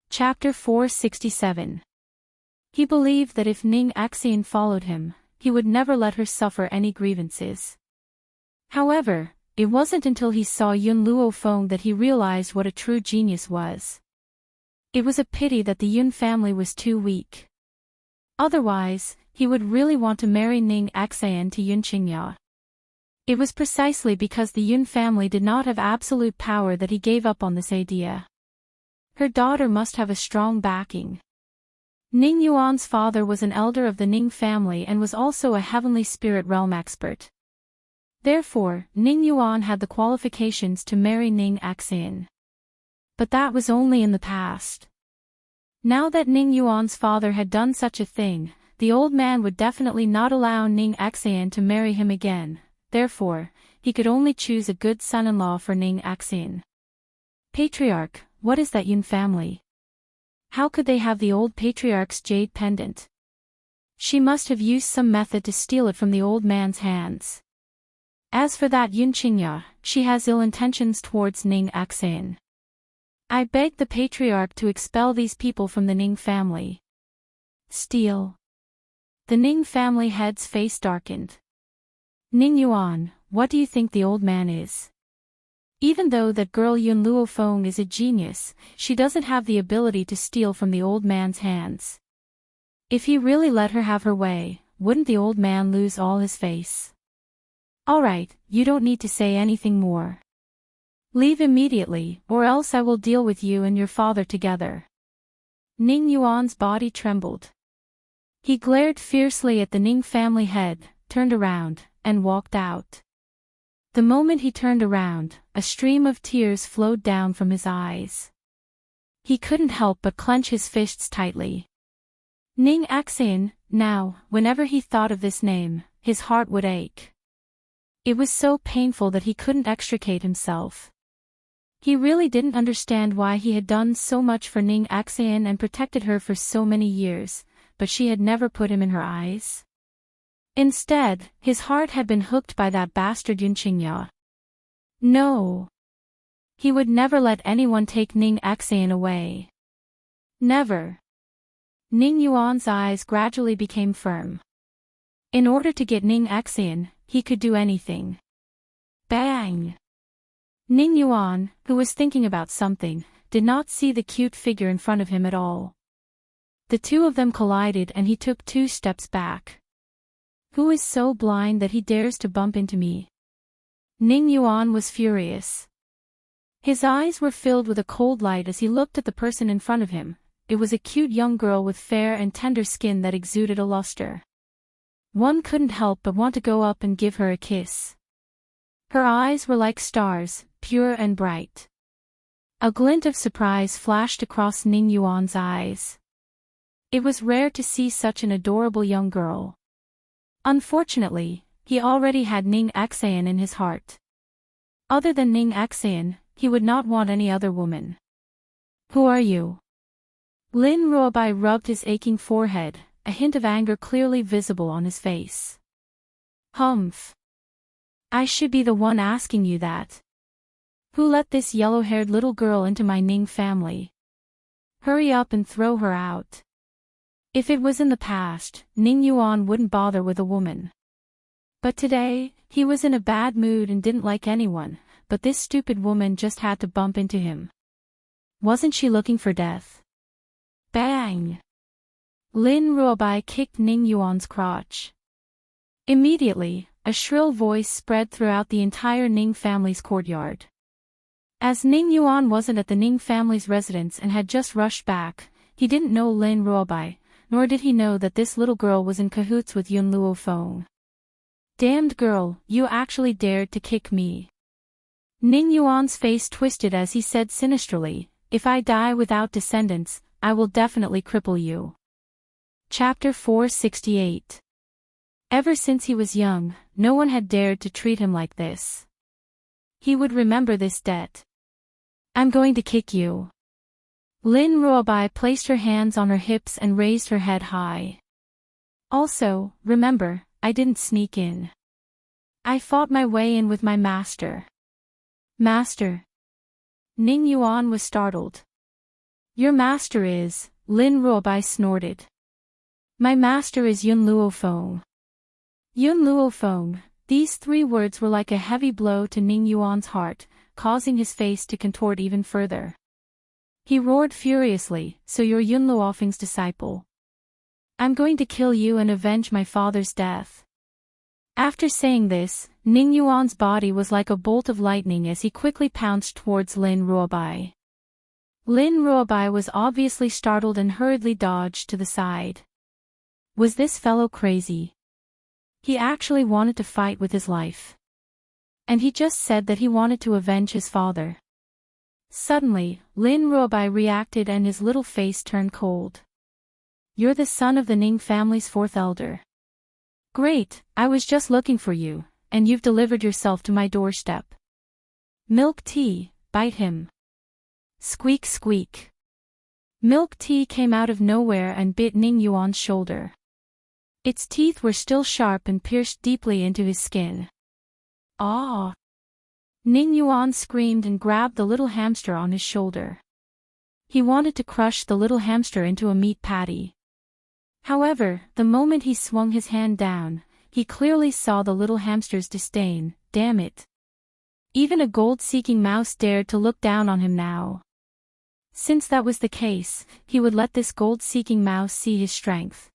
Chapter 467. He believed that if Ning Axian followed him, he would never let her suffer any grievances. However, it wasn't until he saw Yun Luofeng that he realized what a true genius was. It was a pity that the Yun family was too weak. Otherwise, he would really want to marry Ning Axian to Yun Qingya. It was precisely because the Yun family did not have absolute power that he gave up on this idea. Her daughter must have a strong backing. Ning Yuan's father was an elder of the Ning family and was also a heavenly spirit realm expert. Therefore, Ning Yuan had the qualifications to marry Ning Axian. But that was only in the past. Now that Ning Yuan's father had done such a thing, the old man would definitely not allow Ning Axian to marry him again. Therefore, he could only choose a good son-in-law for Ning Axian. "Patriarch, what is that Yun family? How could they have the old patriarch's jade pendant? She must have used some method to steal it from the old man's hands. As for that Yun Qingya, she has ill intentions towards Ning Axian. I beg the patriarch to expel these people from the Ning family." Steal. The Ning family head's face darkened. "Ning Yuan, what do you think the old man is? Even though that girl Yun Luofeng is a genius, she doesn't have the ability to steal from the old man's hands. If he really let her have her way, wouldn't the old man lose all his face? Alright, you don't need to say anything more. Leave immediately, or else I will deal with you and your father together." Ning Yuan's body trembled. He glared fiercely at the Ning family head, turned around, and walked out. The moment he turned around, a stream of tears flowed down from his eyes. He couldn't help but clench his fists tightly. Ning Axian, now, whenever he thought of this name, his heart would ache. It was so painful that he couldn't extricate himself. He really didn't understand why he had done so much for Ning Axayan and protected her for so many years, but she had never put him in her eyes. Instead, his heart had been hooked by that bastard Yunqingya. No. He would never let anyone take Ning Axayan away. Never. Ning Yuan's eyes gradually became firm. In order to get Ning Axayan, he could do anything. Bang! Ning Yuan, who was thinking about something, did not see the cute figure in front of him at all. The two of them collided and he took 2 steps back. Who is so blind that he dares to bump into me? Ning Yuan was furious. His eyes were filled with a cold light as he looked at the person in front of him. It was a cute young girl with fair and tender skin that exuded a luster. One couldn't help but want to go up and give her a kiss. Her eyes were like stars, pure and bright. A glint of surprise flashed across Ning Yuan's eyes. It was rare to see such an adorable young girl. Unfortunately, he already had Ning Axayan in his heart. Other than Ning Axayan, he would not want any other woman. Who are you? Lin Ruobai rubbed his aching forehead, a hint of anger clearly visible on his face. Humph. I should be the one asking you that. Who let this yellow-haired little girl into my Ning family? Hurry up and throw her out. If it was in the past, Ning Yuan wouldn't bother with a woman. But today, he was in a bad mood and didn't like anyone, but this stupid woman just had to bump into him. Wasn't she looking for death? Bang! Lin Ruobai kicked Ning Yuan's crotch. Immediately, a shrill voice spread throughout the entire Ning family's courtyard. As Ning Yuan wasn't at the Ning family's residence and had just rushed back, he didn't know Lin Ruobai, nor did he know that this little girl was in cahoots with Yun Luo Feng. Damned girl, you actually dared to kick me. Ning Yuan's face twisted as he said sinisterly, if I die without descendants, I will definitely cripple you. Chapter 468. Ever since he was young, no one had dared to treat him like this. He would remember this debt. I'm going to kick you. Lin Ruobai placed her hands on her hips and raised her head high. Also, remember, I didn't sneak in. I fought my way in with my master. Master? Ning Yuan was startled. Your master is, Lin Ruobai snorted. My master is Yun Luo Feng. Yun Luo Feng, these 3 words were like a heavy blow to Ning Yuan's heart, causing his face to contort even further. He roared furiously, so you're Yun Luo Feng's disciple. I'm going to kill you and avenge my father's death. After saying this, Ning Yuan's body was like a bolt of lightning as he quickly pounced towards Lin Ruobai. Lin Ruobai was obviously startled and hurriedly dodged to the side. Was this fellow crazy? He actually wanted to fight with his life. And he just said that he wanted to avenge his father. Suddenly, Lin Ruobai reacted and his little face turned cold. You're the son of the Ning family's 4th elder. Great, I was just looking for you, and you've delivered yourself to my doorstep. Milk tea, bite him. Squeak squeak. Milk tea came out of nowhere and bit Ning Yuan's shoulder. Its teeth were still sharp and pierced deeply into his skin. Ah! Ning Yuan screamed and grabbed the little hamster on his shoulder. He wanted to crush the little hamster into a meat patty. However, the moment he swung his hand down, he clearly saw the little hamster's disdain. Damn it! Even a gold-seeking mouse dared to look down on him now. Since that was the case, he would let this gold-seeking mouse see his strength.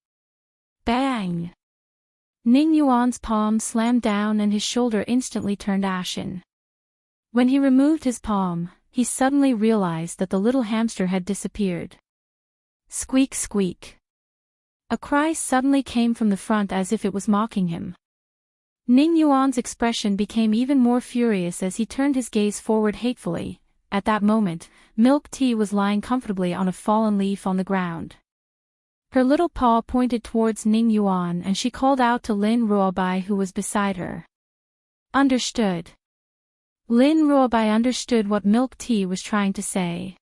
Bang! Ning Yuan's palm slammed down and his shoulder instantly turned ashen. When he removed his palm, he suddenly realized that the little hamster had disappeared. Squeak squeak. A cry suddenly came from the front as if it was mocking him. Ning Yuan's expression became even more furious as he turned his gaze forward hatefully. At that moment, Milk Tea was lying comfortably on a fallen leaf on the ground. Her little paw pointed towards Ning Yuan and she called out to Lin Ruobai who was beside her. Understood. Lin Ruobai understood what milk tea was trying to say.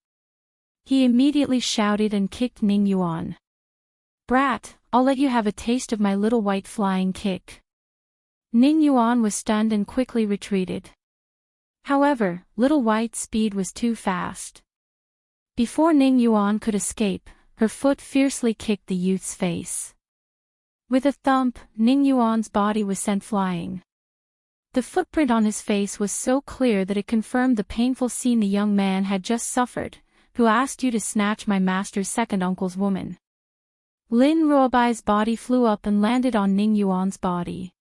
He immediately shouted and kicked Ning Yuan. "Brat, I'll let you have a taste of my little white flying kick." Ning Yuan was stunned and quickly retreated. However, Little White's speed was too fast. Before Ning Yuan could escape, her foot fiercely kicked the youth's face. With a thump, Ning Yuan's body was sent flying. The footprint on his face was so clear that it confirmed the painful scene the young man had just suffered. "Who asked you to snatch my master's second uncle's woman?" Lin Ruobai's body flew up and landed on Ning Yuan's body.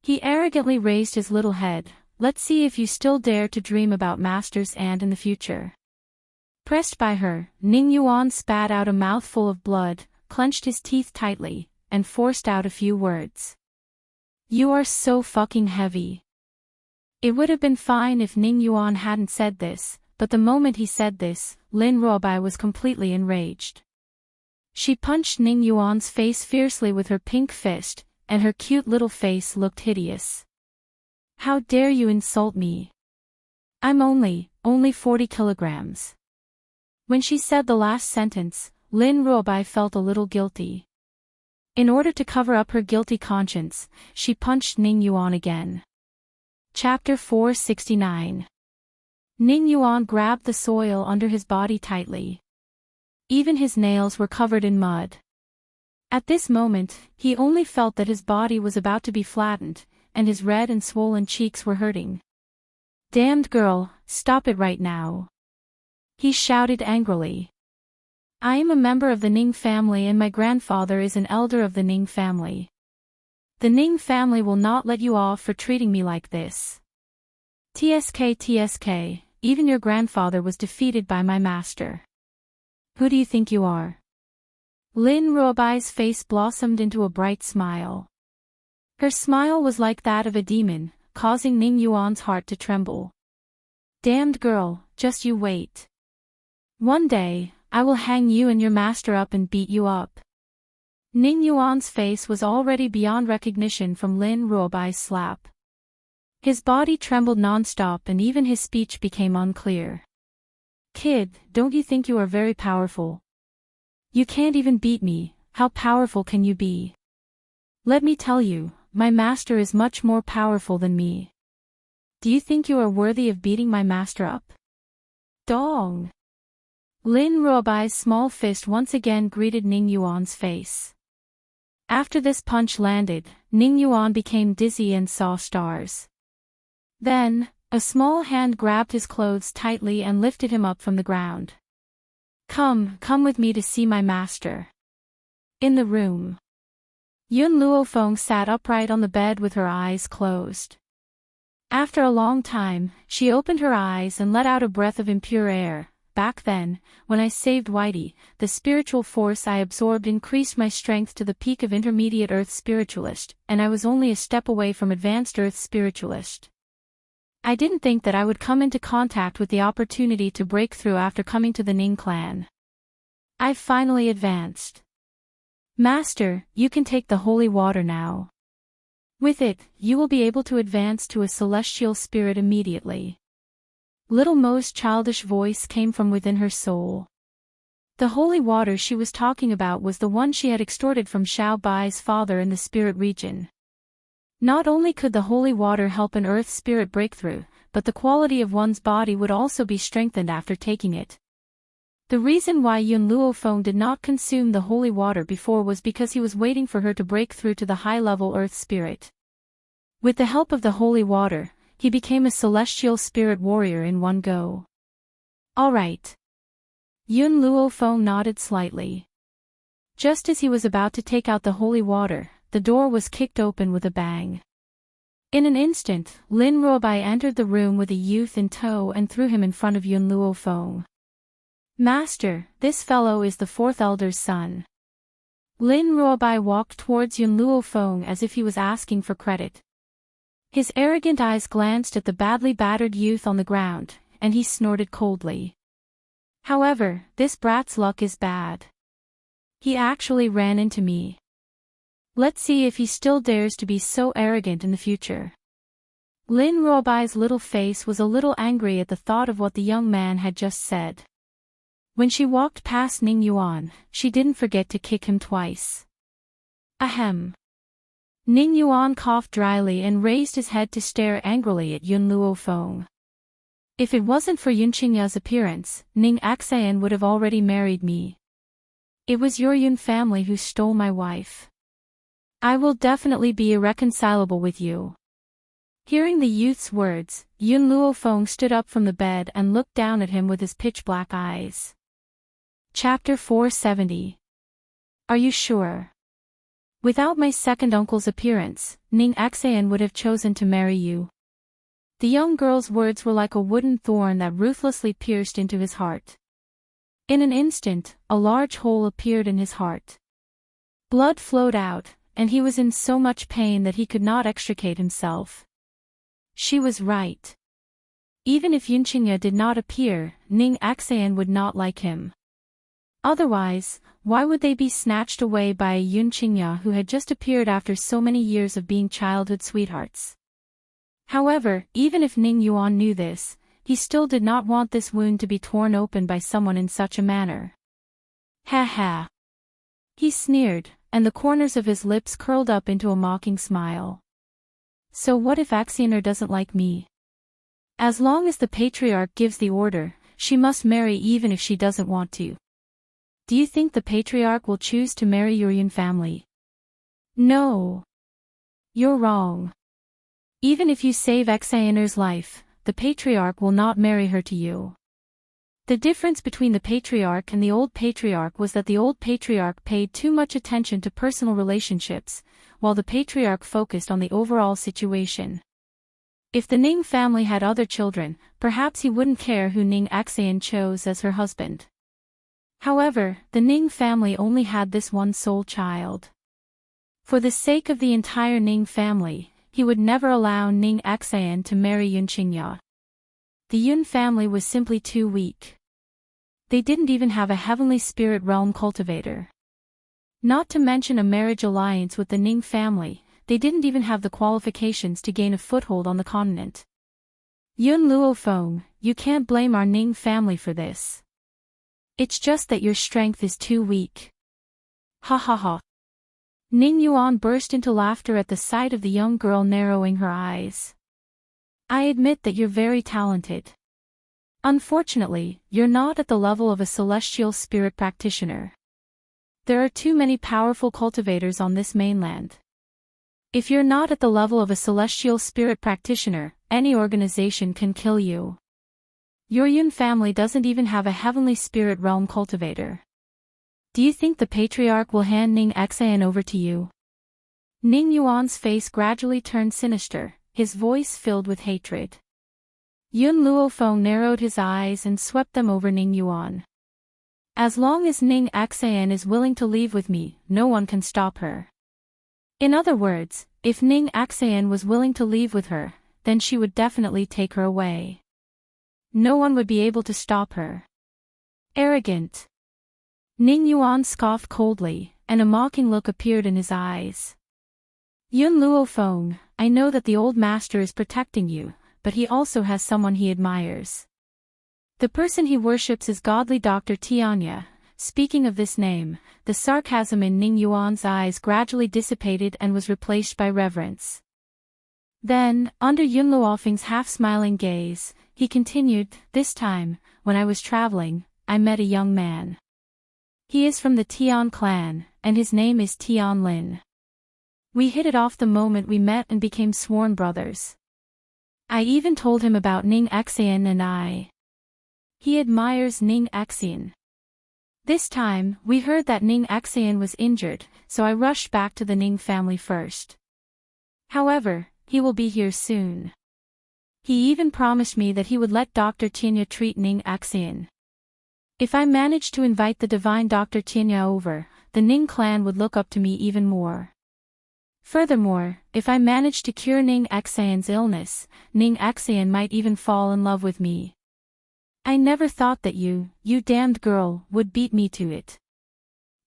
He arrogantly raised his little head. "Let's see if you still dare to dream about masters and in the future." Pressed by her, Ning Yuan spat out a mouthful of blood, clenched his teeth tightly, and forced out a few words. "You are so fucking heavy." It would have been fine if Ning Yuan hadn't said this, but the moment he said this, Lin Ruobai was completely enraged. She punched Ning Yuan's face fiercely with her pink fist, and her cute little face looked hideous. "How dare you insult me? I'm only 40 kilograms." When she said the last sentence, Lin Ruobai felt a little guilty. In order to cover up her guilty conscience, she punched Ning Yuan again. Chapter 469. Ning Yuan grabbed the soil under his body tightly. Even his nails were covered in mud. At this moment, he only felt that his body was about to be flattened, and his red and swollen cheeks were hurting. "Damned girl, stop it right now!" he shouted angrily. "I am a member of the Ning family and my grandfather is an elder of the Ning family. The Ning family will not let you off for treating me like this. TSK, even your grandfather was defeated by my master. Who do you think you are?" Lin Ruobai's face blossomed into a bright smile. Her smile was like that of a demon, causing Ning Yuan's heart to tremble. "Damned girl, just you wait. One day, I will hang you and your master up and beat you up." Ning Yuan's face was already beyond recognition from Lin Ruobai's slap. His body trembled non-stop and even his speech became unclear. "Kid, don't you think you are very powerful? You can't even beat me, how powerful can you be? Let me tell you, my master is much more powerful than me. Do you think you are worthy of beating my master up?" Dong! Lin Ruobai's small fist once again greeted Ning Yuan's face. After this punch landed, Ning Yuan became dizzy and saw stars. Then, a small hand grabbed his clothes tightly and lifted him up from the ground. Come with me to see my master." In the room, Yun Luofeng sat upright on the bed with her eyes closed. After a long time, she opened her eyes and let out a breath of impure air. "Back then, when I saved Whitey, the spiritual force I absorbed increased my strength to the peak of intermediate Earth Spiritualist, and I was only a step away from advanced Earth Spiritualist. I didn't think that I would come into contact with the opportunity to break through after coming to the Ning clan. I've finally advanced. Master, you can take the holy water now. With it, you will be able to advance to a celestial spirit immediately." Little Mo's childish voice came from within her soul. The holy water she was talking about was the one she had extorted from Xiao Bai's father in the spirit region. Not only could the holy water help an earth spirit breakthrough, but the quality of one's body would also be strengthened after taking it. The reason why Yun Luofeng did not consume the holy water before was because he was waiting for her to break through to the high-level earth spirit. With the help of the holy water, he became a celestial spirit warrior in one go. "All right." Yun Luofeng nodded slightly. Just as he was about to take out the holy water, the door was kicked open with a bang. In an instant, Lin Ruobai entered the room with a youth in tow and threw him in front of Yun Luofeng. "Master, this fellow is the fourth elder's son." Lin Ruobai walked towards Yun Luofeng as if he was asking for credit. His arrogant eyes glanced at the badly battered youth on the ground, and he snorted coldly. "However, this brat's luck is bad. He actually ran into me. Let's see if he still dares to be so arrogant in the future." Lin Ruobai's little face was a little angry at the thought of what the young man had just said. When she walked past Ning Yuan, she didn't forget to kick him twice. Ahem. Ning Yuan coughed dryly and raised his head to stare angrily at Yun Luofeng. If it wasn't for Yun Qingya's appearance, Ning Axayan would have already married me. It was your Yun family who stole my wife. I will definitely be irreconcilable with you. Hearing the youth's words, Yun Luofeng stood up from the bed and looked down at him with his pitch-black eyes. Chapter 470. Are you sure? Without my second uncle's appearance, Ning Axayan would have chosen to marry you. The young girl's words were like a wooden thorn that ruthlessly pierced into his heart. In an instant, a large hole appeared in his heart. Blood flowed out, and he was in so much pain that he could not extricate himself. She was right. Even if Yun Qingya did not appear, Ning Axayan would not like him. Otherwise, why would they be snatched away by a Yun Qingya who had just appeared after so many years of being childhood sweethearts? However, even if Ning Yuan knew this, he still did not want this wound to be torn open by someone in such a manner. Ha ha. He sneered, and the corners of his lips curled up into a mocking smile. So what if Axayaner doesn't like me? As long as the patriarch gives the order, she must marry even if she doesn't want to. Do you think the patriarch will choose to marry your Yun family? No. You're wrong. Even if you save Axayaner's life, the patriarch will not marry her to you. The difference between the patriarch and the old patriarch was that the old patriarch paid too much attention to personal relationships, while the patriarch focused on the overall situation. If the Ning family had other children, perhaps he wouldn't care who Ning Axayan chose as her husband. However, the Ning family only had this one sole child. For the sake of the entire Ning family, he would never allow Ning Axayan to marry Yun Qingya. The Yun family was simply too weak. They didn't even have a heavenly spirit realm cultivator. Not to mention a marriage alliance with the Ning family, they didn't even have the qualifications to gain a foothold on the continent. Yun Luofeng, you can't blame our Ning family for this. It's just that your strength is too weak. Ha ha ha. Ning Yuan burst into laughter at the sight of the young girl narrowing her eyes. I admit that you're very talented. Unfortunately, you're not at the level of a celestial spirit practitioner. There are too many powerful cultivators on this mainland. If you're not at the level of a celestial spirit practitioner, any organization can kill you. Your Yun family doesn't even have a heavenly spirit realm cultivator. Do you think the patriarch will hand Ning Axayan over to you? Ning Yuan's face gradually turned sinister, his voice filled with hatred. Yun Luofeng narrowed his eyes and swept them over Ning Yuan. As long as Ning Axayan is willing to leave with me, no one can stop her. In other words, if Ning Axayan was willing to leave with her, then she would definitely take her away. No one would be able to stop her. Arrogant. Ning Yuan scoffed coldly, and a mocking look appeared in his eyes. Yun Luofeng, I know that the old master is protecting you, but he also has someone he admires. The person he worships is godly Dr. Tianya. Speaking of this name, the sarcasm in Ning Yuan's eyes gradually dissipated and was replaced by reverence. Then, under Yun Luofeng's half-smiling gaze, he continued, this time, when I was traveling, I met a young man. He is from the Tian clan, and his name is Tian Lin. We hit it off the moment we met and became sworn brothers. I even told him about Ning Axayan and I. He admires Ning Axayan. This time, we heard that Ning Axayan was injured, so I rushed back to the Ning family first. However, he will be here soon. He even promised me that he would let Dr. Tianya treat Ning Axayan. If I managed to invite the divine Dr. Tianya over, the Ning clan would look up to me even more. Furthermore, if I managed to cure Ning Axayan's illness, Ning Axayan might even fall in love with me. I never thought that you damned girl, would beat me to it.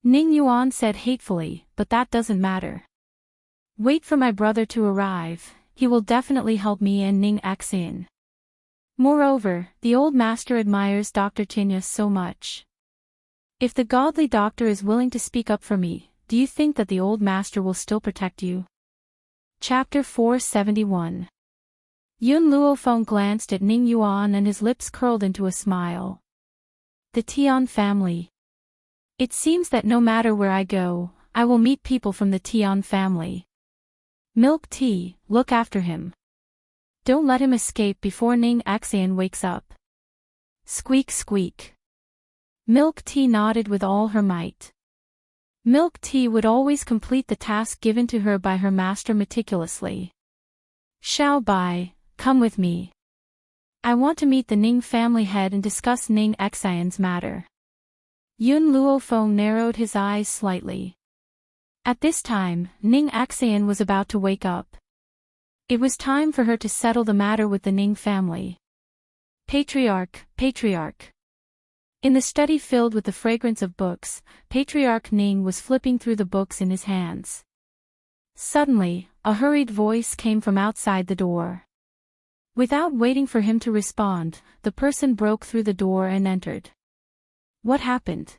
Ning Yuan said hatefully, but that doesn't matter. Wait for my brother to arrive, he will definitely help me and Ning Axian. Moreover, the old master admires Dr. Tinya so much. If the godly doctor is willing to speak up for me, do you think that the old master will still protect you? Chapter 471. Yun Luofeng glanced at Ning Yuan and his lips curled into a smile. The Tian family. It seems that no matter where I go, I will meet people from the Tian family. Milk Tea, look after him. Don't let him escape before Ning Axian wakes up. Squeak squeak. Milk Tea nodded with all her might. Milk Tea would always complete the task given to her by her master meticulously. Xiao Bai, come with me. I want to meet the Ning family head and discuss Ning Axian's matter. Yun Luofeng narrowed his eyes slightly. At this time, Ning Axian was about to wake up. It was time for her to settle the matter with the Ning family. Patriarch, Patriarch. In the study filled with the fragrance of books, Patriarch Ning was flipping through the books in his hands. Suddenly, a hurried voice came from outside the door. Without waiting for him to respond, the person broke through the door and entered. What happened?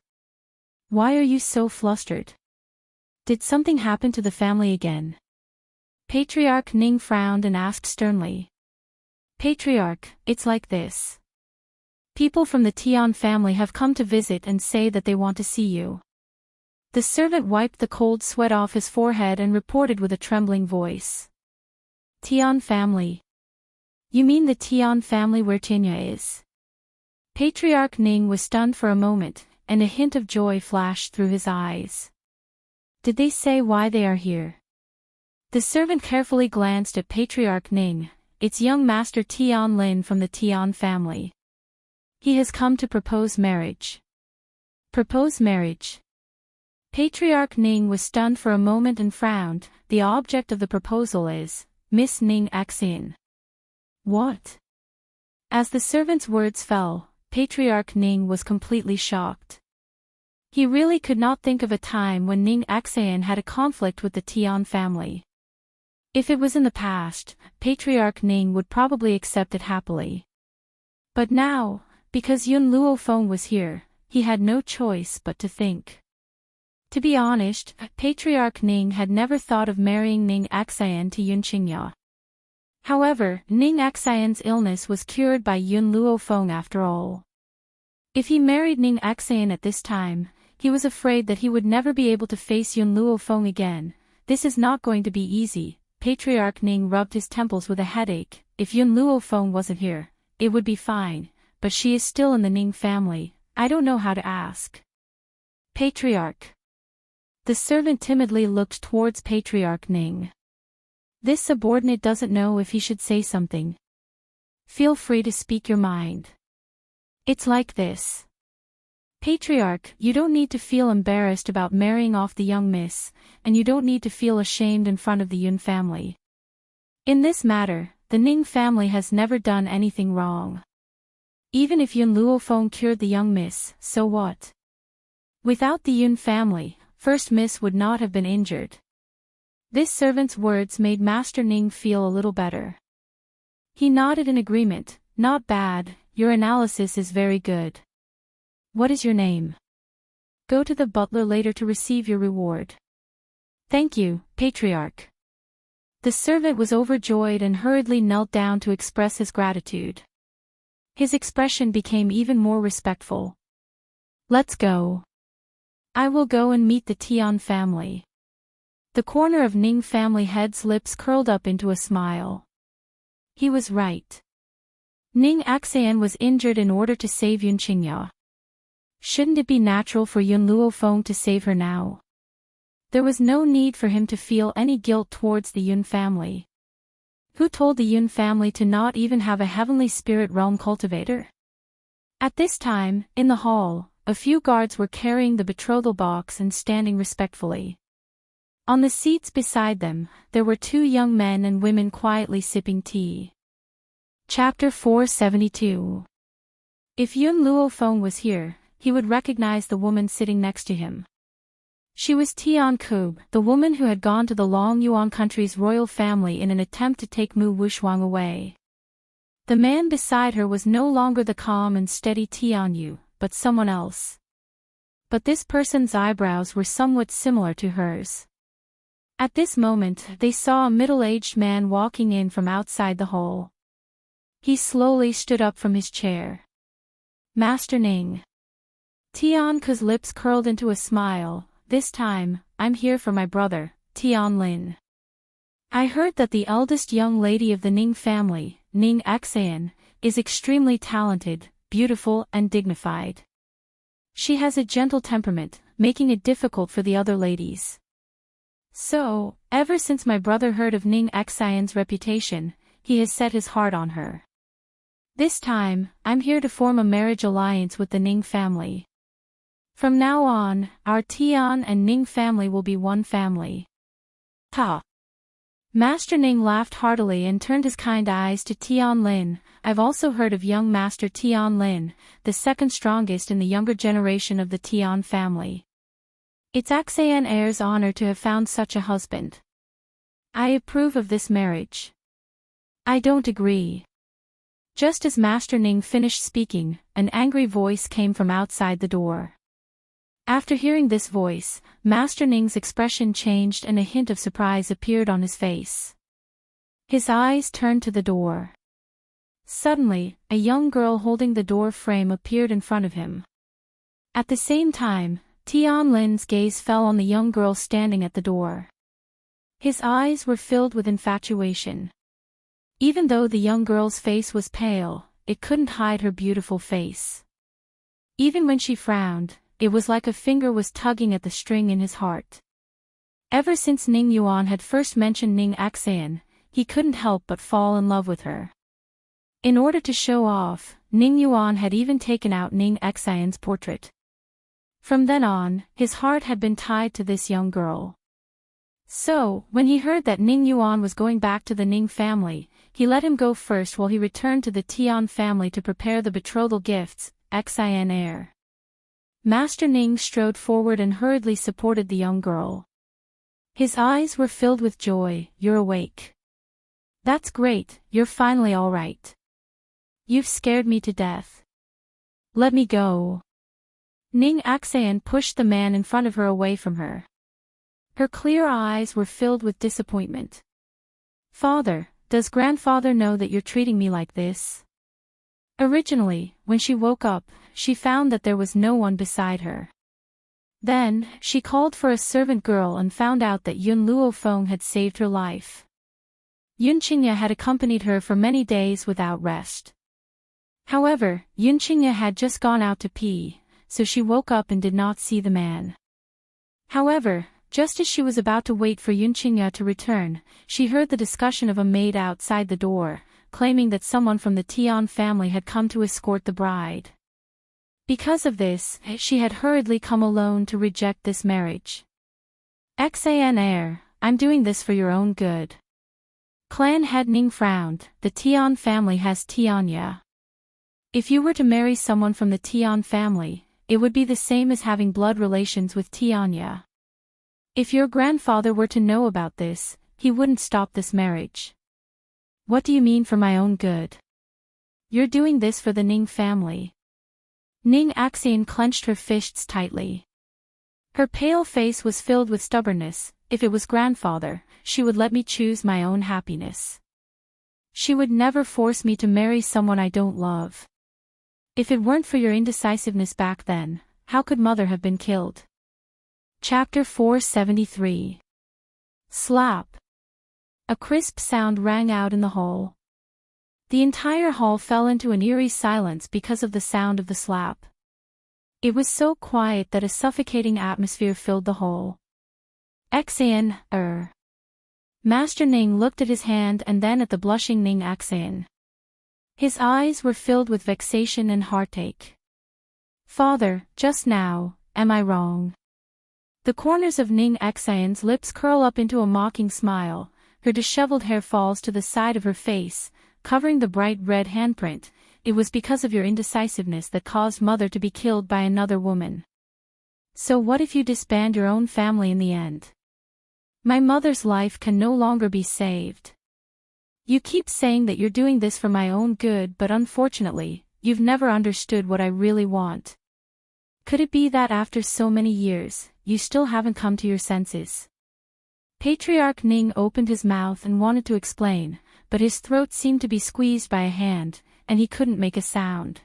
Why are you so flustered? Did something happen to the family again? Patriarch Ning frowned and asked sternly. Patriarch, it's like this. People from the Tian family have come to visit and say that they want to see you. The servant wiped the cold sweat off his forehead and reported with a trembling voice. Tian family. You mean the Tian family where Tinya is? Patriarch Ning was stunned for a moment, and a hint of joy flashed through his eyes. Did they say why they are here? The servant carefully glanced at Patriarch Ning. It's young master Tian Lin from the Tian family. He has come to propose marriage. Propose marriage? Patriarch Ning was stunned for a moment and frowned. The object of the proposal is Miss Ning Axian. What? As the servant's words fell, Patriarch Ning was completely shocked. He really could not think of a time when Ning Axian had a conflict with the Tian family. If it was in the past, Patriarch Ning would probably accept it happily. But now, because Yun Luofeng was here, he had no choice but to think. To be honest, Patriarch Ning had never thought of marrying Ning Axian to Yun Qingya. However, Ning Axian's illness was cured by Yun Luofeng after all. If he married Ning Axian at this time, he was afraid that he would never be able to face Yun Luofeng again. This is not going to be easy. Patriarch Ning rubbed his temples with a headache. If Yun Luofeng wasn't here, it would be fine, but she is still in the Ning family. I don't know how to ask. Patriarch. The servant timidly looked towards Patriarch Ning. This subordinate doesn't know if he should say something. Feel free to speak your mind. It's like this. Patriarch, you don't need to feel embarrassed about marrying off the young miss, and you don't need to feel ashamed in front of the Yun family. In this matter, the Ning family has never done anything wrong. Even if Yun Luofeng cured the young miss, so what? Without the Yun family, first miss would not have been injured. This servant's words made Master Ning feel a little better. He nodded in agreement. Not bad, your analysis is very good. What is your name? Go to the butler later to receive your reward. Thank you, Patriarch. The servant was overjoyed and hurriedly knelt down to express his gratitude. His expression became even more respectful. Let's go. I will go and meet the Tian family. The corner of Ning family head's lips curled up into a smile. He was right. Ning Axian was injured in order to save Yun Qingya. Shouldn't it be natural for Yun Luofeng to save her now? There was no need for him to feel any guilt towards the Yun family. Who told the Yun family to not even have a heavenly spirit realm cultivator? At this time, in the hall, a few guards were carrying the betrothal box and standing respectfully. On the seats beside them, there were two young men and women quietly sipping tea. Chapter 472. If Yun Luofeng was here, he would recognize the woman sitting next to him. She was Tian Kub, the woman who had gone to the Long Yuan country's royal family in an attempt to take Mu Wuxuang away. The man beside her was no longer the calm and steady Tian Yu, but someone else. But this person's eyebrows were somewhat similar to hers. At this moment, they saw a middle-aged man walking in from outside the hall. He slowly stood up from his chair. Master Ning. Tian Ke's lips curled into a smile. This time, I'm here for my brother, Tian Lin. I heard that the eldest young lady of the Ning family, Ning Xan, is extremely talented, beautiful and dignified. She has a gentle temperament, making it difficult for the other ladies. So, ever since my brother heard of Ning Xian's reputation, he has set his heart on her. This time, I'm here to form a marriage alliance with the Ning family. From now on, our Tian and Ning family will be one family. Ha! Master Ning laughed heartily and turned his kind eyes to Tian Lin. I've also heard of young Master Tian Lin, the second strongest in the younger generation of the Tian family. It's Xian heir's honor to have found such a husband. I approve of this marriage. I don't agree. Just as Master Ning finished speaking, an angry voice came from outside the door. After hearing this voice, Master Ning's expression changed and a hint of surprise appeared on his face. His eyes turned to the door. Suddenly, a young girl holding the door frame appeared in front of him. At the same time, Tian Lin's gaze fell on the young girl standing at the door. His eyes were filled with infatuation. Even though the young girl's face was pale, it couldn't hide her beautiful face. Even when she frowned, it was like a finger was tugging at the string in his heart. Ever since Ning Yuan had first mentioned Ning Xian, he couldn't help but fall in love with her. In order to show off, Ning Yuan had even taken out Ning Xian's portrait. From then on, his heart had been tied to this young girl. So, when he heard that Ning Yuan was going back to the Ning family, he let him go first while he returned to the Tian family to prepare the betrothal gifts, Xian heir. Master Ning strode forward and hurriedly supported the young girl. His eyes were filled with joy. You're awake. That's great, you're finally all right. You've scared me to death. Let me go. Ning Xian pushed the man in front of her away from her. Her clear eyes were filled with disappointment. Father, does grandfather know that you're treating me like this? Originally, when she woke up, she found that there was no one beside her. Then, she called for a servant girl and found out that Yun Luofeng had saved her life. Yun Qingye had accompanied her for many days without rest. However, Yun Qingye had just gone out to pee, so she woke up and did not see the man. However, just as she was about to wait for Yun Qingye to return, she heard the discussion of a maid outside the door, claiming that someone from the Tian family had come to escort the bride. Because of this, she had hurriedly come alone to reject this marriage. Xian heir, I'm doing this for your own good. Clan head Ning frowned. The Tian family has Tianya. If you were to marry someone from the Tian family, it would be the same as having blood relations with Tianya. If your grandfather were to know about this, he wouldn't stop this marriage. What do you mean for my own good? You're doing this for the Ning family. Ning Xian clenched her fists tightly. Her pale face was filled with stubbornness. If it was grandfather, she would let me choose my own happiness. She would never force me to marry someone I don't love. If it weren't for your indecisiveness back then, how could mother have been killed? Chapter 473. Slap. A crisp sound rang out in the hall. The entire hall fell into an eerie silence because of the sound of the slap. It was so quiet that a suffocating atmosphere filled the hall. Xian, Master Ning looked at his hand and then at the blushing Ning Xian. His eyes were filled with vexation and heartache. Father, just now, am I wrong? The corners of Ning Xian's lips curl up into a mocking smile, her disheveled hair falls to the side of her face, covering the bright red handprint. It was because of your indecisiveness that caused mother to be killed by another woman. So what if you disband your own family in the end? My mother's life can no longer be saved. You keep saying that you're doing this for my own good, but unfortunately, you've never understood what I really want. Could it be that after so many years, you still haven't come to your senses? Patriarch Ning opened his mouth and wanted to explain, but his throat seemed to be squeezed by a hand, and he couldn't make a sound.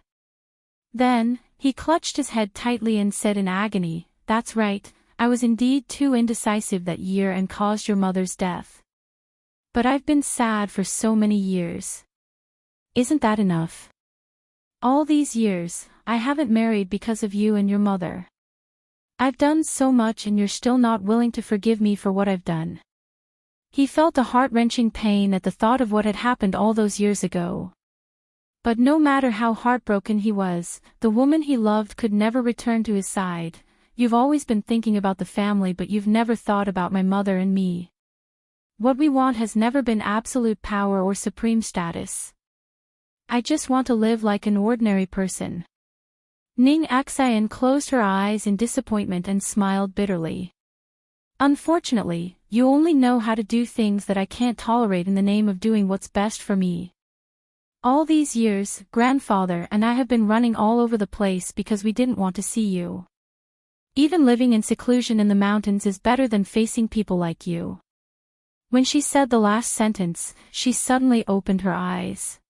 Then, he clutched his head tightly and said in agony, "That's right, I was indeed too indecisive that year and caused your mother's death. But I've been sad for so many years. Isn't that enough? All these years, I haven't married because of you and your mother. I've done so much and you're still not willing to forgive me for what I've done." He felt a heart-wrenching pain at the thought of what had happened all those years ago. But no matter how heartbroken he was, the woman he loved could never return to his side. "You've always been thinking about the family, but you've never thought about my mother and me. What we want has never been absolute power or supreme status. I just want to live like an ordinary person." Ning Axayan closed her eyes in disappointment and smiled bitterly. "Unfortunately, you only know how to do things that I can't tolerate in the name of doing what's best for me. All these years, grandfather and I have been running all over the place because we didn't want to see you. Even living in seclusion in the mountains is better than facing people like you." When she said the last sentence, she suddenly opened her eyes.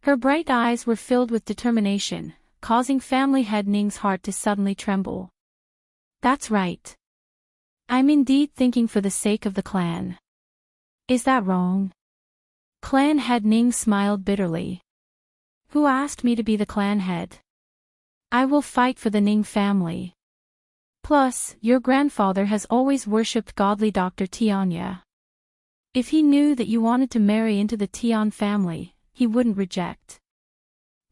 Her bright eyes were filled with determination, causing family head Ning's heart to suddenly tremble. "That's right. I'm indeed thinking for the sake of the clan. Is that wrong?" Clan head Ning smiled bitterly. "Who asked me to be the clan head? I will fight for the Ning family. Plus, your grandfather has always worshipped godly Dr. Tianya. If he knew that you wanted to marry into the Tian family, he wouldn't reject."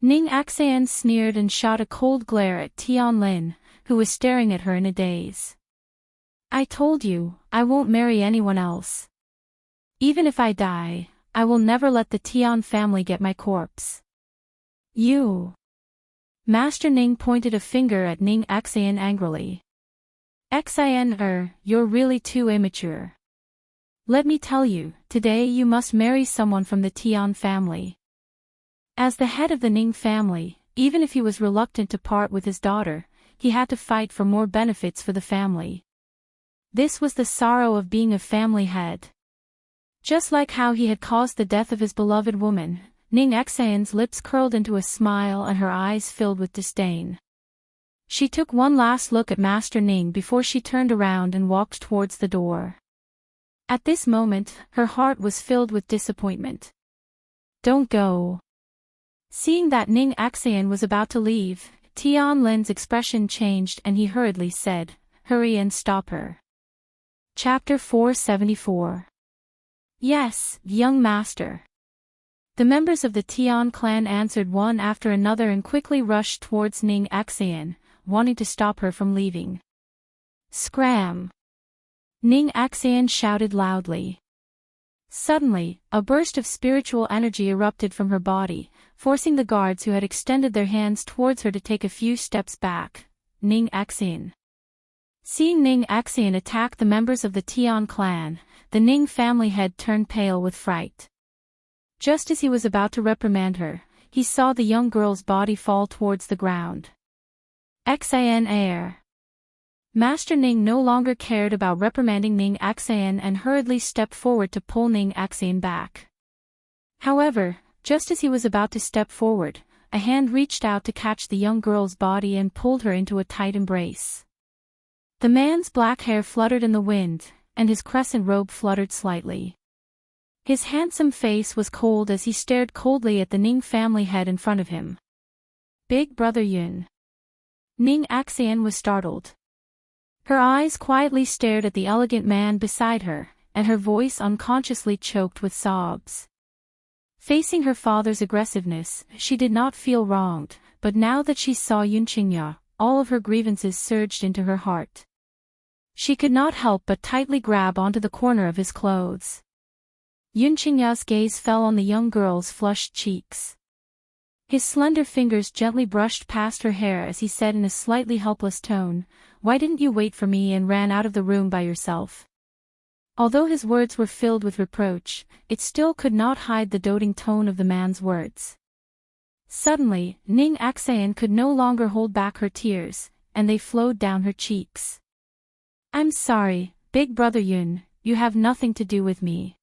Ning Axayan sneered and shot a cold glare at Tian Lin, who was staring at her in a daze. "I told you, I won't marry anyone else. Even if I die, I will never let the Tian family get my corpse." "You." Master Ning pointed a finger at Ning Axayan angrily. "Xin, you're really too immature. Let me tell you, today you must marry someone from the Tian family. As the head of the Ning family, even if he was reluctant to part with his daughter, he had to fight for more benefits for the family. This was the sorrow of being a family head. Just like how he had caused the death of his beloved woman, Ning Xayan's lips curled into a smile and her eyes filled with disdain. She took one last look at Master Ning before she turned around and walked towards the door. At this moment, her heart was filled with disappointment. "Don't go." Seeing that Ning Axayan was about to leave, Tian Lin's expression changed and he hurriedly said, "Hurry and stop her." Chapter 474. "Yes, young master." The members of the Tian clan answered one after another and quickly rushed towards Ning Axayan, wanting to stop her from leaving. "Scram!" Ning Axayan shouted loudly. Suddenly, a burst of spiritual energy erupted from her body, forcing the guards who had extended their hands towards her to take a few steps back. Ning Axayan. Seeing Ning Axayan attack the members of the Tian clan, the Ning family head turned pale with fright. Just as he was about to reprimand her, he saw the young girl's body fall towards the ground. Xin Air. Master Ning no longer cared about reprimanding Ning Axayan and hurriedly stepped forward to pull Ning Axayan back. However, just as he was about to step forward, a hand reached out to catch the young girl's body and pulled her into a tight embrace. The man's black hair fluttered in the wind, and his crescent robe fluttered slightly. His handsome face was cold as he stared coldly at the Ning family head in front of him. "Big brother Yun." Ning Axayan was startled. Her eyes quietly stared at the elegant man beside her, and her voice unconsciously choked with sobs. Facing her father's aggressiveness, she did not feel wronged, but now that she saw Yunqingya, all of her grievances surged into her heart. She could not help but tightly grab onto the corner of his clothes. Yunqingya's gaze fell on the young girl's flushed cheeks. His slender fingers gently brushed past her hair as he said in a slightly helpless tone, "Why didn't you wait for me and ran out of the room by yourself?" Although his words were filled with reproach, it still could not hide the doting tone of the man's words. Suddenly, Ning Axayan could no longer hold back her tears, and they flowed down her cheeks. "I'm sorry, Big Brother Yun, you have nothing to do with me.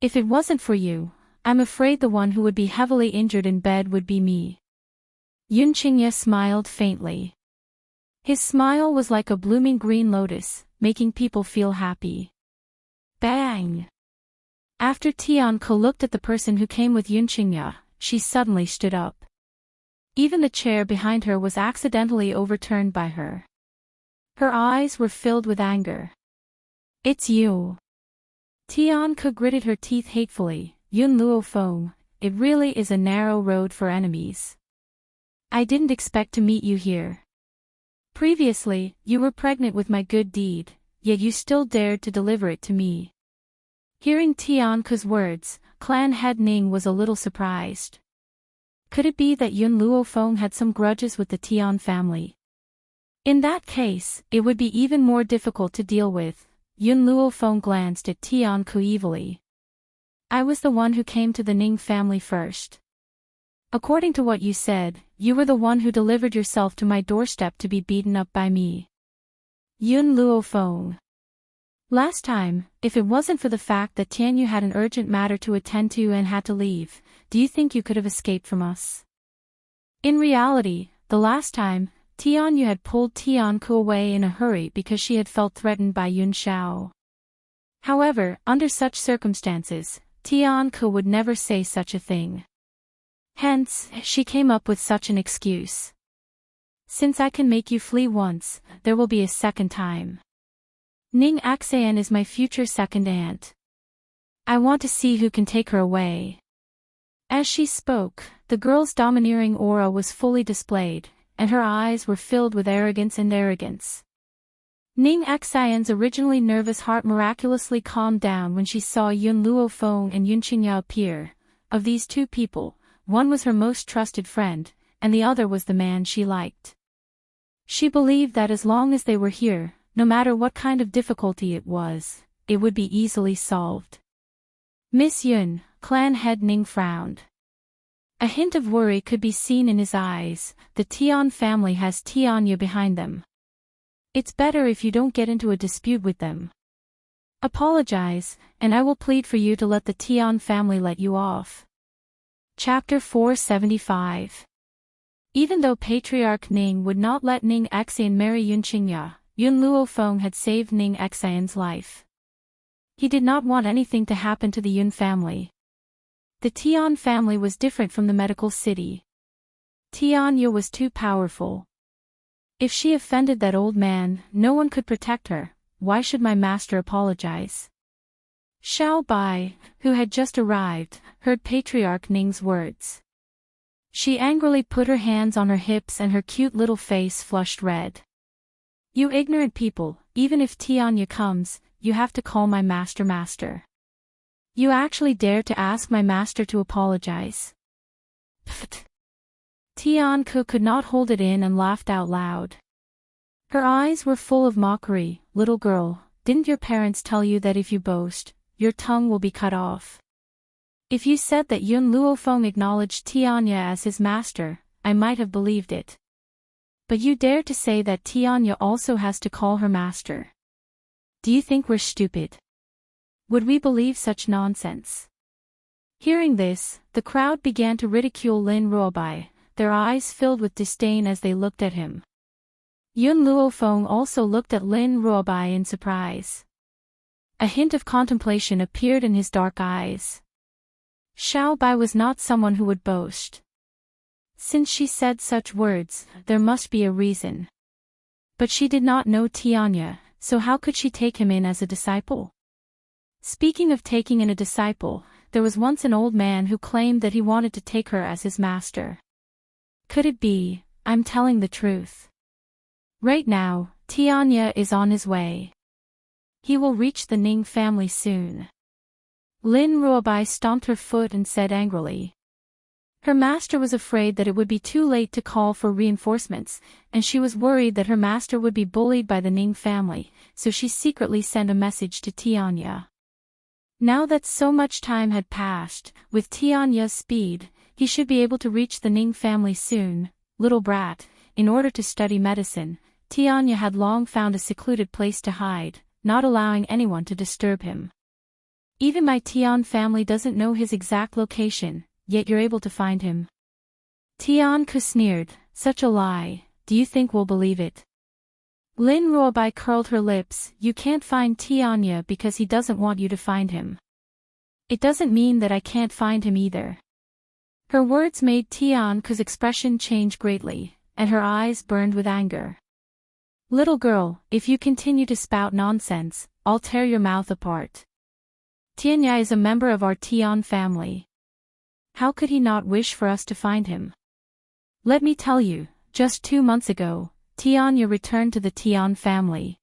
If it wasn't for you, I'm afraid the one who would be heavily injured in bed would be me." Yun Qingye smiled faintly. His smile was like a blooming green lotus, making people feel happy. Bang! After Tianke looked at the person who came with Yun Qingye, she suddenly stood up. Even the chair behind her was accidentally overturned by her. Her eyes were filled with anger. "It's you." Tianke gritted her teeth hatefully. "Yun Luofeng, it really is a narrow road for enemies. I didn't expect to meet you here. Previously, you were pregnant with my good deed, yet you still dared to deliver it to me." Hearing Tianke's words, clan head Ning was a little surprised. Could it be that Yun Luofeng had some grudges with the Tian family? In that case, it would be even more difficult to deal with. Yun Luofeng glanced at Tianke evilly. "I was the one who came to the Ning family first. According to what you said, you were the one who delivered yourself to my doorstep to be beaten up by me." Yun Luofeng. "Last time, if it wasn't for the fact that Tianyu had an urgent matter to attend to and had to leave, do you think you could have escaped from us?" In reality, the last time, Tianyu had pulled Tianke away in a hurry because she had felt threatened by Yun Xiao. However, under such circumstances, Tianke would never say such a thing. Hence, she came up with such an excuse. "Since I can make you flee once, there will be a second time. Ning Axayan is my future second aunt. I want to see who can take her away." As she spoke, the girl's domineering aura was fully displayed, and her eyes were filled with arrogance. Ning Axayan's originally nervous heart miraculously calmed down when she saw Yun Luofeng and Yun Qingye appear. Of these two people, one was her most trusted friend, and the other was the man she liked. She believed that as long as they were here, no matter what kind of difficulty it was, it would be easily solved. "Miss Yun," clan head Ning frowned. A hint of worry could be seen in his eyes. "The Tian family has Tianyu behind them. It's better if you don't get into a dispute with them. Apologize, and I will plead for you to let the Tian family let you off." Chapter 475. Even though Patriarch Ning would not let Ning Axayan marry Yun Qingye, Yun Luofeng had saved Ning Axayan's life. He did not want anything to happen to the Yun family. The Tian family was different from the medical city. Tianyu was too powerful. If she offended that old man, no one could protect her. Why should my master apologize? Xiao Bai, who had just arrived, heard Patriarch Ning's words. She angrily put her hands on her hips and her cute little face flushed red. "You ignorant people, even if Tianyu comes, you have to call my master master. You actually dare to ask my master to apologize?" Pfft. Tianke could not hold it in and laughed out loud. Her eyes were full of mockery. "Little girl, didn't your parents tell you that if you boast, your tongue will be cut off? If you said that Yun Luofeng acknowledged Tianyu as his master, I might have believed it. But you dare to say that Tianyu also has to call her master. Do you think we're stupid? Would we believe such nonsense?" Hearing this, the crowd began to ridicule Lin Ruobai, their eyes filled with disdain as they looked at him. Yun Luofeng also looked at Lin Ruobai in surprise. A hint of contemplation appeared in his dark eyes. Xiao Bai was not someone who would boast. Since she said such words, there must be a reason. But she did not know Tianyu, so how could she take him in as a disciple? Speaking of taking in a disciple, there was once an old man who claimed that he wanted to take her as his master. Could it be? I'm telling the truth. Right now, Tianyu is on his way. He will reach the Ning family soon. Lin Ruobai stomped her foot and said angrily. Her master was afraid that it would be too late to call for reinforcements, and she was worried that her master would be bullied by the Ning family, so she secretly sent a message to Tianya. Now that so much time had passed, with Tianya's speed, he should be able to reach the Ning family soon. Little brat, in order to study medicine, Tianya had long found a secluded place to hide, not allowing anyone to disturb him. Even my Tian family doesn't know his exact location, yet you're able to find him. Tian Ku sneered, such a lie, do you think we'll believe it? Lin Ruobai curled her lips, you can't find Tianya because he doesn't want you to find him. It doesn't mean that I can't find him either. Her words made Tian Ku's expression change greatly, and her eyes burned with anger. Little girl, if you continue to spout nonsense, I'll tear your mouth apart. Tianya is a member of our Tian family. How could he not wish for us to find him? Let me tell you, just 2 months ago, Tianya returned to the Tian family.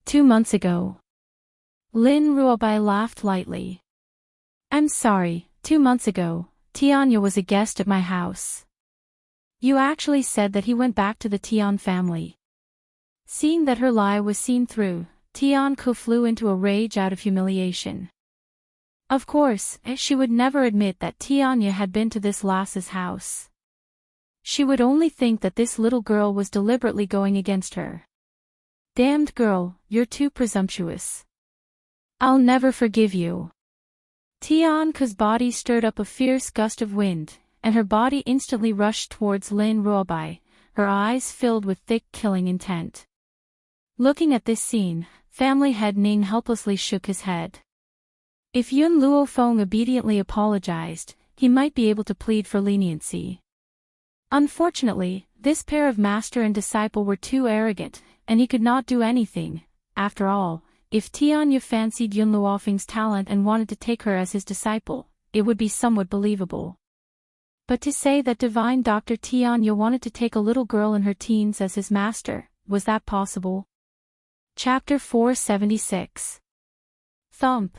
2 months ago. Lin Ruobai laughed lightly. I'm sorry, 2 months ago, Tianya was a guest at my house. You actually said that he went back to the Tian family. Seeing that her lie was seen through, Tian Ku flew into a rage out of humiliation. Of course, she would never admit that Tianya had been to this lass's house. She would only think that this little girl was deliberately going against her. Damned girl, you're too presumptuous. I'll never forgive you. Tian Ku's body stirred up a fierce gust of wind, and her body instantly rushed towards Lin Ruobai, her eyes filled with thick killing intent. Looking at this scene, family head Ning helplessly shook his head. If Yun Luofeng obediently apologized, he might be able to plead for leniency. Unfortunately, this pair of master and disciple were too arrogant, and he could not do anything. After all, if Tianya fancied Yun Luofeng's talent and wanted to take her as his disciple, it would be somewhat believable. But to say that divine Dr. Tianya wanted to take a little girl in her teens as his master, was that possible? Chapter 476. Thump.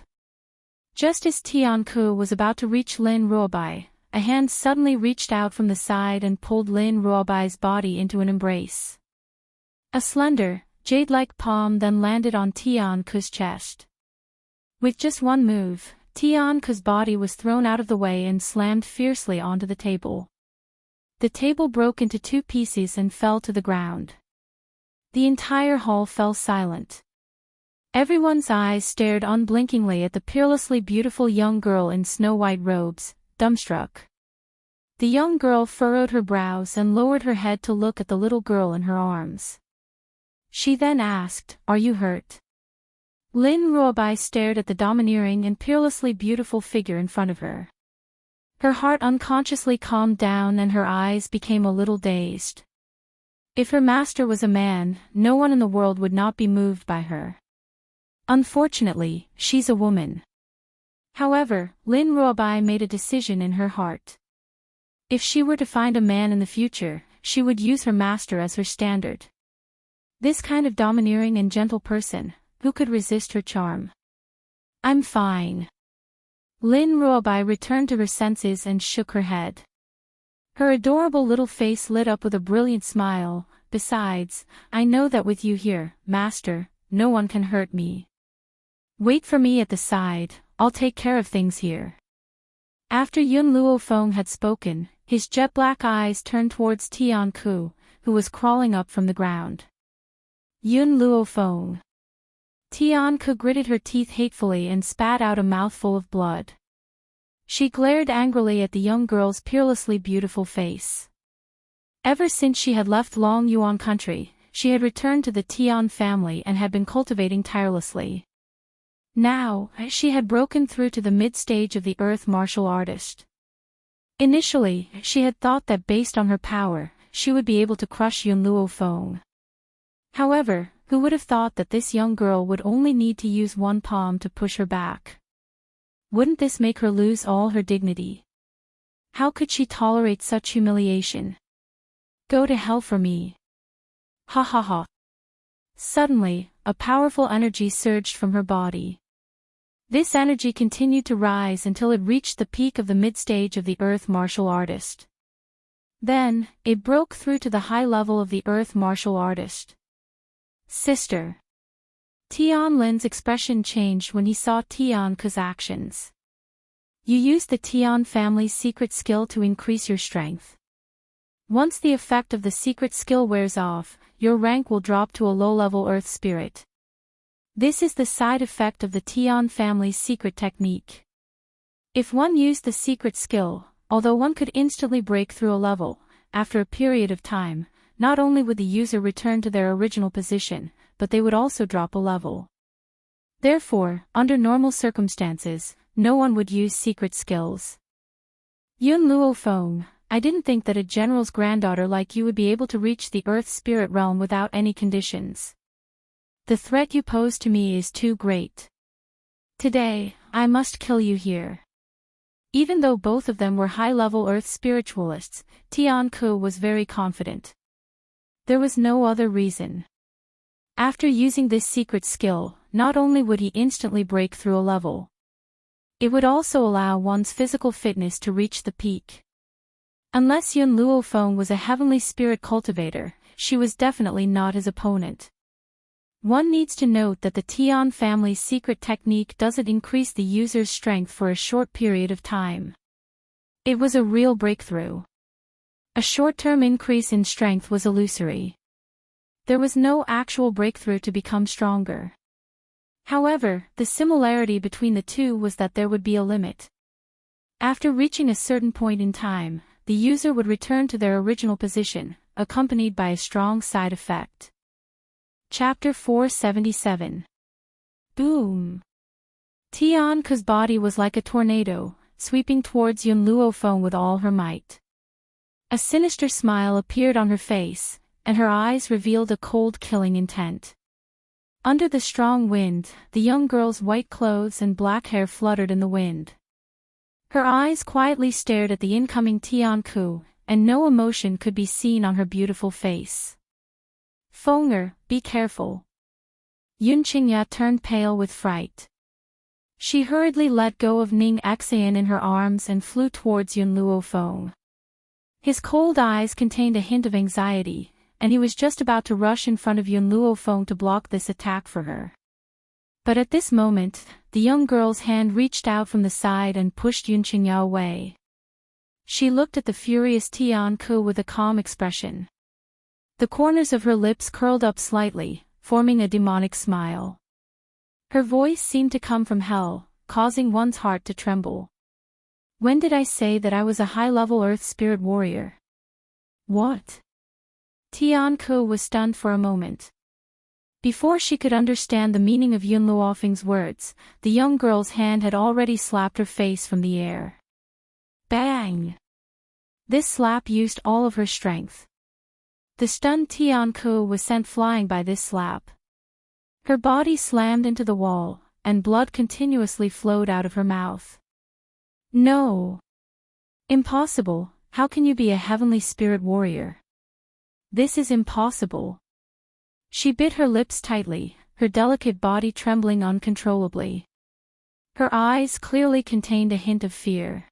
Just as Tian Ku was about to reach Lin Ruobai, a hand suddenly reached out from the side and pulled Lin Ruobai's body into an embrace. A slender, jade-like palm then landed on Tian Ku's chest. With just one move, Tian Ku's body was thrown out of the way and slammed fiercely onto the table. The table broke into 2 pieces and fell to the ground. The entire hall fell silent. Everyone's eyes stared unblinkingly at the peerlessly beautiful young girl in snow-white robes, dumbstruck. The young girl furrowed her brows and lowered her head to look at the little girl in her arms. She then asked, "Are you hurt?" Lin Ruobai stared at the domineering and peerlessly beautiful figure in front of her. Her heart unconsciously calmed down and her eyes became a little dazed. If her master was a man, no one in the world would not be moved by her. Unfortunately, she's a woman. However, Lin Ruobai made a decision in her heart. If she were to find a man in the future, she would use her master as her standard. This kind of domineering and gentle person, who could resist her charm? I'm fine. Lin Ruobai returned to her senses and shook her head. Her adorable little face lit up with a brilliant smile. Besides, I know that with you here, master, no one can hurt me. Wait for me at the side, I'll take care of things here. After Yun Luofeng had spoken, his jet-black eyes turned towards Tian Ku, who was crawling up from the ground. Yun Luofeng. Tian Ku gritted her teeth hatefully and spat out a mouthful of blood. She glared angrily at the young girl's peerlessly beautiful face. Ever since she had left Long Yuan country, she had returned to the Tian family and had been cultivating tirelessly. Now, she had broken through to the mid-stage of the earth martial artist. Initially, she had thought that based on her power, she would be able to crush Yun Luofeng. However, who would have thought that this young girl would only need to use one palm to push her back? Wouldn't this make her lose all her dignity? How could she tolerate such humiliation? Go to hell for me. Ha ha ha. Suddenly, a powerful energy surged from her body. This energy continued to rise until it reached the peak of the mid-stage of the Earth Martial Artist. Then, it broke through to the high level of the Earth Martial Artist. Sister. Tian Lin's expression changed when he saw Tian Ke's actions. You used the Tian family's secret skill to increase your strength. Once the effect of the secret skill wears off, your rank will drop to a low-level Earth Spirit. This is the side effect of the Tian family's secret technique. If one used the secret skill, although one could instantly break through a level, after a period of time, not only would the user return to their original position, but they would also drop a level. Therefore, under normal circumstances, no one would use secret skills. Yun Luo Feng, I didn't think that a general's granddaughter like you would be able to reach the Earth Spirit realm without any conditions. The threat you pose to me is too great. Today, I must kill you here. Even though both of them were high-level Earth spiritualists, Tian Ke was very confident. There was no other reason. After using this secret skill, not only would he instantly break through a level, it would also allow one's physical fitness to reach the peak. Unless Yun Luo Feng was a heavenly spirit cultivator, she was definitely not his opponent. One needs to note that the Tian family's secret technique doesn't increase the user's strength for a short period of time. It was a real breakthrough. A short-term increase in strength was illusory. There was no actual breakthrough to become stronger. However, the similarity between the two was that there would be a limit. After reaching a certain point in time, the user would return to their original position, accompanied by a strong side effect. Chapter 477. Boom! Tian Ke's body was like a tornado, sweeping towards Yun Luo Feng with all her might. A sinister smile appeared on her face, and her eyes revealed a cold killing intent. Under the strong wind, the young girl's white clothes and black hair fluttered in the wind. Her eyes quietly stared at the incoming Tian Ke, and no emotion could be seen on her beautiful face. Fenger, be careful. Yun Qingya turned pale with fright. She hurriedly let go of Ning Xian in her arms and flew towards Yun Luo Feng. His cold eyes contained a hint of anxiety, and he was just about to rush in front of Yun Luo Feng to block this attack for her. But at this moment, the young girl's hand reached out from the side and pushed Yun Qingya away. She looked at the furious Tian Ke with a calm expression. The corners of her lips curled up slightly, forming a demonic smile. Her voice seemed to come from hell, causing one's heart to tremble. When did I say that I was a high-level Earth Spirit warrior? What? Tian Ke was stunned for a moment. Before she could understand the meaning of Yun Luo Feng's words, the young girl's hand had already slapped her face from the air. Bang! This slap used all of her strength. The stunned Tian Ke was sent flying by this slap. Her body slammed into the wall, and blood continuously flowed out of her mouth. No! Impossible, how can you be a heavenly spirit warrior? This is impossible. She bit her lips tightly, her delicate body trembling uncontrollably. Her eyes clearly contained a hint of fear.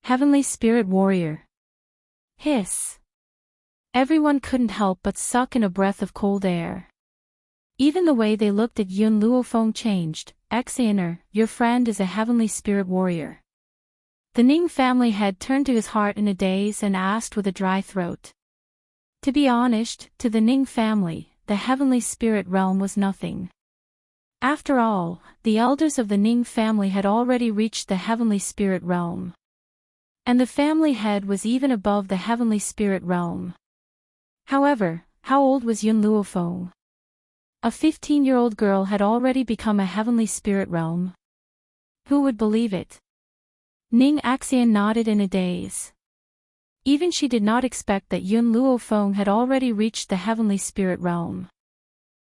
Heavenly spirit warrior. Hiss. Everyone couldn't help but suck in a breath of cold air. Even the way they looked at Yun Luo Feng changed. Xianer, your friend is a heavenly spirit warrior. The Ning family head turned to his heart in a daze and asked with a dry throat. To be honest, to the Ning family, the heavenly spirit realm was nothing. After all, the elders of the Ning family had already reached the heavenly spirit realm. And the family head was even above the heavenly spirit realm. However, how old was Yun Luo Feng? A 15-year-old girl had already become a heavenly spirit realm. Who would believe it? Ning Xian nodded in a daze. Even she did not expect that Yun Luo Feng had already reached the heavenly spirit realm.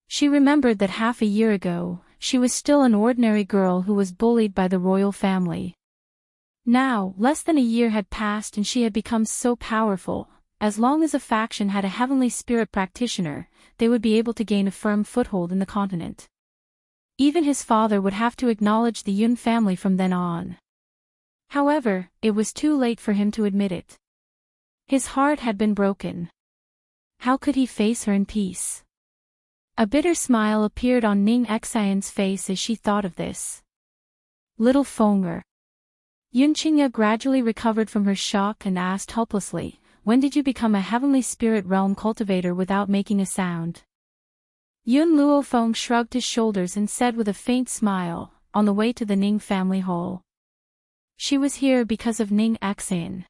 She remembered that half a year ago, she was still an ordinary girl who was bullied by the royal family. Now, less than a year had passed and she had become so powerful. As long as a faction had a heavenly spirit practitioner, they would be able to gain a firm foothold in the continent. Even his father would have to acknowledge the Yun family from then on. However, it was too late for him to admit it. His heart had been broken. How could he face her in peace? A bitter smile appeared on Ning Xian's face as she thought of this. Little Fenger. Yun Qingya gradually recovered from her shock and asked helplessly, "When did you become a heavenly spirit realm cultivator without making a sound?" Yun Luofeng shrugged his shoulders and said with a faint smile, "On the way to the Ning family hall. She was here because of Ning Xian.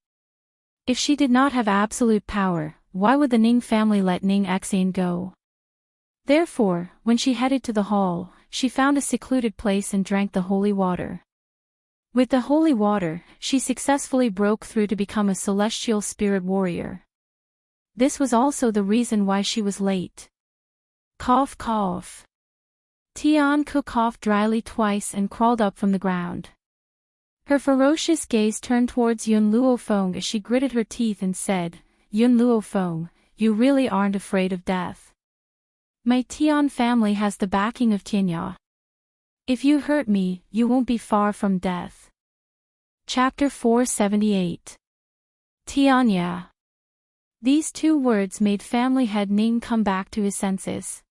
If she did not have absolute power, why would the Ning family let Ning Xian go?" Therefore, when she headed to the hall, she found a secluded place and drank the holy water. With the holy water, she successfully broke through to become a celestial spirit warrior. This was also the reason why she was late. Cough cough. Tian Ku coughed dryly twice and crawled up from the ground. Her ferocious gaze turned towards Yun Luofeng as she gritted her teeth and said, "Yun Luofeng, you really aren't afraid of death. My Tian family has the backing of Tianya. If you hurt me, you won't be far from death." Chapter 478. Tianya. These two words made family head Ning come back to his senses.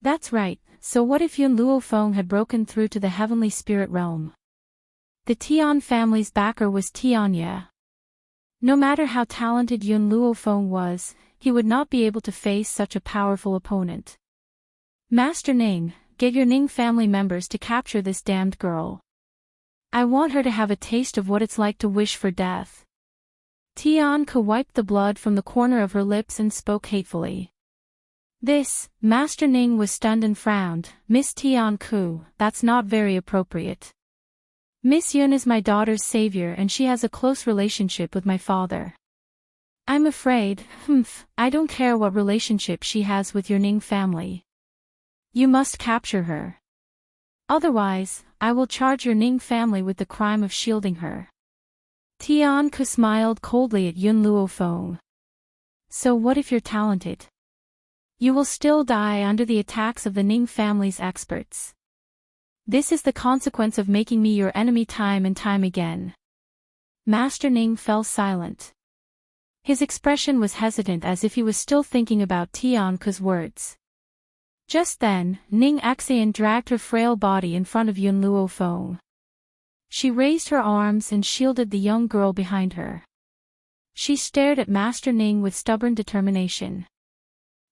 That's right, so what if Yun Luofeng had broken through to the heavenly spirit realm? The Tian family's backer was Tianya. No matter how talented Yun Luofeng was, he would not be able to face such a powerful opponent. "Master Ning, get your Ning family members to capture this damned girl. I want her to have a taste of what it's like to wish for death." Tian Ku wiped the blood from the corner of her lips and spoke hatefully. This, Master Ning was stunned and frowned. "Miss Tian Ku, that's not very appropriate. Miss Yun is my daughter's savior and she has a close relationship with my father. I'm afraid, I don't care what relationship she has with your Ning family. You must capture her. Otherwise, I will charge your Ning family with the crime of shielding her." Tian Ku smiled coldly at Yun Luofeng. "So what if you're talented? You will still die under the attacks of the Ning family's experts. This is the consequence of making me your enemy time and time again." Master Ning fell silent. His expression was hesitant as if he was still thinking about Tian Ku's words. Just then, Ning Xian dragged her frail body in front of Yun Luofeng. She raised her arms and shielded the young girl behind her. She stared at Master Ning with stubborn determination.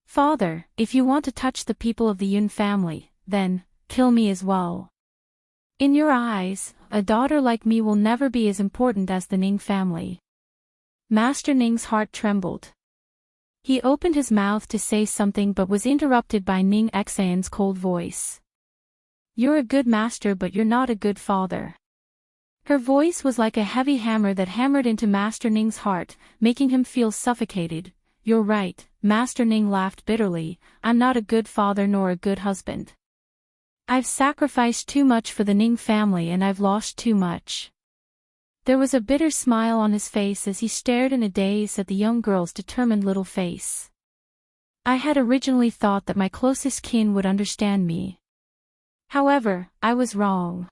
"Father, if you want to touch the people of the Yun family, then, kill me as well. In your eyes, a daughter like me will never be as important as the Ning family." Master Ning's heart trembled. He opened his mouth to say something but was interrupted by Ning Xian's cold voice. "You're a good master but you're not a good father." Her voice was like a heavy hammer that hammered into Master Ning's heart, making him feel suffocated. "You're right," Master Ning laughed bitterly, "I'm not a good father nor a good husband. I've sacrificed too much for the Ning family and I've lost too much." There was a bitter smile on his face as he stared in a daze at the young girl's determined little face. "I had originally thought that my closest kin would understand me. However, I was wrong.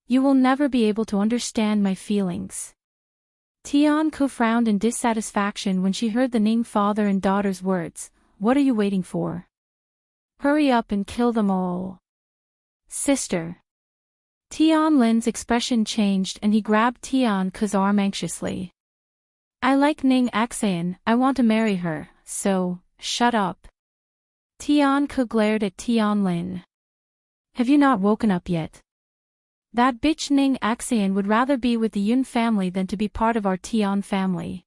You will never be able to understand my feelings." Tian Ku frowned in dissatisfaction when she heard the Ning father and daughter's words. "What are you waiting for? Hurry up and kill them all." "Sister." Tian Lin's expression changed and he grabbed Tian Ku's arm anxiously. "I like Ning Xian, I want to marry her, so, shut up." Tian Ku glared at Tian Lin. "Have you not woken up yet? That bitch Ning Xian would rather be with the Yun family than to be part of our Tian family.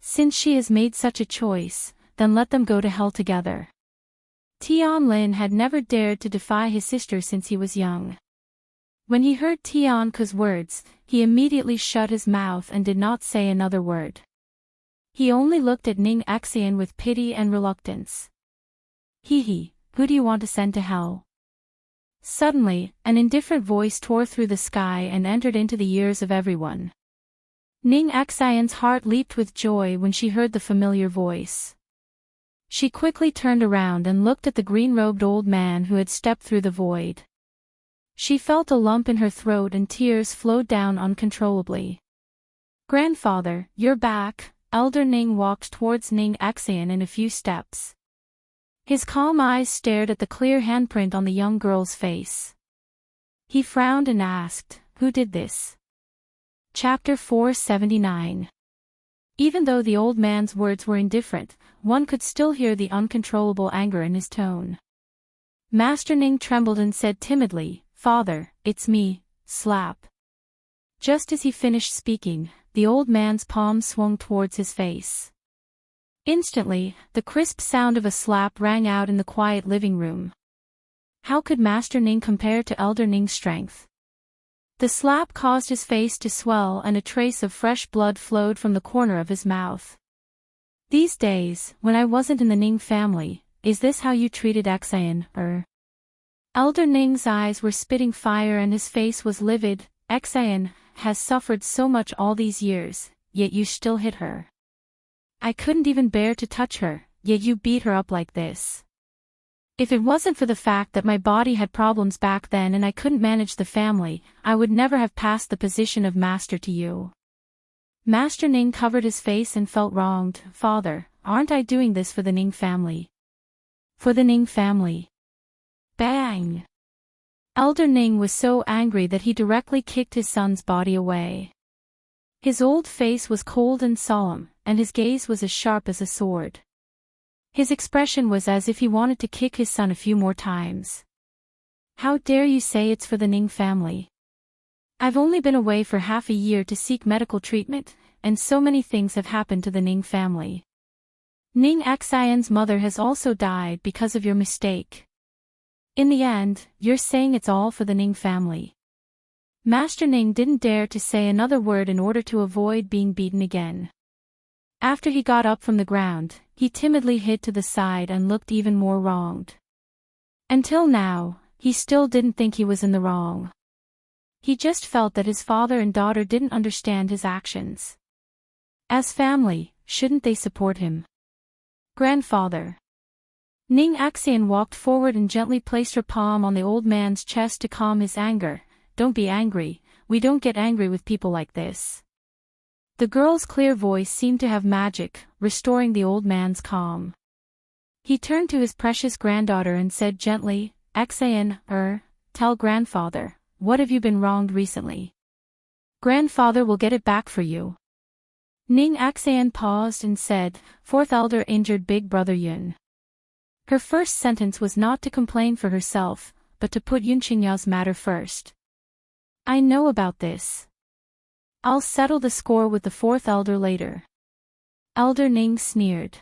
Since she has made such a choice, then let them go to hell together." Tian Lin had never dared to defy his sister since he was young. When he heard Tian Ku's words, he immediately shut his mouth and did not say another word. He only looked at Ning Xian with pity and reluctance. He, who do you want to send to hell?" Suddenly, an indifferent voice tore through the sky and entered into the ears of everyone. Ning Xian's heart leaped with joy when she heard the familiar voice. She quickly turned around and looked at the green-robed old man who had stepped through the void. She felt a lump in her throat and tears flowed down uncontrollably. "Grandfather, you're back." Elder Ning walked towards Ning Exeon in a few steps. His calm eyes stared at the clear handprint on the young girl's face. He frowned and asked, "Who did this?" Chapter 479. Even though the old man's words were indifferent, one could still hear the uncontrollable anger in his tone. Master Ning trembled and said timidly, "Father, it's me, slap." Just as he finished speaking, the old man's palm swung towards his face. Instantly, the crisp sound of a slap rang out in the quiet living room. How could Master Ning compare to Elder Ning's strength? The slap caused his face to swell and a trace of fresh blood flowed from the corner of his mouth. "These days, when I wasn't in the Ning family, is this how you treated Exeon, Elder Ning's eyes were spitting fire and his face was livid. "Exeon has suffered so much all these years, yet you still hit her. I couldn't even bear to touch her, yet you beat her up like this. If it wasn't for the fact that my body had problems back then and I couldn't manage the family, I would never have passed the position of master to you." Master Ning covered his face and felt wronged. "Father, aren't I doing this for the Ning family?" "For the Ning family." Bang! Elder Ning was so angry that he directly kicked his son's body away. His old face was cold and solemn, and his gaze was as sharp as a sword. His expression was as if he wanted to kick his son a few more times. "How dare you say it's for the Ning family? I've only been away for half a year to seek medical treatment, and so many things have happened to the Ning family. Ning Exeon's mother has also died because of your mistake. In the end, you're saying it's all for the Ning family." Master Ning didn't dare to say another word in order to avoid being beaten again. After he got up from the ground, he timidly hid to the side and looked even more wronged. Until now, he still didn't think he was in the wrong. He just felt that his father and daughter didn't understand his actions. As family, shouldn't they support him? "Grandfather." Ning Exeon walked forward and gently placed her palm on the old man's chest to calm his anger. "Don't be angry, we don't get angry with people like this." The girl's clear voice seemed to have magic, restoring the old man's calm. He turned to his precious granddaughter and said gently, "Exeon, tell grandfather, what have you been wronged recently? Grandfather will get it back for you." Ning Exeon paused and said, "Fourth elder injured big brother Yun." Her first sentence was not to complain for herself, but to put Yunqingya's matter first. "I know about this. I'll settle the score with the fourth elder later." Elder Ning sneered.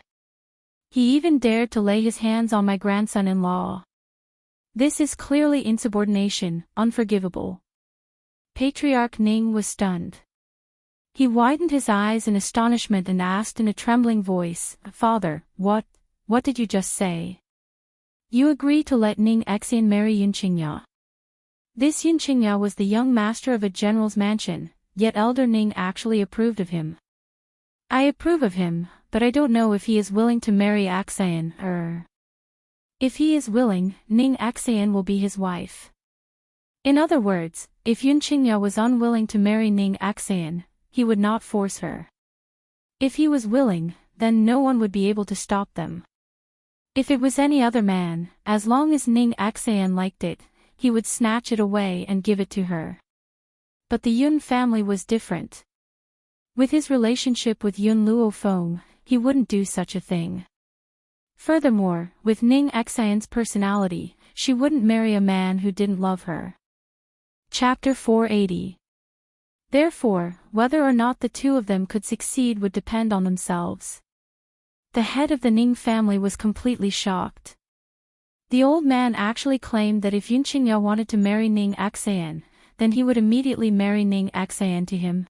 "He even dared to lay his hands on my grandson-in-law. This is clearly insubordination, unforgivable." Patriarch Ning was stunned. He widened his eyes in astonishment and asked in a trembling voice, "Father, what did you just say? You agree to let Ning Exeon marry Yunqingya?" This Yunqingya was the young master of a general's mansion, yet Elder Ning actually approved of him. "I approve of him, but I don't know if he is willing to marry Exeon, If he is willing, Ning Exeon will be his wife." In other words, if Yunqingya was unwilling to marry Ning Exeon, he would not force her. If he was willing, then no one would be able to stop them. If it was any other man, as long as Ning Exeon liked it, he would snatch it away and give it to her. But the Yun family was different. With his relationship with Yun Luofeng, he wouldn't do such a thing. Furthermore, with Ning Exeon's personality, she wouldn't marry a man who didn't love her. Chapter 480. Therefore, whether or not the two of them could succeed would depend on themselves. The head of the Ning family was completely shocked. The old man actually claimed that if Yunqingya wanted to marry Ning Exeon, then he would immediately marry Ning Exeon to him.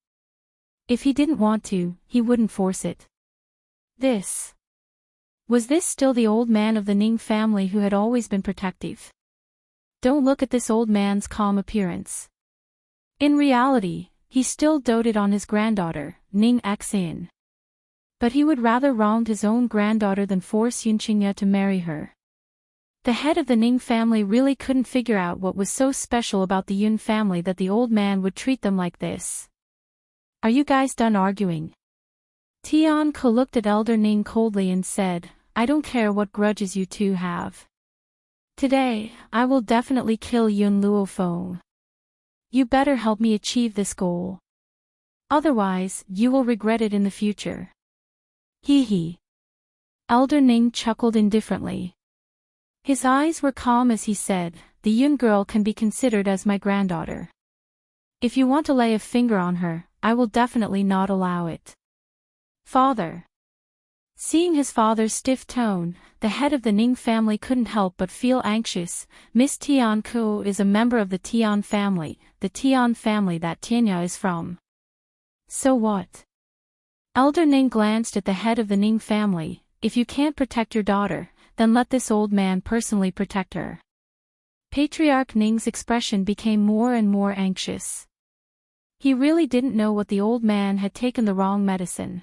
If he didn't want to, he wouldn't force it. Was this still the old man of the Ning family who had always been protective? Don't look at this old man's calm appearance. In reality, he still doted on his granddaughter, Ning Exeon. But he would rather wrong his own granddaughter than force Yunqingya to marry her. The head of the Ning family really couldn't figure out what was so special about the Yun family that the old man would treat them like this. Are you guys done arguing? Tianke looked at Elder Ning coldly and said, I don't care what grudges you two have. Today, I will definitely kill Yun Luofeng. You better help me achieve this goal. Otherwise, you will regret it in the future. Hee hee. Elder Ning chuckled indifferently. His eyes were calm as he said, the Yun girl can be considered as my granddaughter. If you want to lay a finger on her, I will definitely not allow it. Father. Seeing his father's stiff tone, the head of the Ning family couldn't help but feel anxious. Miss Tianke is a member of the Tian family that Tianya is from. So what? Elder Ning glanced at the head of the Ning family. If you can't protect your daughter, then let this old man personally protect her. Patriarch Ning's expression became more and more anxious. He really didn't know what the old man had taken the wrong medicine.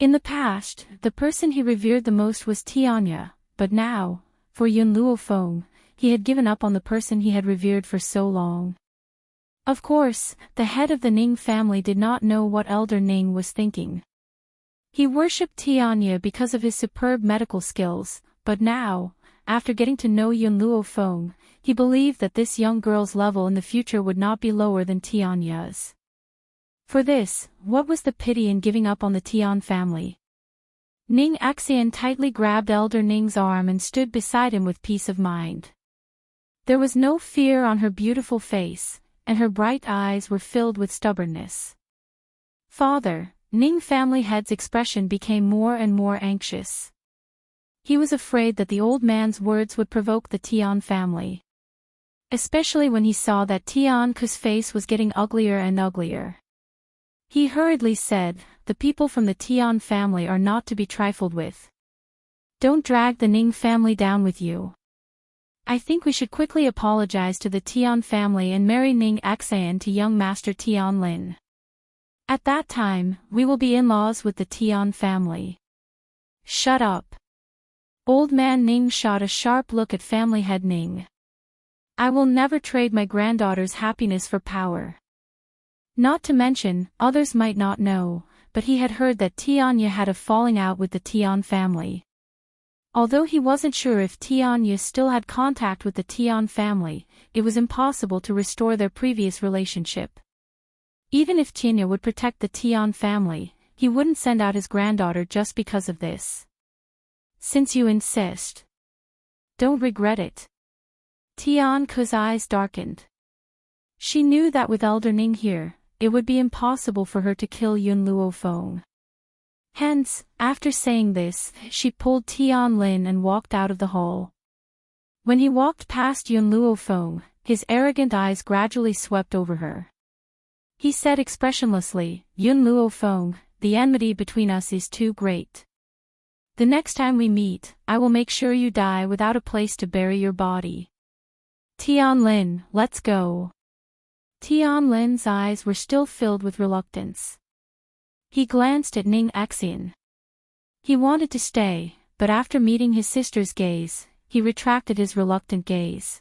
In the past, the person he revered the most was Tianya, but now, for Yun Luofeng, he had given up on the person he had revered for so long. Of course, the head of the Ning family did not know what Elder Ning was thinking. He worshipped Tianya because of his superb medical skills, but now, after getting to know Yun Luofeng, he believed that this young girl's level in the future would not be lower than Tianya's. For this, what was the pity in giving up on the Tian family? Ning Axian tightly grabbed Elder Ning's arm and stood beside him with peace of mind. There was no fear on her beautiful face, and her bright eyes were filled with stubbornness. Father, Ning family head's expression became more and more anxious. He was afraid that the old man's words would provoke the Tian family. Especially when he saw that Tianke's face was getting uglier and uglier. He hurriedly said, the people from the Tian family are not to be trifled with. Don't drag the Ning family down with you. I think we should quickly apologize to the Tian family and marry Ning Axian to young Master Tian Lin. At that time, we will be in-laws with the Tian family. Shut up. Old man Ning shot a sharp look at family head Ning. I will never trade my granddaughter's happiness for power. Not to mention, others might not know, but he had heard that Tianya had a falling out with the Tian family. Although he wasn't sure if Tianya still had contact with the Tian family, it was impossible to restore their previous relationship. Even if Tianya would protect the Tian family, he wouldn't send out his granddaughter just because of this. Since you insist. Don't regret it. Tianke's eyes darkened. She knew that with Elder Ning here, it would be impossible for her to kill Yun Luofeng. Hence, after saying this, she pulled Tian Lin and walked out of the hall. When he walked past Yun Luofeng, his arrogant eyes gradually swept over her. He said expressionlessly, Yun Luofeng, the enmity between us is too great. The next time we meet, I will make sure you die without a place to bury your body. Tian Lin, let's go. Tian Lin's eyes were still filled with reluctance. He glanced at Ning Axian. He wanted to stay, but after meeting his sister's gaze, he retracted his reluctant gaze.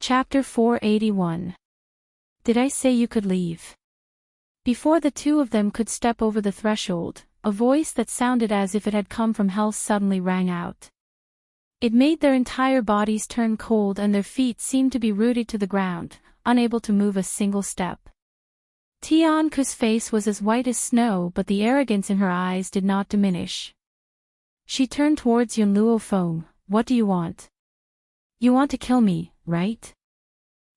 Chapter 481. Did I say you could leave? Before the two of them could step over the threshold, a voice that sounded as if it had come from hell suddenly rang out. It made their entire bodies turn cold and their feet seemed to be rooted to the ground, unable to move a single step. Tianke's face was as white as snow, but the arrogance in her eyes did not diminish. She turned towards Yun Luofeng. What do you want? You want to kill me, right?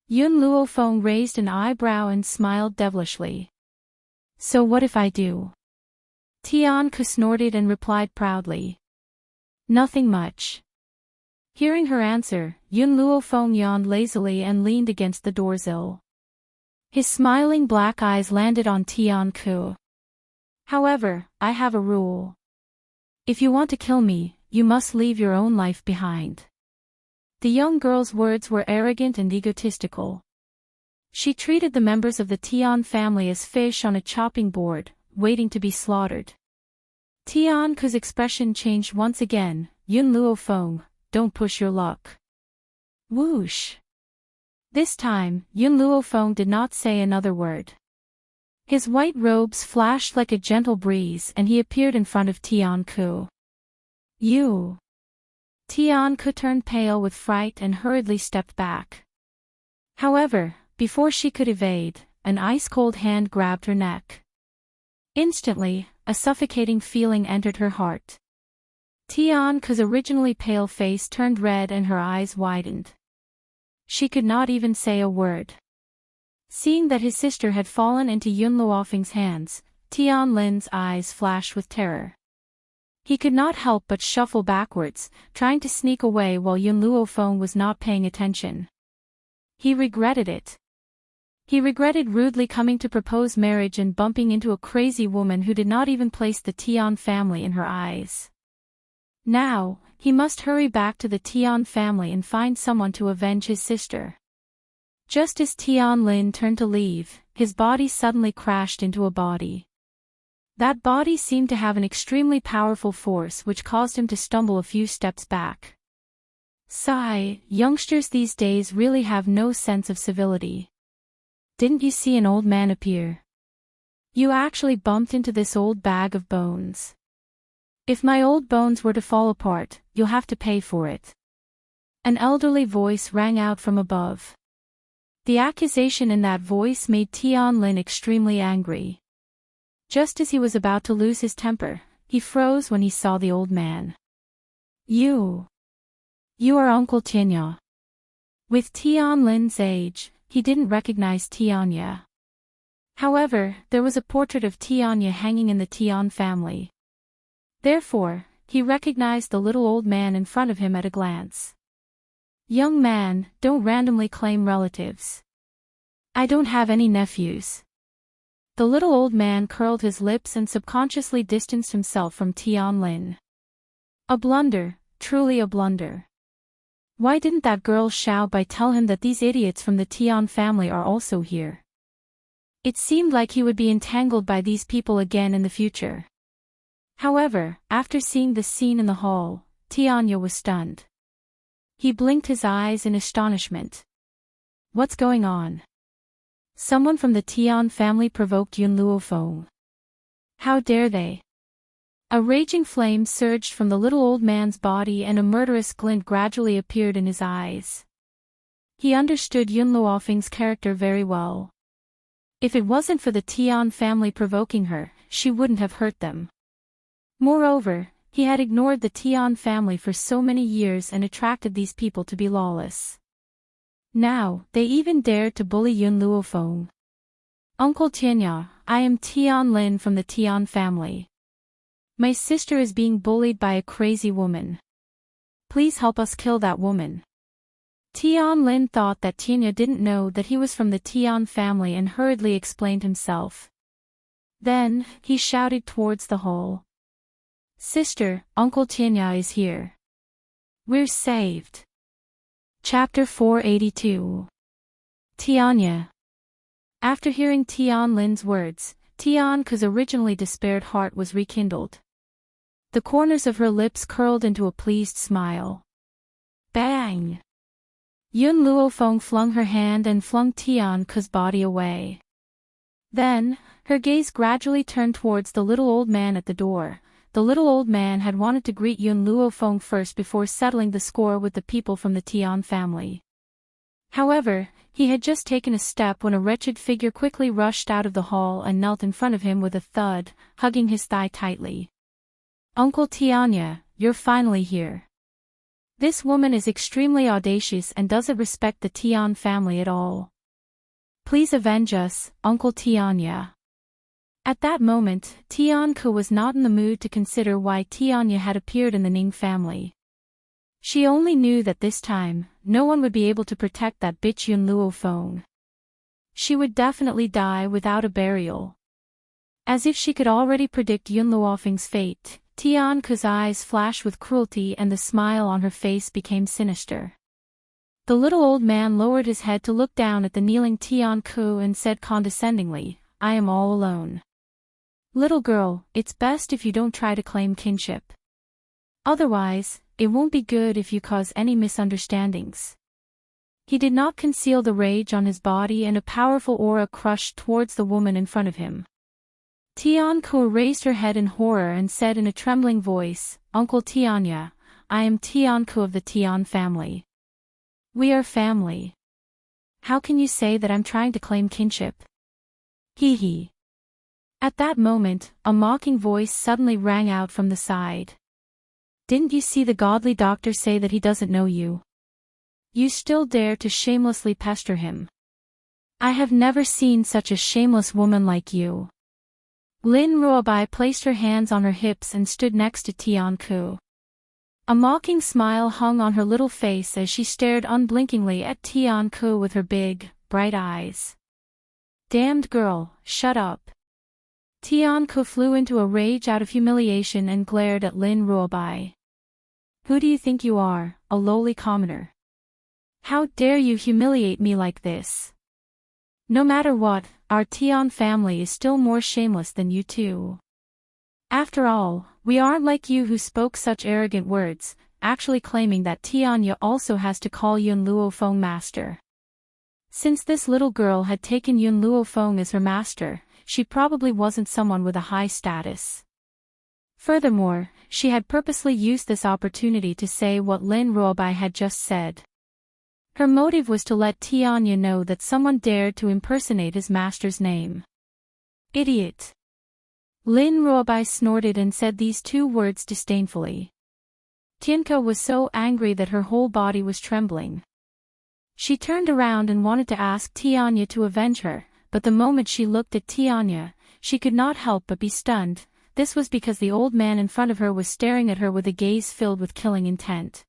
Yun Luofeng raised an eyebrow and smiled devilishly. So what if I do? Tianke snorted and replied proudly. Nothing much. Hearing her answer, Yun Luofeng yawned lazily and leaned against the doorsill. His smiling black eyes landed on Tianke. However, I have a rule. If you want to kill me, you must leave your own life behind. The young girl's words were arrogant and egotistical. She treated the members of the Tian family as fish on a chopping board, waiting to be slaughtered. Tian Ke's expression changed once again. Yun Luo Feng, don't push your luck. Whoosh. This time, Yun Luo Feng did not say another word. His white robes flashed like a gentle breeze and he appeared in front of Tian Ke. You. Tian Ke turned pale with fright and hurriedly stepped back. However, before she could evade, an ice-cold hand grabbed her neck. Instantly, a suffocating feeling entered her heart. Tian Ke's originally pale face turned red and her eyes widened. She could not even say a word. Seeing that his sister had fallen into Yun Luofeng's hands, Tian Lin's eyes flashed with terror. He could not help but shuffle backwards, trying to sneak away while Yun Luofeng was not paying attention. He regretted it. He regretted rudely coming to propose marriage and bumping into a crazy woman who did not even place the Tian family in her eyes. Now, he must hurry back to the Tian family and find someone to avenge his sister. Just as Tian Lin turned to leave, his body suddenly crashed into a body. That body seemed to have an extremely powerful force which caused him to stumble a few steps back. Sigh, youngsters these days really have no sense of civility. Didn't you see an old man appear? You actually bumped into this old bag of bones. If my old bones were to fall apart, you'll have to pay for it. An elderly voice rang out from above. The accusation in that voice made Tian Lin extremely angry. Just as he was about to lose his temper, he froze when he saw the old man. You are Uncle Tianya. With Tian Lin's age, he didn't recognize Tianya. However, there was a portrait of Tianya hanging in the Tian family. Therefore, he recognized the little old man in front of him at a glance. Young man, don't randomly claim relatives. I don't have any nephews. The little old man curled his lips and subconsciously distanced himself from Tian Lin. A blunder, truly a blunder. Why didn't that girl Xiao Bai tell him that these idiots from the Tian family are also here? It seemed like he would be entangled by these people again in the future. However, after seeing the scene in the hall, Tianya was stunned. He blinked his eyes in astonishment. What's going on? Someone from the Tian family provoked Yun Luofeng. How dare they? A raging flame surged from the little old man's body and a murderous glint gradually appeared in his eyes. He understood Yun Luofeng's character very well. If it wasn't for the Tian family provoking her, she wouldn't have hurt them. Moreover, he had ignored the Tian family for so many years and attracted these people to be lawless. Now, they even dared to bully Yun Luofeng. Uncle Tianya, I am Tian Lin from the Tian family. My sister is being bullied by a crazy woman. Please help us kill that woman. Tian Lin thought that Tianya didn't know that he was from the Tian family and hurriedly explained himself. Then, he shouted towards the hall. Sister, Uncle Tianya is here. We're saved. Chapter 482. Tianya. After hearing Tian Lin's words, Tian Ke's originally despaired heart was rekindled. The corners of her lips curled into a pleased smile. Bang! Yun Luofeng flung her hand and flung Tian Ke's body away. Then, her gaze gradually turned towards the little old man at the door. The little old man had wanted to greet Yun Luofeng first before settling the score with the people from the Tian family. However, he had just taken a step when a wretched figure quickly rushed out of the hall and knelt in front of him with a thud, hugging his thigh tightly. Uncle Tianya, you're finally here. This woman is extremely audacious and doesn't respect the Tian family at all. Please avenge us, Uncle Tianya. At that moment, Tian Ke was not in the mood to consider why Tianya had appeared in the Ning family. She only knew that this time, no one would be able to protect that bitch Yun Luofeng. She would definitely die without a burial. As if she could already predict Yun Luofeng's fate, Tian Ke's eyes flashed with cruelty and the smile on her face became sinister. The little old man lowered his head to look down at the kneeling Tian Ke and said condescendingly, I am all alone. Little girl, it's best if you don't try to claim kinship. Otherwise, it won't be good if you cause any misunderstandings. He did not conceal the rage on his body, and a powerful aura crushed towards the woman in front of him. Tianku raised her head in horror and said in a trembling voice, "Uncle Tianya, I am Tianku of the Tian family. We are family. How can you say that I'm trying to claim kinship?" Hee hee. At that moment, a mocking voice suddenly rang out from the side. "Didn't you see the godly doctor say that he doesn't know you? You still dare to shamelessly pester him. I have never seen such a shameless woman like you." Lin Ruobai placed her hands on her hips and stood next to Tianku. A mocking smile hung on her little face as she stared unblinkingly at Tianku with her big, bright eyes. "Damned girl, shut up." Tianku flew into a rage out of humiliation and glared at Lin Ruobai. "Who do you think you are, a lowly commoner? How dare you humiliate me like this? No matter what, our Tian family is still more shameless than you two. After all, we aren't like you who spoke such arrogant words, actually claiming that Tianya also has to call Yun Luofeng master." Since this little girl had taken Yun Luofeng as her master, she probably wasn't someone with a high status. Furthermore, she had purposely used this opportunity to say what Lin Ruobai had just said. Her motive was to let Tianya know that someone dared to impersonate his master's name. "Idiot." Lin Ruobai snorted and said these two words disdainfully. Tianka was so angry that her whole body was trembling. She turned around and wanted to ask Tianya to avenge her, but the moment she looked at Tianya, she could not help but be stunned. This was because the old man in front of her was staring at her with a gaze filled with killing intent.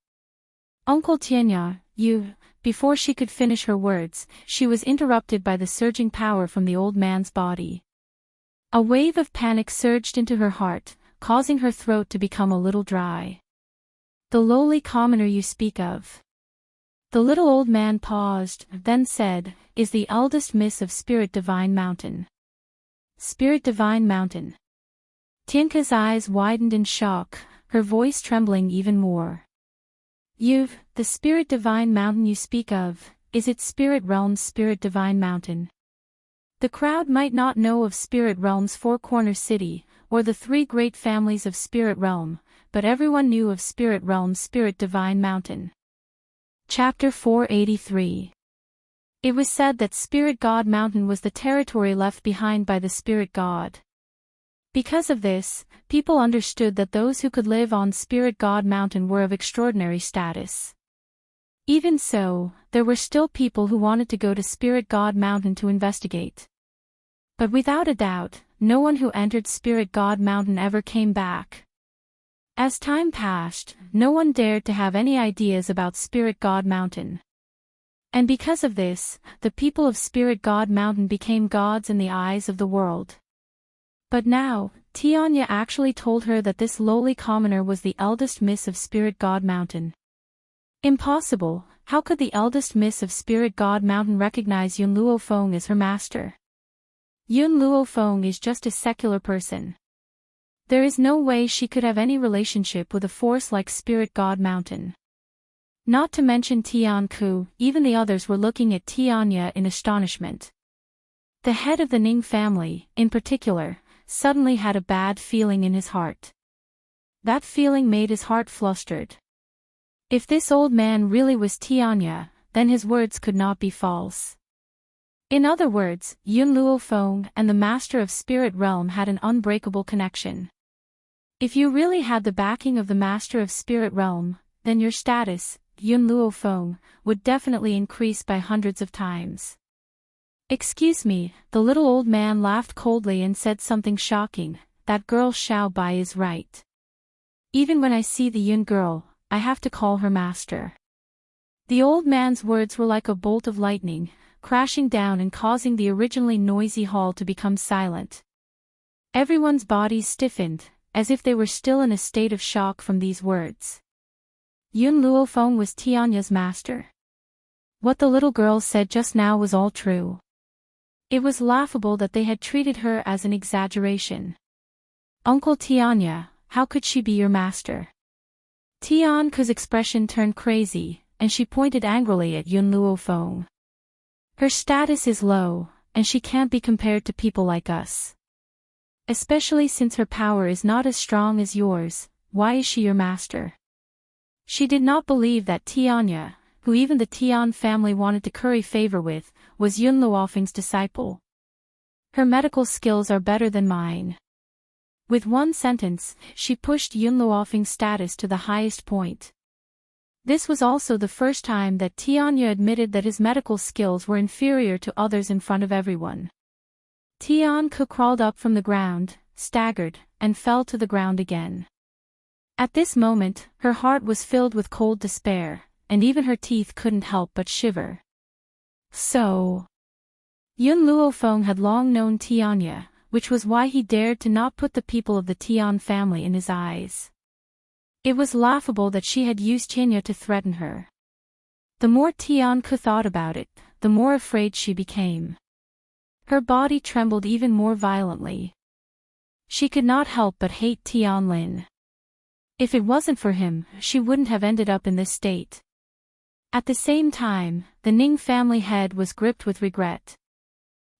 "Uncle Tianya, you..." Before she could finish her words, she was interrupted by the surging power from the old man's body. A wave of panic surged into her heart, causing her throat to become a little dry. "The lowly commoner you speak of." The little old man paused, then said, "Is the eldest miss of Spirit Divine Mountain." Spirit Divine Mountain. Tianka's eyes widened in shock, her voice trembling even more. The Spirit Divine Mountain you speak of, is it Spirit Realm's Spirit Divine Mountain?" The crowd might not know of Spirit Realm's Four-Corner City, or the three great families of Spirit Realm, but everyone knew of Spirit Realm's Spirit Divine Mountain. Chapter 483. It was said that Spirit God Mountain was the territory left behind by the Spirit God. Because of this, people understood that those who could live on Spirit God Mountain were of extraordinary status. Even so, there were still people who wanted to go to Spirit God Mountain to investigate. But without a doubt, no one who entered Spirit God Mountain ever came back. As time passed, no one dared to have any ideas about Spirit God Mountain. And because of this, the people of Spirit God Mountain became gods in the eyes of the world. But now, Tianya actually told her that this lowly commoner was the eldest miss of Spirit God Mountain. Impossible, how could the eldest miss of Spirit God Mountain recognize Yun Luofeng as her master? Yun Luofeng is just a secular person. There is no way she could have any relationship with a force like Spirit God Mountain. Not to mention Tianku, even the others were looking at Tianya in astonishment. The head of the Ning family, in particular, suddenly had a bad feeling in his heart. That feeling made his heart flustered. If this old man really was Tianya, then his words could not be false. In other words, Yun Luofeng and the Master of Spirit Realm had an unbreakable connection. If you really had the backing of the Master of Spirit Realm, then your status, Yun Luofeng, would definitely increase by hundreds of times. "Excuse me," the little old man laughed coldly and said something shocking, "that girl Xiao Bai is right. Even when I see the Yun girl, I have to call her master." The old man's words were like a bolt of lightning, crashing down and causing the originally noisy hall to become silent. Everyone's bodies stiffened, as if they were still in a state of shock from these words. Yun Luofeng was Tianya's master. What the little girl said just now was all true. It was laughable that they had treated her as an exaggeration. Uncle Tianya, how could she be your master? Tian's expression turned crazy, and she pointed angrily at Yun Luofeng. Her status is low, and she can't be compared to people like us. Especially since her power is not as strong as yours, why is she your master? She did not believe that Tianya, who even the Tian family wanted to curry favor with, was Yun Luofeng's disciple. Her medical skills are better than mine. With one sentence, she pushed Yun Luofeng's status to the highest point. This was also the first time that Tianya admitted that his medical skills were inferior to others in front of everyone. Tianke crawled up from the ground, staggered, and fell to the ground again. At this moment, her heart was filled with cold despair, and even her teeth couldn't help but shiver. So, Yun Luofeng had long known Tianya, which was why he dared to not put the people of the Tian family in his eyes. It was laughable that she had used Tianya to threaten her. The more Tianke thought about it, the more afraid she became. Her body trembled even more violently. She could not help but hate Tianlin. If it wasn't for him, she wouldn't have ended up in this state. At the same time, the Ning family head was gripped with regret.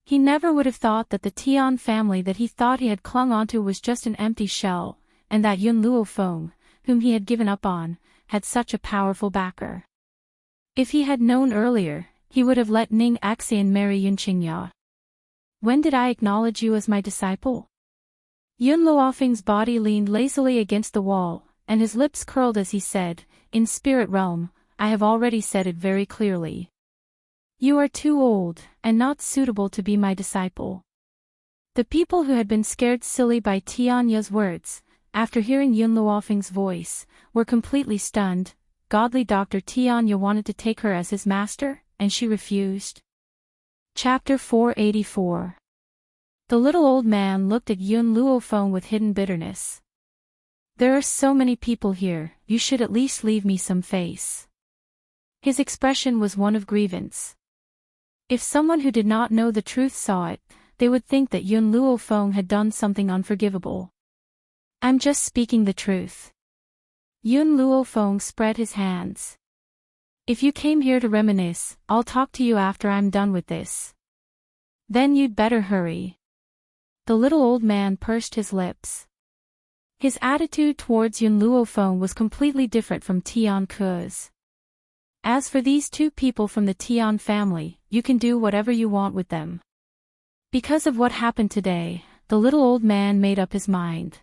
He never would have thought that the Tian family that he thought he had clung onto was just an empty shell, and that Yun Luofeng, whom he had given up on, had such a powerful backer. If he had known earlier, he would have let Ning Axian marry Yun Qingya. When did I acknowledge you as my disciple? Yun Luofeng's body leaned lazily against the wall, and his lips curled as he said, "In spirit realm, I have already said it very clearly. You are too old, and not suitable to be my disciple." The people who had been scared silly by Tianya's words, after hearing Yun Luofeng's voice, were completely stunned. Godly Dr. Tianya wanted to take her as his master, and she refused. Chapter 484. The little old man looked at Yun Luofeng with hidden bitterness. "There are so many people here, you should at least leave me some face." His expression was one of grievance. If someone who did not know the truth saw it, they would think that Yun Luofeng had done something unforgivable. "I'm just speaking the truth." Yun Luofeng spread his hands. "If you came here to reminisce, I'll talk to you after I'm done with this. Then you'd better hurry." The little old man pursed his lips. His attitude towards Yun Luofeng was completely different from Tianke's. "As for these two people from the Tian family, you can do whatever you want with them." Because of what happened today, the little old man made up his mind.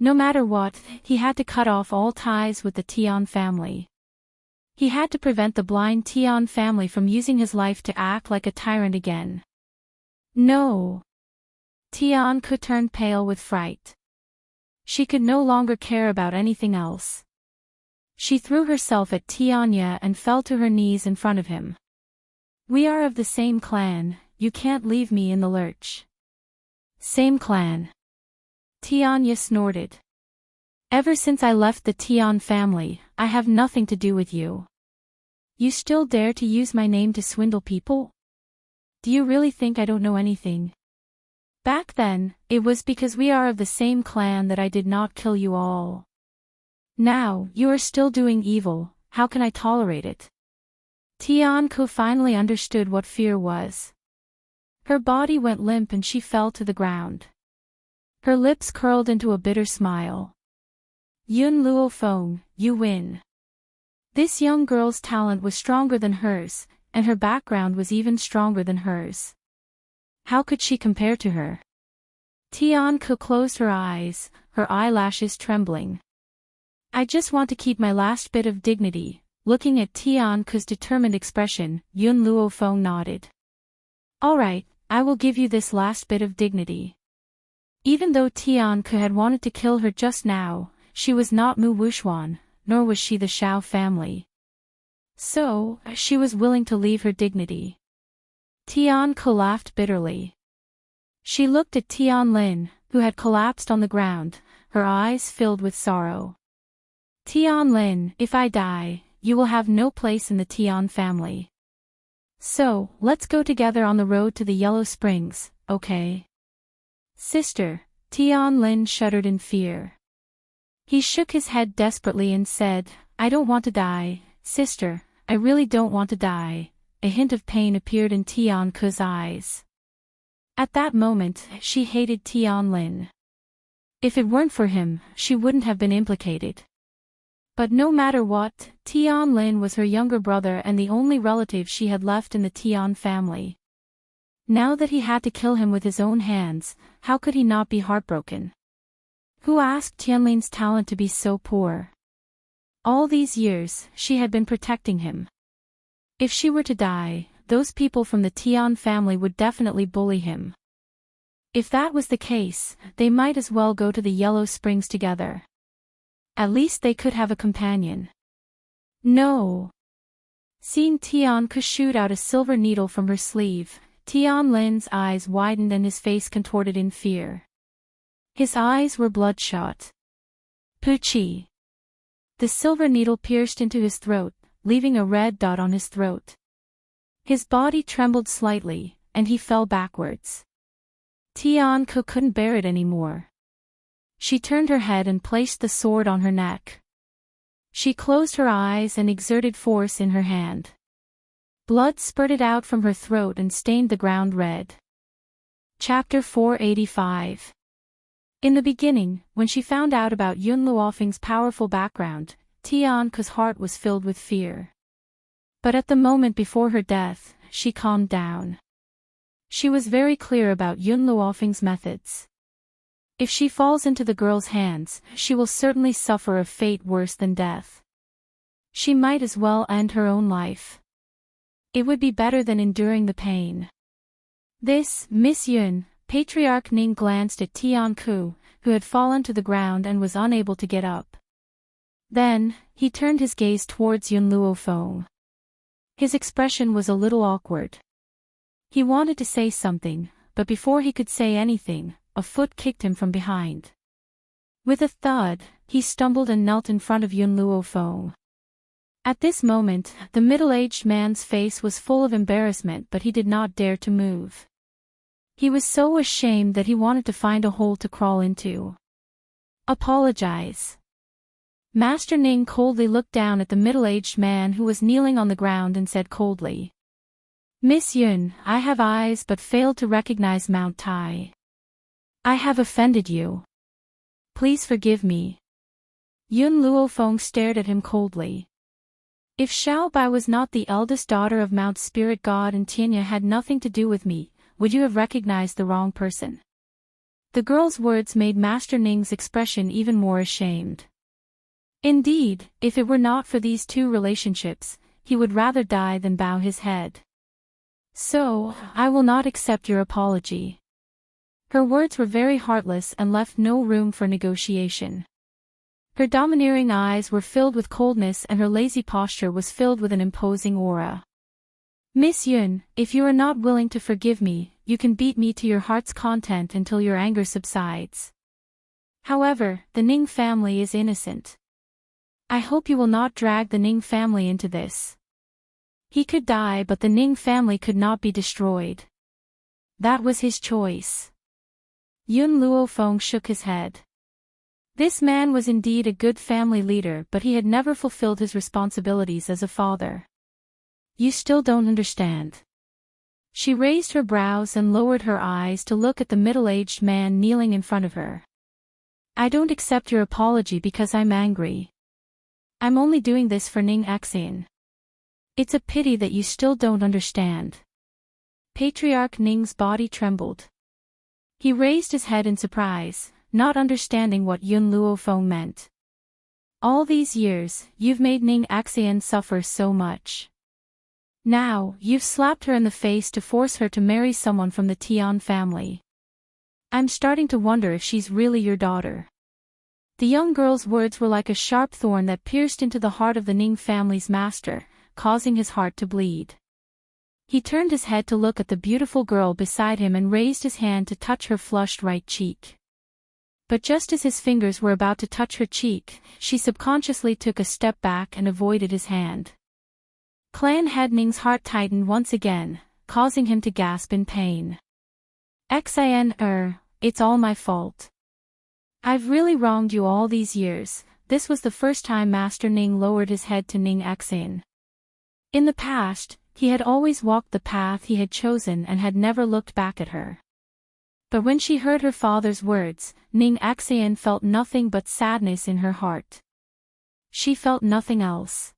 No matter what, he had to cut off all ties with the Tian family. He had to prevent the blind Tian family from using his life to act like a tyrant again. No. Tianke turned pale with fright. She could no longer care about anything else. She threw herself at Tianya and fell to her knees in front of him. "We are of the same clan, you can't leave me in the lurch." "Same clan?" Tianya snorted. "Ever since I left the Tian family, I have nothing to do with you. You still dare to use my name to swindle people? Do you really think I don't know anything? Back then, it was because we are of the same clan that I did not kill you all. Now, you are still doing evil, how can I tolerate it?" Tianke finally understood what fear was. Her body went limp and she fell to the ground. Her lips curled into a bitter smile. "Yun Luofeng, you win." This young girl's talent was stronger than hers, and her background was even stronger than hers. How could she compare to her? Tianke closed her eyes, her eyelashes trembling. "I just want to keep my last bit of dignity." Looking at Tianke's determined expression, Yun Luofeng nodded. "All right, I will give you this last bit of dignity." Even though Tianke had wanted to kill her just now, she was not Mu Wuxuan, nor was she the Shao family. So, she was willing to leave her dignity. Tianke laughed bitterly. She looked at Tianlin, who had collapsed on the ground, her eyes filled with sorrow. "Tianlin, if I die, you will have no place in the Tian family. So, let's go together on the road to the Yellow Springs, okay?" "Sister, Tianlin shuddered in fear. He shook his head desperately and said, I don't want to die, sister, I really don't want to die. A hint of pain appeared in Tianke's eyes. At that moment, she hated Tianlin. If it weren't for him, she wouldn't have been implicated. But no matter what, Tianlin was her younger brother and the only relative she had left in the Tian family. Now that he had to kill him with his own hands, how could he not be heartbroken? Who asked Tianlin's talent to be so poor? All these years, she had been protecting him. If she were to die, those people from the Tian family would definitely bully him. If that was the case, they might as well go to the Yellow Springs together. At least they could have a companion. No. Seeing Tianke shoot out a silver needle from her sleeve, Tianlin's eyes widened and his face contorted in fear. His eyes were bloodshot. Pucci. The silver needle pierced into his throat, leaving a red dot on his throat. His body trembled slightly, and he fell backwards. Tianke couldn't bear it anymore. She turned her head and placed the sword on her neck. She closed her eyes and exerted force in her hand. Blood spurted out from her throat and stained the ground red. Chapter 485. In the beginning, when she found out about Yun Luofeng's powerful background, Tianke's heart was filled with fear. But at the moment before her death, she calmed down. She was very clear about Yun Luofeng's methods. If she falls into the girl's hands, she will certainly suffer a fate worse than death. She might as well end her own life. It would be better than enduring the pain. This, Miss Yun, Patriarch Ning glanced at Tianke, who had fallen to the ground and was unable to get up. Then, he turned his gaze towards Yun Luofeng. His expression was a little awkward. He wanted to say something, but before he could say anything, a foot kicked him from behind. With a thud, he stumbled and knelt in front of Yun Luofeng. At this moment, the middle-aged man's face was full of embarrassment, but he did not dare to move. He was so ashamed that he wanted to find a hole to crawl into. Apologize. Master Ning coldly looked down at the middle-aged man who was kneeling on the ground and said coldly, Miss Yun, I have eyes but failed to recognize Mount Tai. I have offended you. Please forgive me. Yun Luofeng stared at him coldly. If Xiao Bai was not the eldest daughter of Mount Spirit God and Tianya had nothing to do with me, would you have recognized the wrong person? The girl's words made Master Ning's expression even more ashamed. Indeed, if it were not for these two relationships, he would rather die than bow his head. So, I will not accept your apology. Her words were very heartless and left no room for negotiation. Her domineering eyes were filled with coldness and her lazy posture was filled with an imposing aura. Miss Yun, if you are not willing to forgive me, you can beat me to your heart's content until your anger subsides. However, the Ning family is innocent. I hope you will not drag the Ning family into this. He could die, but the Ning family could not be destroyed. That was his choice. Yun Luofeng shook his head. This man was indeed a good family leader, but he had never fulfilled his responsibilities as a father. You still don't understand. She raised her brows and lowered her eyes to look at the middle-aged man kneeling in front of her. I don't accept your apology because I'm angry. I'm only doing this for Ning Axian. It's a pity that you still don't understand. Patriarch Ning's body trembled. He raised his head in surprise, not understanding what Yun Luofeng meant. All these years, you've made Ning Axian suffer so much. Now, you've slapped her in the face to force her to marry someone from the Tian family. I'm starting to wonder if she's really your daughter. The young girl's words were like a sharp thorn that pierced into the heart of the Ning family's master, causing his heart to bleed. He turned his head to look at the beautiful girl beside him and raised his hand to touch her flushed right cheek. But just as his fingers were about to touch her cheek, she subconsciously took a step back and avoided his hand. Clan Head Ning's heart tightened once again, causing him to gasp in pain. Xin, it's all my fault. I've really wronged you all these years. This was the first time Master Ning lowered his head to Ning Xan. In the past, he had always walked the path he had chosen and had never looked back at her. But when she heard her father's words, Ning Xan felt nothing but sadness in her heart. She felt nothing else.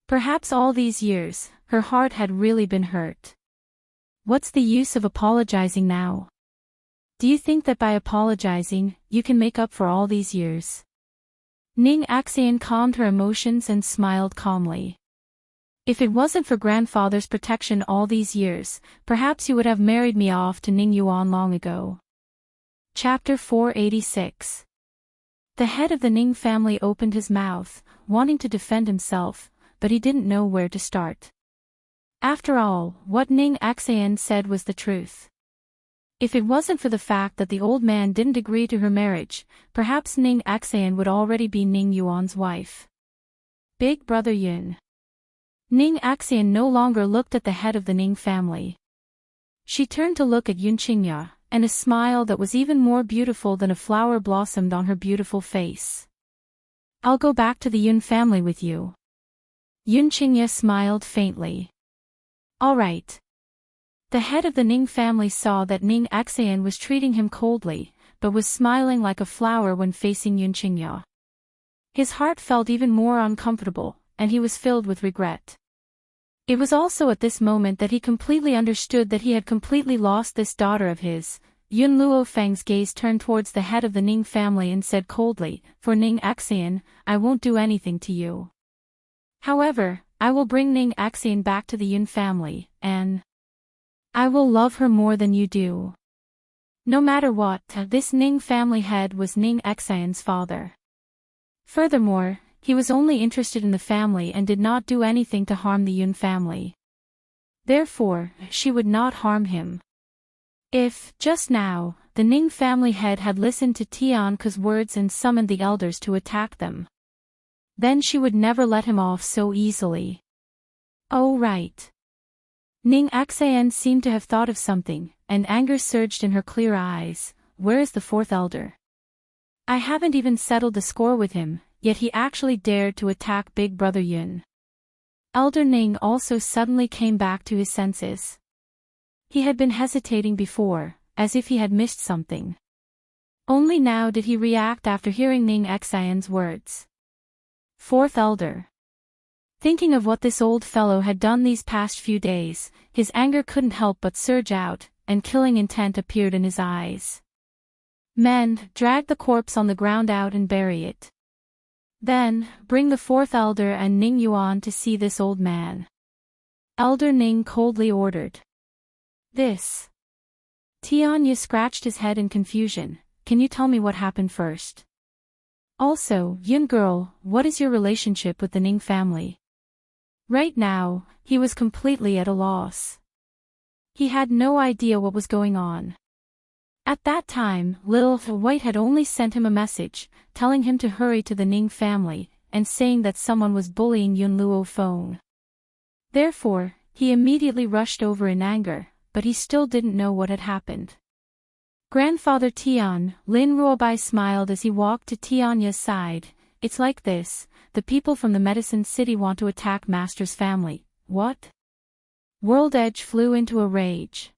Perhaps all these years, her heart had really been hurt. What's the use of apologizing now? Do you think that by apologizing, you can make up for all these years? Ning Xan calmed her emotions and smiled calmly. If it wasn't for grandfather's protection all these years, perhaps you would have married me off to Ning Yuan long ago. Chapter 486. The head of the Ning family opened his mouth, wanting to defend himself, but he didn't know where to start. After all, what Ning Xan said was the truth. If it wasn't for the fact that the old man didn't agree to her marriage, perhaps Ning Xan would already be Ning Yuan's wife. Big brother Yun. Ning Xan no longer looked at the head of the Ning family. She turned to look at Yun Qingya, and a smile that was even more beautiful than a flower blossomed on her beautiful face. I'll go back to the Yun family with you. Yun Qingya smiled faintly. All right. The head of the Ning family saw that Ning Xan was treating him coldly, but was smiling like a flower when facing Yun Qingya. His heart felt even more uncomfortable, and he was filled with regret. It was also at this moment that he completely understood that he had completely lost this daughter of his. Yun Luofeng's gaze turned towards the head of the Ning family and said coldly, "For Ning Xan, I won't do anything to you. However, I will bring Ning Xan back to the Yun family, and I will love her more than you do." No matter what, this Ning family head was Ning Xan's father. Furthermore, he was only interested in the family and did not do anything to harm the Yun family. Therefore, she would not harm him. If, just now, the Ning family head had listened to Tianke's words and summoned the elders to attack them, then she would never let him off so easily. Oh right. Ning Xan seemed to have thought of something, and anger surged in her clear eyes. Where is the fourth elder? I haven't even settled the score with him, yet he actually dared to attack Big Brother Yun. Elder Ning also suddenly came back to his senses. He had been hesitating before, as if he had missed something. Only now did he react after hearing Ning Xan's words. Fourth elder. Thinking of what this old fellow had done these past few days, his anger couldn't help but surge out, and killing intent appeared in his eyes. Men, drag the corpse on the ground out and bury it. Then, bring the fourth elder and Ning Yuan to see this old man. Elder Ning coldly ordered. This. Tianya scratched his head in confusion. Can you tell me what happened first? Also, Yun girl, what is your relationship with the Ning family? Right now, he was completely at a loss. He had no idea what was going on. At that time, Little White had only sent him a message, telling him to hurry to the Ning family, and saying that someone was bullying Yun Luofeng. Therefore, he immediately rushed over in anger, but he still didn't know what had happened. Grandfather Tian, Lin Ruobai smiled as he walked to Tianya's side. It's like this, the people from the Medicine City want to attack Master's family. What? World Edge flew into a rage.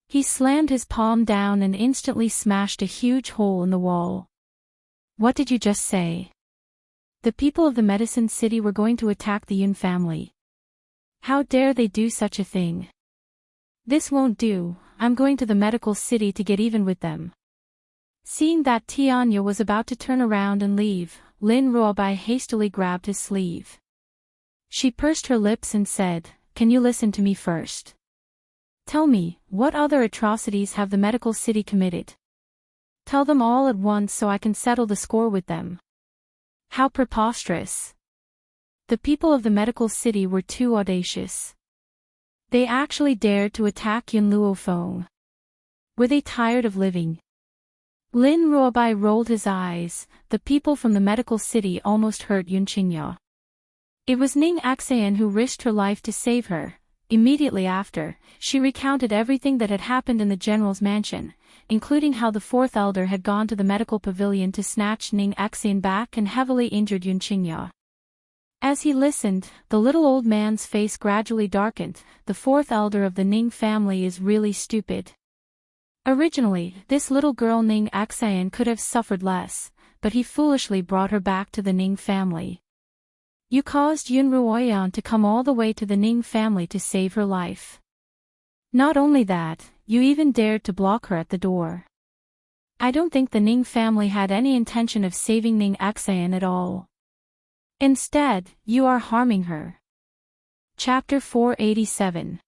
He slammed his palm down and instantly smashed a huge hole in the wall. What did you just say? The people of the Medicine City were going to attack the Yun family. How dare they do such a thing? This won't do, I'm going to the medical city to get even with them. Seeing that Tianya was about to turn around and leave, Lin Ruobai hastily grabbed his sleeve. She pursed her lips and said, "Can you listen to me first? Tell me, what other atrocities have the medical city committed? Tell them all at once so I can settle the score with them." How preposterous. The people of the medical city were too audacious. They actually dared to attack Yun Luofeng. Were they tired of living? Lin Ruobai rolled his eyes. The people from the medical city almost hurt Yun Qingya. It was Ning Xan who risked her life to save her. Immediately after, she recounted everything that had happened in the general's mansion, including how the fourth elder had gone to the medical pavilion to snatch Ning Exane back and heavily injured Yun Qingya. As he listened, the little old man's face gradually darkened. The fourth elder of the Ning family is really stupid. Originally, this little girl Ning Exane could have suffered less, but he foolishly brought her back to the Ning family. You caused Yun Ruoyan to come all the way to the Ning family to save her life. Not only that, you even dared to block her at the door. I don't think the Ning family had any intention of saving Ning Exane at all. Instead, you are harming her. Chapter 487.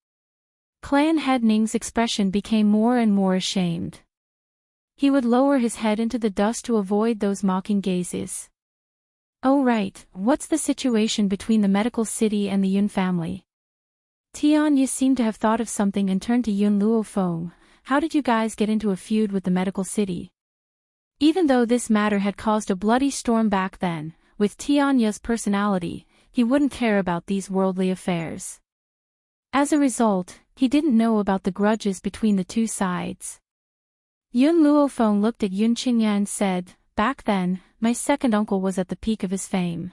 Clan head Ning's expression became more and more ashamed. He would lower his head into the dust to avoid those mocking gazes. Oh right, what's the situation between the medical city and the Yun family? Tianya seemed to have thought of something and turned to Yun Luofeng. How did you guys get into a feud with the medical city? Even though this matter had caused a bloody storm back then, with Tianya's personality, he wouldn't care about these worldly affairs. As a result, he didn't know about the grudges between the two sides. Yun Luofeng looked at Yun Qingya and said, back then, my second uncle was at the peak of his fame.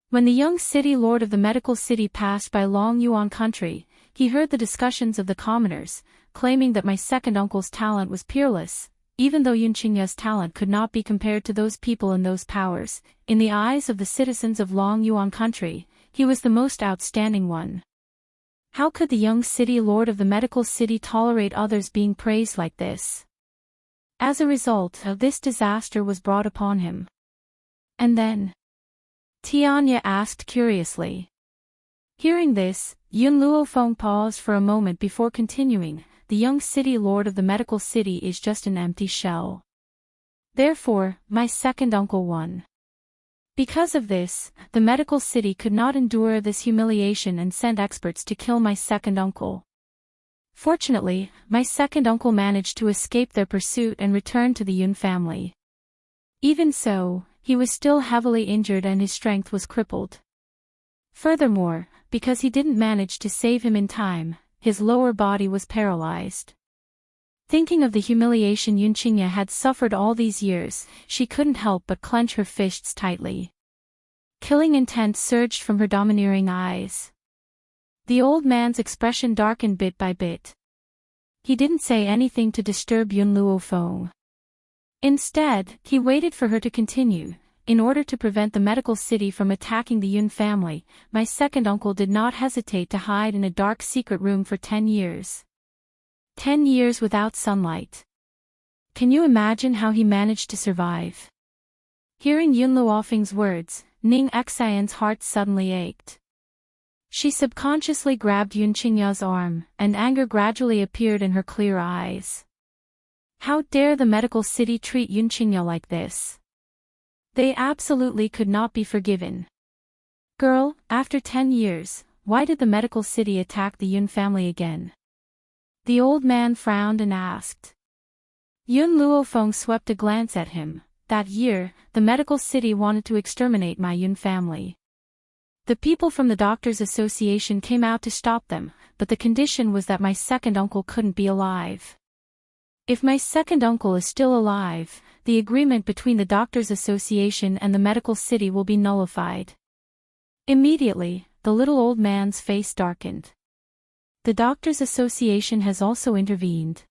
When the young city lord of the medical city passed by Long Yuan country, he heard the discussions of the commoners, claiming that my second uncle's talent was peerless, even though Yun Qingya's talent could not be compared to those people and those powers. In the eyes of the citizens of Long Yuan country, he was the most outstanding one. How could the young city lord of the medical city tolerate others being praised like this? As a result, this disaster was brought upon him. And then? Tianya asked curiously. Hearing this, Yun Luofeng paused for a moment before continuing. The young city lord of the medical city is just an empty shell. Therefore, my second uncle won. Because of this, the medical city could not endure this humiliation and sent experts to kill my second uncle. Fortunately, my second uncle managed to escape their pursuit and return to the Yun family. Even so, he was still heavily injured and his strength was crippled. Furthermore, because he didn't manage to save him in time, his lower body was paralyzed. Thinking of the humiliation Yun Qingya had suffered all these years, she couldn't help but clench her fists tightly. Killing intent surged from her domineering eyes. The old man's expression darkened bit by bit. He didn't say anything to disturb Yun Luofeng. Instead, he waited for her to continue. In order to prevent the medical city from attacking the Yun family, my second uncle did not hesitate to hide in a dark secret room for 10 years. 10 years without sunlight. Can you imagine how he managed to survive? Hearing Yun Luofeng's words, Ning Exayan's heart suddenly ached. She subconsciously grabbed Yun Qingya's arm, and anger gradually appeared in her clear eyes. How dare the medical city treat Yun Qingya like this? They absolutely could not be forgiven. Girl, after 10 years, why did the medical city attack the Yun family again? The old man frowned and asked. Yun Luofeng swept a glance at him. That year, the medical city wanted to exterminate my Yun family. The people from the Doctors' Association came out to stop them, but the condition was that my second uncle couldn't be alive. If my second uncle is still alive, the agreement between the Doctors' Association and the medical city will be nullified. Immediately, the little old man's face darkened. The Doctors' Association has also intervened.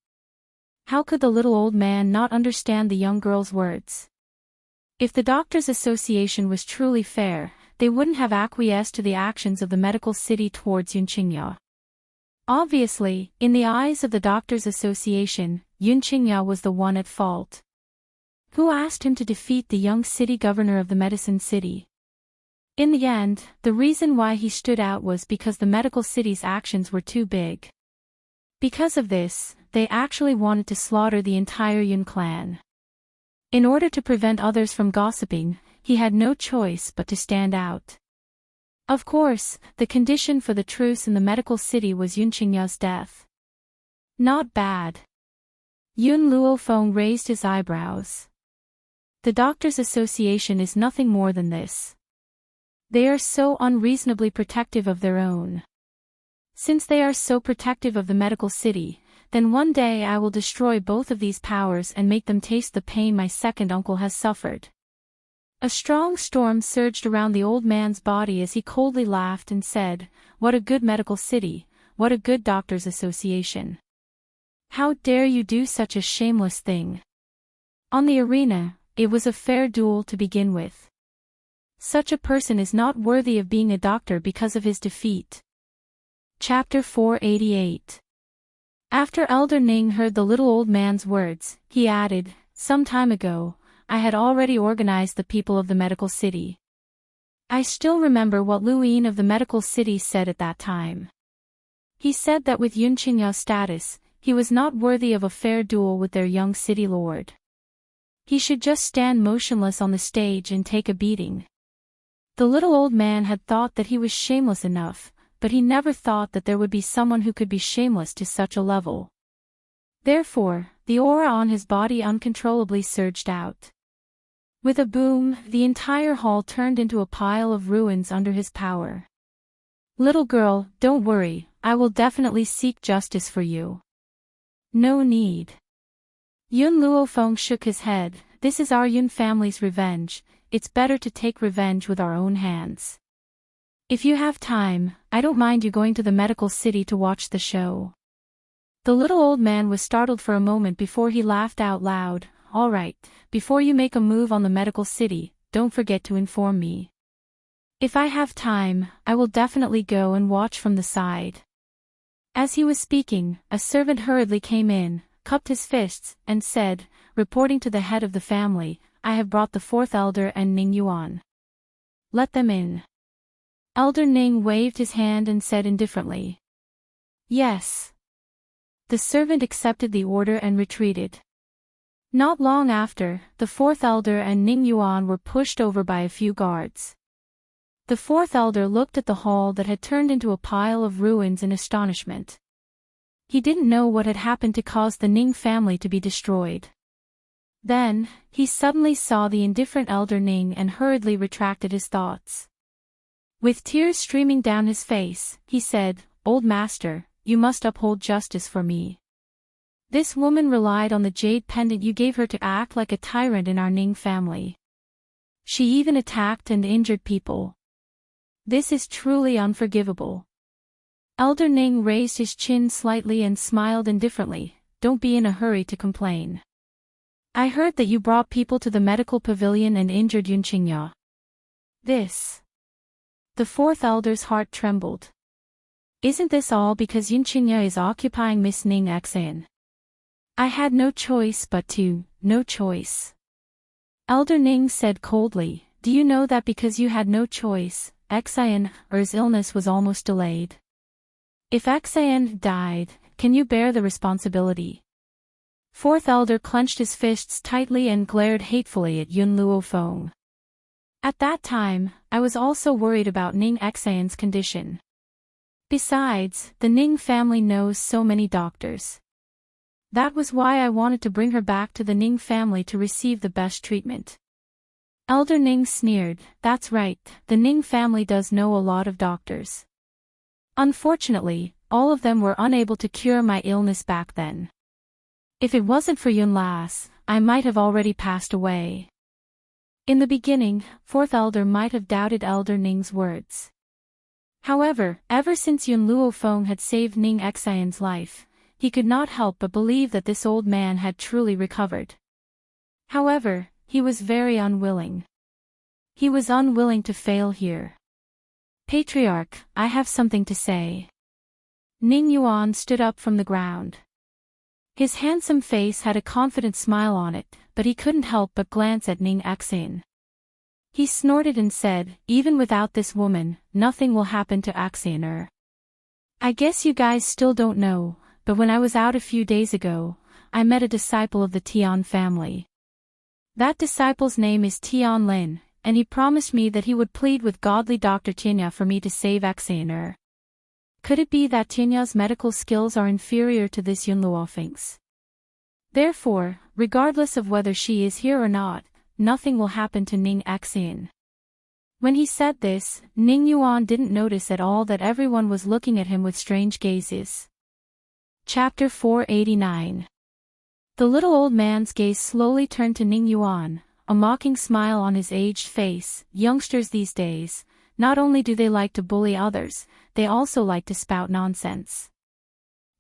How could the little old man not understand the young girl's words? If the Doctors' Association was truly fair, they wouldn't have acquiesced to the actions of the medical city towards Yun Qingya. Obviously, in the eyes of the Doctors' Association, Yun Qingya was the one at fault. Who asked him to defeat the young city governor of the medicine city? In the end, the reason why he stood out was because the medical city's actions were too big. Because of this, they actually wanted to slaughter the entire Yun clan. In order to prevent others from gossiping, he had no choice but to stand out. Of course, the condition for the truce in the medical city was Yun Qingya's death. Not bad. Yun Luofeng raised his eyebrows. The Doctors' Association is nothing more than this. They are so unreasonably protective of their own. Since they are so protective of the medical city, then one day I will destroy both of these powers and make them taste the pain my second uncle has suffered. A strong storm surged around the old man's body as he coldly laughed and said, "What a good medical city, what a good doctors' association. How dare you do such a shameless thing? On the arena, it was a fair duel to begin with. Such a person is not worthy of being a doctor because of his defeat." Chapter 488. After Elder Ning heard the little old man's words, he added, "Some time ago, I had already organized the people of the medical city. I still remember what Luin of the medical city said at that time. He said that with Yun Qingya's status, he was not worthy of a fair duel with their young city lord. He should just stand motionless on the stage and take a beating." The little old man had thought that he was shameless enough, but he never thought that there would be someone who could be shameless to such a level. Therefore, the aura on his body uncontrollably surged out. With a boom, the entire hall turned into a pile of ruins under his power. "Little girl, don't worry, I will definitely seek justice for you." "No need." Yun Luofeng shook his head. "This is our Yun family's revenge, it's better to take revenge with our own hands. If you have time, I don't mind you going to the medical city to watch the show." The little old man was startled for a moment before he laughed out loud. "All right, before you make a move on the medical city, don't forget to inform me. If I have time, I will definitely go and watch from the side." As he was speaking, a servant hurriedly came in, cupped his fists, and said, reporting to the head of the family, "I have brought the fourth elder and Ning Yuan. Let them in." Elder Ning waved his hand and said indifferently, "Yes." The servant accepted the order and retreated. Not long after, the fourth elder and Ning Yuan were pushed over by a few guards. The fourth elder looked at the hall that had turned into a pile of ruins in astonishment. He didn't know what had happened to cause the Ning family to be destroyed. Then, he suddenly saw the indifferent Elder Ning and hurriedly retracted his thoughts. With tears streaming down his face, he said, "Old master, you must uphold justice for me. This woman relied on the jade pendant you gave her to act like a tyrant in our Ning family. She even attacked and injured people. This is truly unforgivable." Elder Ning raised his chin slightly and smiled indifferently. "Don't be in a hurry to complain. I heard that you brought people to the medical pavilion and injured Yun Qingya. This." The fourth elder's heart trembled. "Isn't this all because Yun Qingya is occupying Miss Ning Xan? I had no choice but to, no choice." Elder Ning said coldly, "Do you know that because you had no choice, Xan's illness was almost delayed? If Xan died, can you bear the responsibility?" Fourth elder clenched his fists tightly and glared hatefully at Yun Luofeng. "At that time, I was also worried about Ning Xan's condition. Besides, the Ning family knows so many doctors. That was why I wanted to bring her back to the Ning family to receive the best treatment." Elder Ning sneered, "That's right, the Ning family does know a lot of doctors. Unfortunately, all of them were unable to cure my illness back then. If it wasn't for Yun Las, I might have already passed away." In the beginning, fourth elder might have doubted Elder Ning's words. However, ever since Yun Luofeng had saved Ning Xan's life, he could not help but believe that this old man had truly recovered. However, he was very unwilling. He was unwilling to fail here. "Patriarch, I have something to say." Ning Yuan stood up from the ground. His handsome face had a confident smile on it, but he couldn't help but glance at Ning Xan. He snorted and said, "Even without this woman, nothing will happen to Xan. I guess you guys still don't know, but when I was out a few days ago, I met a disciple of the Tian family. That disciple's name is Tian Lin, and he promised me that he would plead with godly Dr. Tinya for me to save Xan. Could it be that Tinya's medical skills are inferior to this Yun Luofeng's? Therefore, regardless of whether she is here or not, nothing will happen to Ning Xan." When he said this, Ning Yuan didn't notice at all that everyone was looking at him with strange gazes. Chapter 489. The little old man's gaze slowly turned to Ning Yuan, a mocking smile on his aged face. Youngsters these days, not only do they like to bully others, they also like to spout nonsense.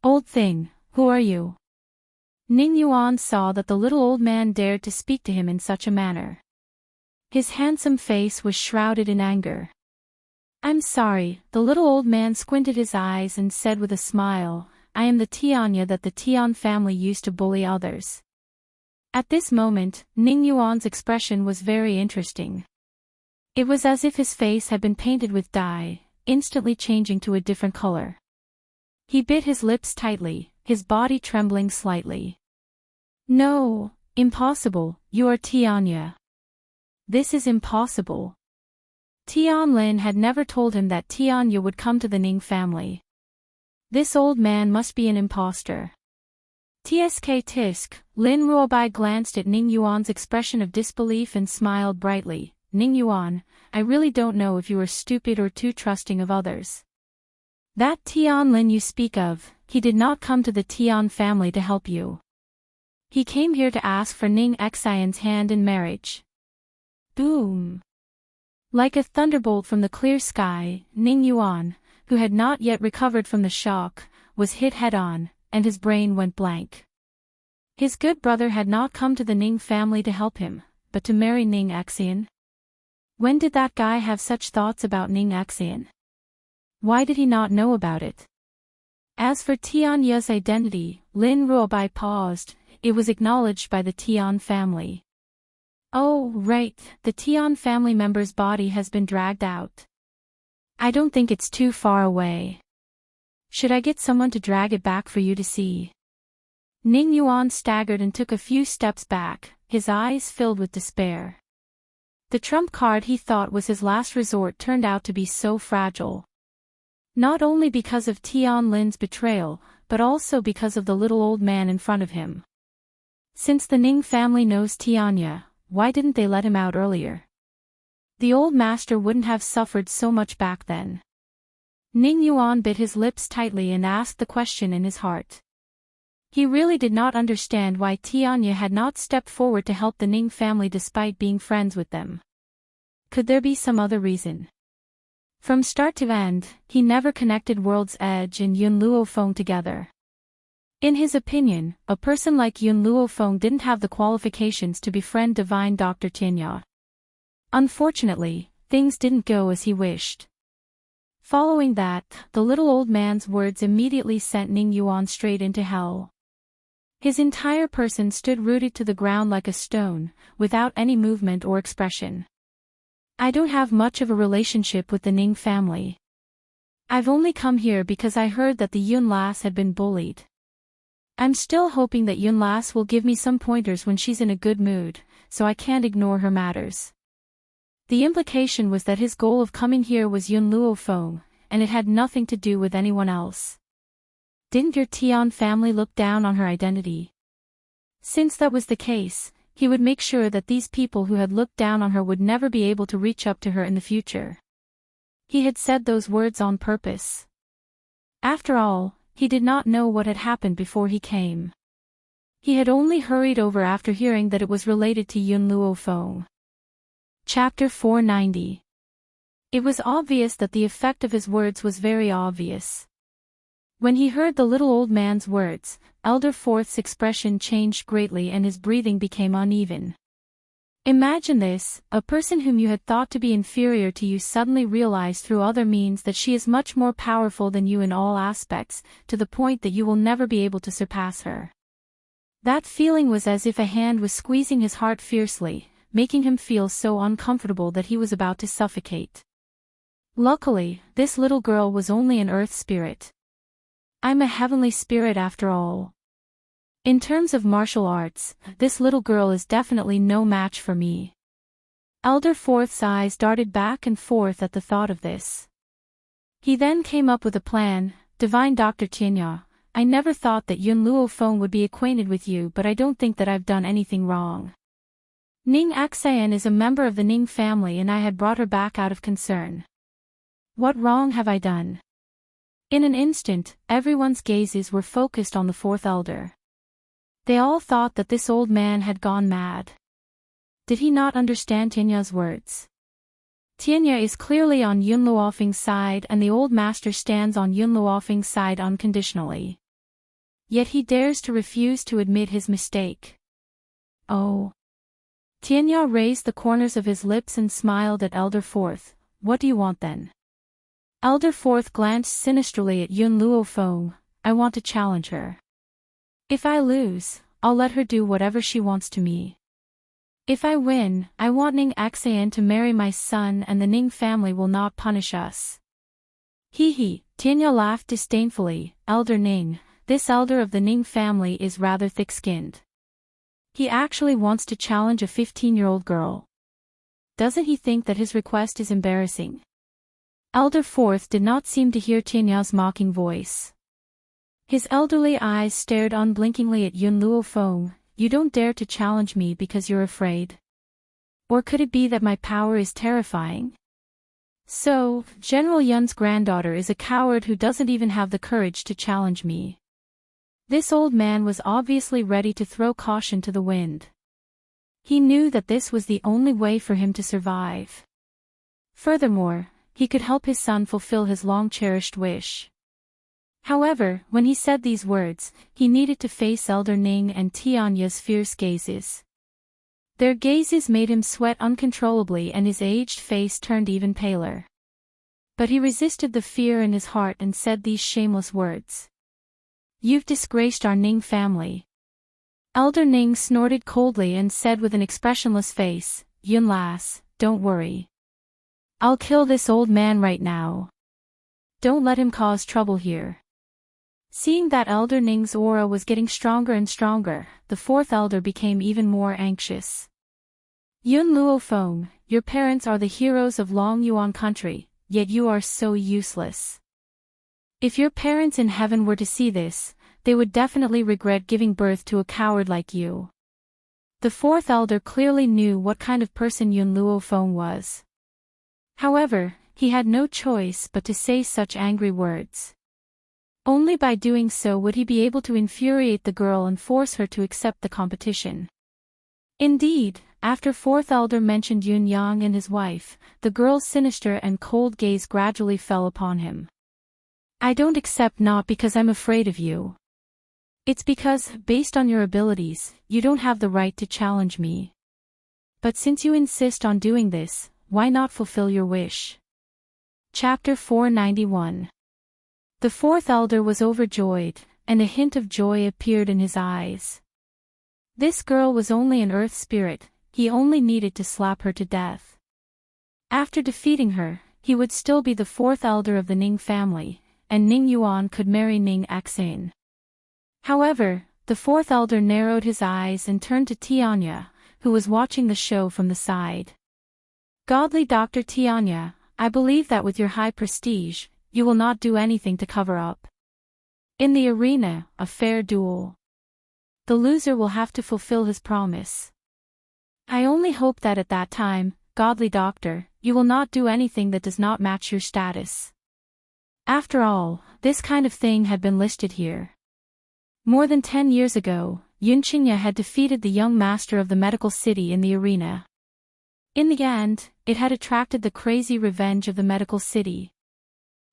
Old thing, who are you? Ning Yuan saw that the little old man dared to speak to him in such a manner. His handsome face was shrouded in anger. I'm sorry, the little old man squinted his eyes and said with a smile, I am the Tianya that the Tian family used to bully others. At this moment, Ning Yuan's expression was very interesting. It was as if his face had been painted with dye, instantly changing to a different color. He bit his lips tightly, his body trembling slightly. No, impossible, you are Tianya. This is impossible. Tian Lin had never told him that Tianya would come to the Ning family. This old man must be an impostor. Tsk tisk, Lin Ruobai glanced at Ning Yuan's expression of disbelief and smiled brightly. Ning Yuan, I really don't know if you are stupid or too trusting of others. That Tian Lin you speak of, he did not come to the Tian family to help you. He came here to ask for Ning Xian's hand in marriage. Boom! Like a thunderbolt from the clear sky, Ning Yuan, who had not yet recovered from the shock, was hit head-on, and his brain went blank. His good brother had not come to the Ning family to help him, but to marry Ning Xian. When did that guy have such thoughts about Ning Xian? Why did he not know about it? As for Tianya's identity, Lin Ruobai paused. It was acknowledged by the Tian family. Oh, right, the Tian family member's body has been dragged out. I don't think it's too far away. Should I get someone to drag it back for you to see? Ning Yuan staggered and took a few steps back, his eyes filled with despair. The trump card he thought was his last resort turned out to be so fragile. Not only because of Tian Lin's betrayal, but also because of the little old man in front of him. Since the Ning family knows Tianya, why didn't they let him out earlier? The old master wouldn't have suffered so much back then. Ning Yuan bit his lips tightly and asked the question in his heart. He really did not understand why Tianya had not stepped forward to help the Ning family despite being friends with them. Could there be some other reason? From start to end, he never connected World's Edge and Yun Luofeng together. In his opinion, a person like Yun Luofeng didn't have the qualifications to befriend divine Dr. Tianya. Unfortunately, things didn't go as he wished. Following that, the little old man's words immediately sent Ning Yuan straight into hell. His entire person stood rooted to the ground like a stone, without any movement or expression. I don't have much of a relationship with the Ning family. I've only come here because I heard that the Yun lass had been bullied. I'm still hoping that Yun lass will give me some pointers when she's in a good mood, so I can't ignore her matters. The implication was that his goal of coming here was Yun Luofeng, and it had nothing to do with anyone else. Didn't your Tian family look down on her identity? Since that was the case, he would make sure that these people who had looked down on her would never be able to reach up to her in the future. He had said those words on purpose. After all, he did not know what had happened before he came. He had only hurried over after hearing that it was related to Yun Luofeng. Chapter 490. It was obvious that the effect of his words was very obvious. When he heard the little old man's words, Elder Fourth's expression changed greatly and his breathing became uneven. Imagine this, a person whom you had thought to be inferior to you suddenly realized through other means that she is much more powerful than you in all aspects, to the point that you will never be able to surpass her. That feeling was as if a hand was squeezing his heart fiercely, making him feel so uncomfortable that he was about to suffocate. Luckily, this little girl was only an earth spirit. I'm a heavenly spirit after all. In terms of martial arts, this little girl is definitely no match for me. Elder Fourth's eyes darted back and forth at the thought of this. He then came up with a plan. Divine Dr. Tianya, I never thought that Yun Luofeng would be acquainted with you, but I don't think that I've done anything wrong. Ning Xian is a member of the Ning family and I had brought her back out of concern. What wrong have I done? In an instant, everyone's gazes were focused on the fourth elder. They all thought that this old man had gone mad. Did he not understand Tianya's words? Tianya is clearly on Yun Luofeng's side and the old master stands on Yun Luofeng's side unconditionally. Yet he dares to refuse to admit his mistake. Oh. Tianya raised the corners of his lips and smiled at Elder Fourth. What do you want then? Elder Fourth glanced sinisterly at Yun Luofeng. I want to challenge her. If I lose, I'll let her do whatever she wants to me. If I win, I want Ning Axayan to marry my son and the Ning family will not punish us. Hee, Tianya laughed disdainfully. Elder Ning, this elder of the Ning family is rather thick-skinned. He actually wants to challenge a 15-year-old girl. Doesn't he think that his request is embarrassing? Elder Fourth did not seem to hear Tianya's mocking voice. His elderly eyes stared unblinkingly at Yun Luofeng. You don't dare to challenge me because you're afraid? Or could it be that my power is terrifying? So, General Yun's granddaughter is a coward who doesn't even have the courage to challenge me. This old man was obviously ready to throw caution to the wind. He knew that this was the only way for him to survive. Furthermore, he could help his son fulfill his long-cherished wish. However, when he said these words, he needed to face Elder Ning and Tianya's fierce gazes. Their gazes made him sweat uncontrollably and his aged face turned even paler. But he resisted the fear in his heart and said these shameless words. You've disgraced our Ning family. Elder Ning snorted coldly and said with an expressionless face, Yun lass, don't worry. I'll kill this old man right now. Don't let him cause trouble here. Seeing that Elder Ning's aura was getting stronger and stronger, the fourth elder became even more anxious. Yun Luofeng, your parents are the heroes of Long Yuan country, yet you are so useless. If your parents in heaven were to see this, they would definitely regret giving birth to a coward like you. The fourth elder clearly knew what kind of person Yun Luofeng was. However, he had no choice but to say such angry words. Only by doing so would he be able to infuriate the girl and force her to accept the competition. Indeed, after fourth elder mentioned Yun Yang and his wife, the girl's sinister and cold gaze gradually fell upon him. I don't accept not because I'm afraid of you. It's because, based on your abilities, you don't have the right to challenge me. But since you insist on doing this, why not fulfill your wish? Chapter 491. The fourth elder was overjoyed, and a hint of joy appeared in his eyes. This girl was only an earth spirit, he only needed to slap her to death. After defeating her, he would still be the fourth elder of the Ning family, and Ning Yuan could marry Ning Axayan. However, the fourth elder narrowed his eyes and turned to Tianya, who was watching the show from the side. Godly Dr. Tianya, I believe that with your high prestige, you will not do anything to cover up. In the arena, a fair duel. The loser will have to fulfill his promise. I only hope that at that time, godly doctor, you will not do anything that does not match your status. After all, this kind of thing had been listed here. More than 10 years ago, Yun Qingya had defeated the young master of the medical city in the arena. In the end, it had attracted the crazy revenge of the medical city.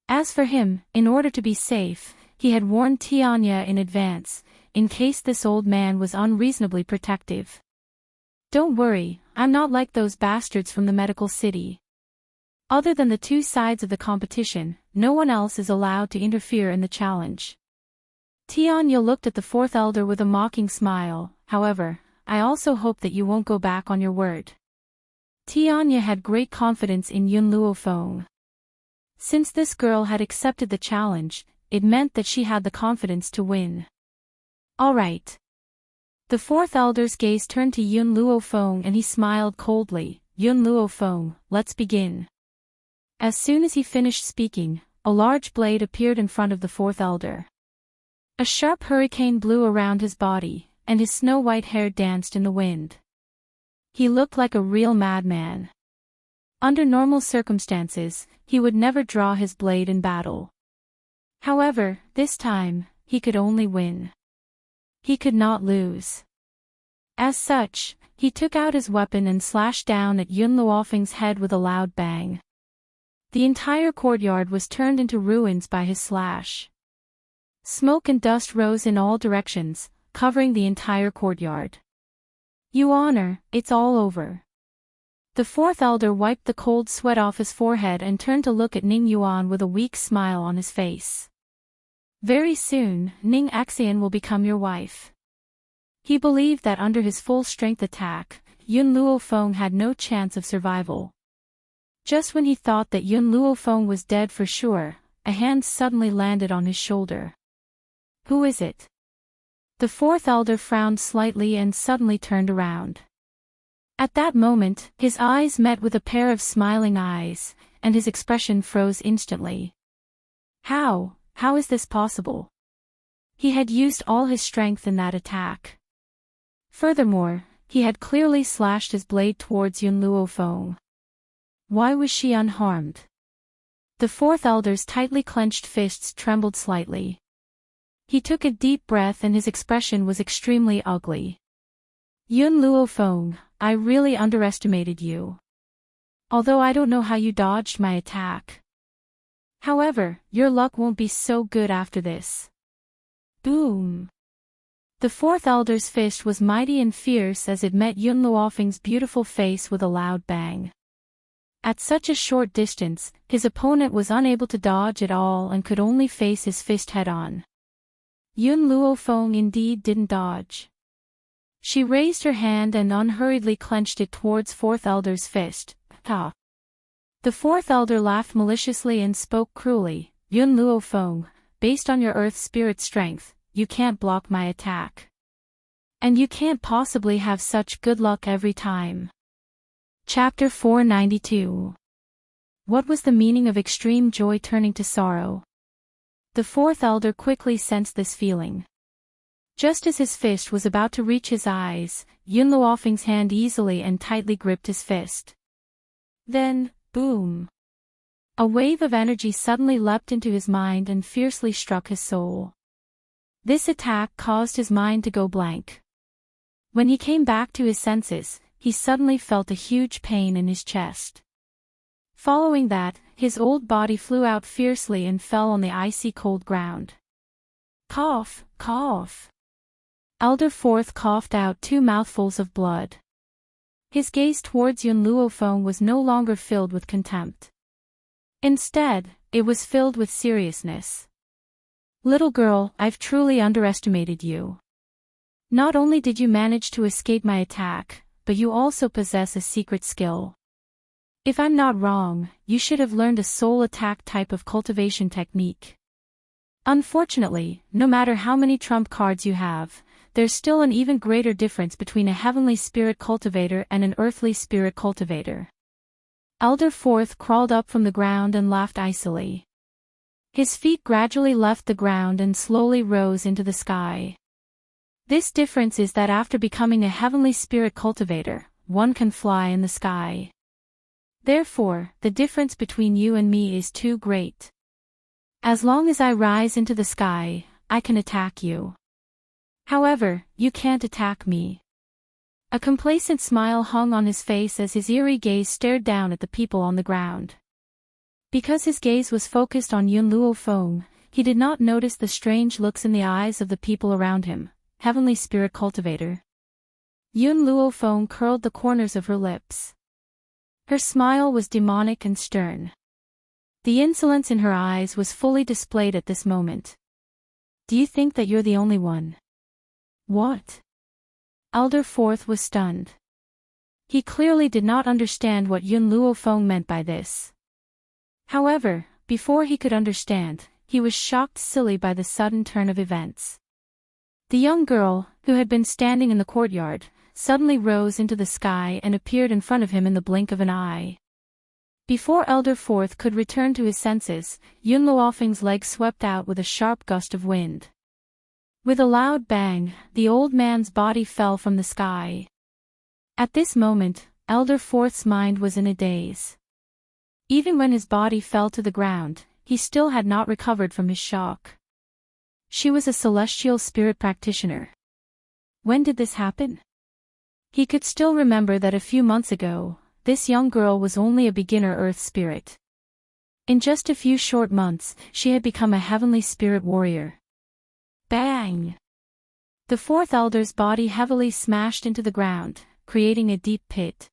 As for him, in order to be safe, he had warned Tianya in advance, in case this old man was unreasonably protective. Don't worry, I'm not like those bastards from the medical city. Other than the two sides of the competition, no one else is allowed to interfere in the challenge. Tianya looked at the fourth elder with a mocking smile. However, I also hope that you won't go back on your word. Tianya had great confidence in Yun Luofeng. Since this girl had accepted the challenge, it meant that she had the confidence to win. All right. The fourth elder's gaze turned to Yun Luofeng and he smiled coldly. Yun Luofeng, let's begin. As soon as he finished speaking, a large blade appeared in front of the fourth elder. A sharp hurricane blew around his body, and his snow-white hair danced in the wind. He looked like a real madman. Under normal circumstances, he would never draw his blade in battle. However, this time, he could only win. He could not lose. As such, he took out his weapon and slashed down at Yun Luofeng's head with a loud bang. The entire courtyard was turned into ruins by his slash. Smoke and dust rose in all directions, covering the entire courtyard. Your Honor, it's all over. The fourth elder wiped the cold sweat off his forehead and turned to look at Ning Yuan with a weak smile on his face. Very soon, Ning Axian will become your wife. He believed that under his full-strength attack, Yun Luofeng had no chance of survival. Just when he thought that Yun Luofeng was dead for sure, a hand suddenly landed on his shoulder. Who is it? The fourth elder frowned slightly and suddenly turned around. At that moment, his eyes met with a pair of smiling eyes, and his expression froze instantly. How is this possible? He had used all his strength in that attack. Furthermore, he had clearly slashed his blade towards Yun Luofeng. Why was she unharmed? The fourth elder's tightly clenched fists trembled slightly. He took a deep breath and his expression was extremely ugly. Yun Luofeng, I really underestimated you. Although I don't know how you dodged my attack. However, your luck won't be so good after this. Boom! The fourth elder's fist was mighty and fierce as it met Yun Luofeng's beautiful face with a loud bang. At such a short distance, his opponent was unable to dodge at all and could only face his fist head-on. Yun Luofeng indeed didn't dodge. She raised her hand and unhurriedly clenched it towards fourth elder's fist. Ha! The fourth elder laughed maliciously and spoke cruelly. Yun Luofeng, based on your earth spirit strength, you can't block my attack. And you can't possibly have such good luck every time. Chapter 492. What was the meaning of extreme joy turning to sorrow? The fourth elder quickly sensed this feeling. Just as his fist was about to reach his eyes, Yun Luofeng's hand easily and tightly gripped his fist. Then, boom! A wave of energy suddenly leapt into his mind and fiercely struck his soul. This attack caused his mind to go blank. When he came back to his senses, he suddenly felt a huge pain in his chest. Following that, his old body flew out fiercely and fell on the icy cold ground. Cough, cough. Elder Fourth coughed out 2 mouthfuls of blood. His gaze towards Yun Luofeng was no longer filled with contempt. Instead, it was filled with seriousness. Little girl, I've truly underestimated you. Not only did you manage to escape my attack, but you also possess a secret skill. If I'm not wrong, you should have learned a soul attack type of cultivation technique. Unfortunately, no matter how many trump cards you have, there's still an even greater difference between a heavenly spirit cultivator and an earthly spirit cultivator. Elder Fourth crawled up from the ground and laughed icily. His feet gradually left the ground and slowly rose into the sky. This difference is that after becoming a heavenly spirit cultivator, one can fly in the sky. Therefore, the difference between you and me is too great. As long as I rise into the sky, I can attack you. However, you can't attack me. A complacent smile hung on his face as his eerie gaze stared down at the people on the ground. Because his gaze was focused on Yun Luofeng, he did not notice the strange looks in the eyes of the people around him. Heavenly Spirit Cultivator. Yun Luofeng curled the corners of her lips. Her smile was demonic and stern. The insolence in her eyes was fully displayed at this moment. Do you think that you're the only one? What? Elder Fourth was stunned. He clearly did not understand what Yun Luofeng meant by this. However, before he could understand, he was shocked silly by the sudden turn of events. The young girl, who had been standing in the courtyard, suddenly rose into the sky and appeared in front of him in the blink of an eye. Before Elder Fourth could return to his senses, Yun Luofeng's leg swept out with a sharp gust of wind. With a loud bang, the old man's body fell from the sky. At this moment, Elder Fourth's mind was in a daze. Even when his body fell to the ground, he still had not recovered from his shock. She was a celestial spirit practitioner. When did this happen? He could still remember that a few months ago, this young girl was only a beginner earth spirit. In just a few short months, she had become a heavenly spirit warrior. Bang! The fourth elder's body heavily smashed into the ground, creating a deep pit.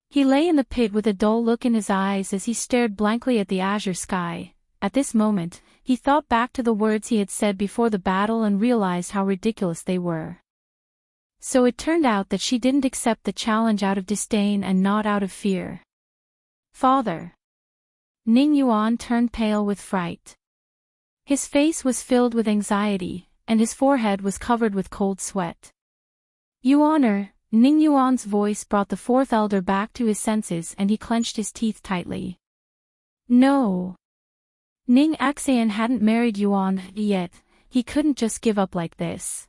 He lay in the pit with a dull look in his eyes as he stared blankly at the azure sky. At this moment, he thought back to the words he had said before the battle and realized how ridiculous they were. So it turned out that she didn't accept the challenge out of disdain and not out of fear. Father! Ning Yuan turned pale with fright. His face was filled with anxiety, and his forehead was covered with cold sweat. Your Honor, Ning Yuan's voice brought the fourth elder back to his senses and he clenched his teeth tightly. No! Ning Axian hadn't married Yuan yet, he couldn't just give up like this.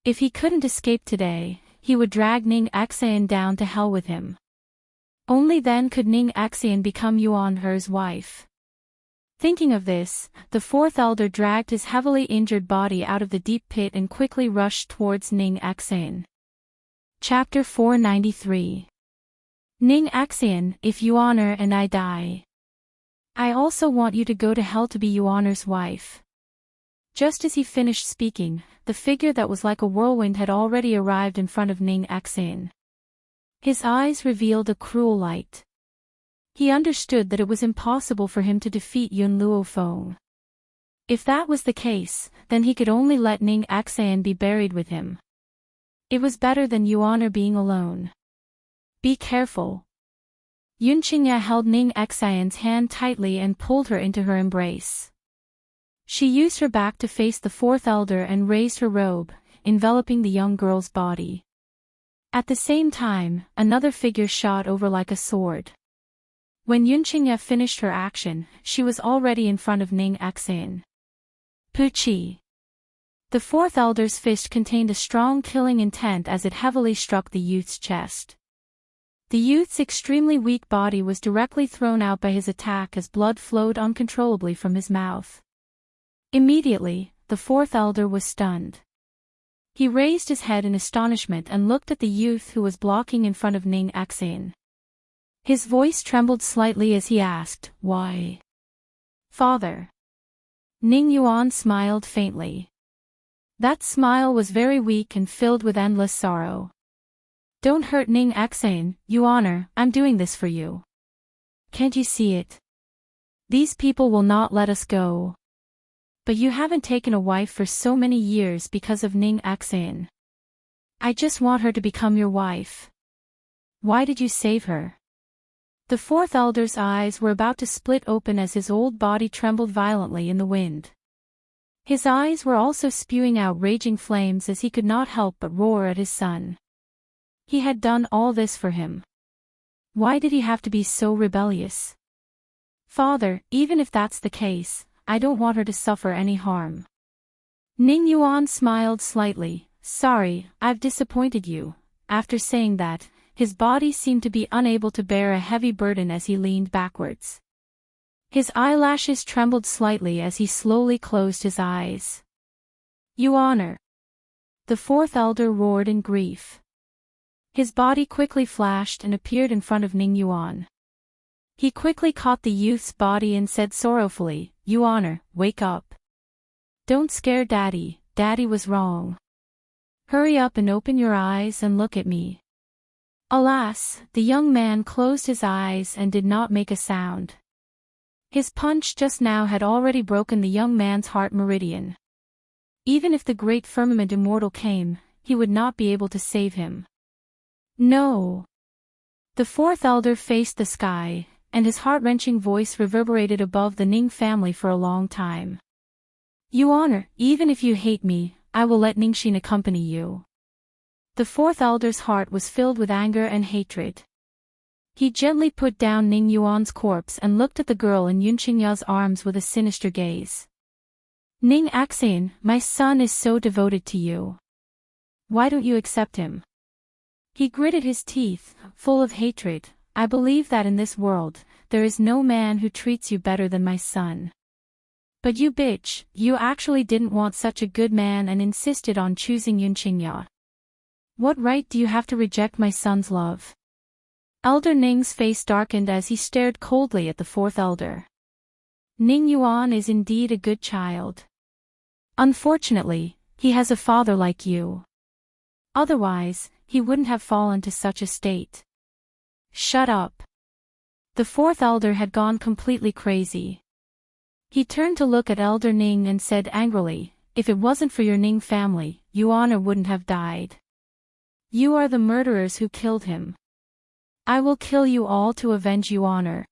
If he couldn't escape today, he would drag Ning Axian down to hell with him. Only then could Ning Axian become Yuan Her's wife. Thinking of this, the fourth elder dragged his heavily injured body out of the deep pit and quickly rushed towards Ning Axian. Chapter 493. Ning Axian, if Yuan Her and I die, I also want you to go to hell to be Yuan Her's wife. Just as he finished speaking, the figure that was like a whirlwind had already arrived in front of Ning Axian. His eyes revealed a cruel light. He understood that it was impossible for him to defeat Yun Luo Feng. If that was the case, then he could only let Ning Axian be buried with him. It was better than Yuan Her being alone. Be careful. Yun Qingya held Ning Axian's hand tightly and pulled her into her embrace. She used her back to face the fourth elder and raised her robe, enveloping the young girl's body. At the same time, another figure shot over like a sword. When Yun Qingya finished her action, she was already in front of Ning Axian. Puchi! The fourth elder's fist contained a strong killing intent as it heavily struck the youth's chest. The youth's extremely weak body was directly thrown out by his attack as blood flowed uncontrollably from his mouth. Immediately, the fourth elder was stunned. He raised his head in astonishment and looked at the youth who was blocking in front of Ning Axian. His voice trembled slightly as he asked, "Why?" "Father." Ning Yuan smiled faintly. That smile was very weak and filled with endless sorrow. "Don't hurt Ning Axian, Yuan Her, I'm doing this for you. Can't you see it? These people will not let us go. But you haven't taken a wife for so many years because of Ning Axian. I just want her to become your wife. Why did you save her?" The fourth elder's eyes were about to split open as his old body trembled violently in the wind. His eyes were also spewing out raging flames as he could not help but roar at his son. He had done all this for him. Why did he have to be so rebellious? "Father, even if that's the case, I don't want her to suffer any harm." Ning Yuan smiled slightly. "Sorry, I've disappointed you." After saying that, his body seemed to be unable to bear a heavy burden as he leaned backwards. His eyelashes trembled slightly as he slowly closed his eyes. "Yuan Her!" The fourth elder roared in grief. His body quickly flashed and appeared in front of Ning Yuan. He quickly caught the youth's body and said sorrowfully, "Yuan Her, wake up. Don't scare Daddy, Daddy was wrong. Hurry up and open your eyes and look at me." Alas, the young man closed his eyes and did not make a sound. His punch just now had already broken the young man's heart meridian. Even if the great firmament immortal came, he would not be able to save him. "No!" The fourth elder faced the sky, and his heart-wrenching voice reverberated above the Ning family for a long time. "Yuan Her, even if you hate me, I will let Ningxin accompany you." The fourth elder's heart was filled with anger and hatred. He gently put down Ning Yuan's corpse and looked at the girl in Yun Qingya's arms with a sinister gaze. "Ning Axian, my son is so devoted to you. Why don't you accept him?" He gritted his teeth, full of hatred. "I believe that in this world, there is no man who treats you better than my son. But you bitch, you actually didn't want such a good man and insisted on choosing Yunqingya. What right do you have to reject my son's love? Elder Ning's face darkened as he stared coldly at the fourth elder. Ning Yuan is indeed a good child. Unfortunately, he has a father like you. Otherwise, he wouldn't have fallen to such a state. Shut up. The fourth elder had gone completely crazy. He turned to look at Elder Ning and said angrily, if it wasn't for your Ning family, Yuan wouldn't have died. You are the murderers who killed him. I will kill you all to avenge Yuan.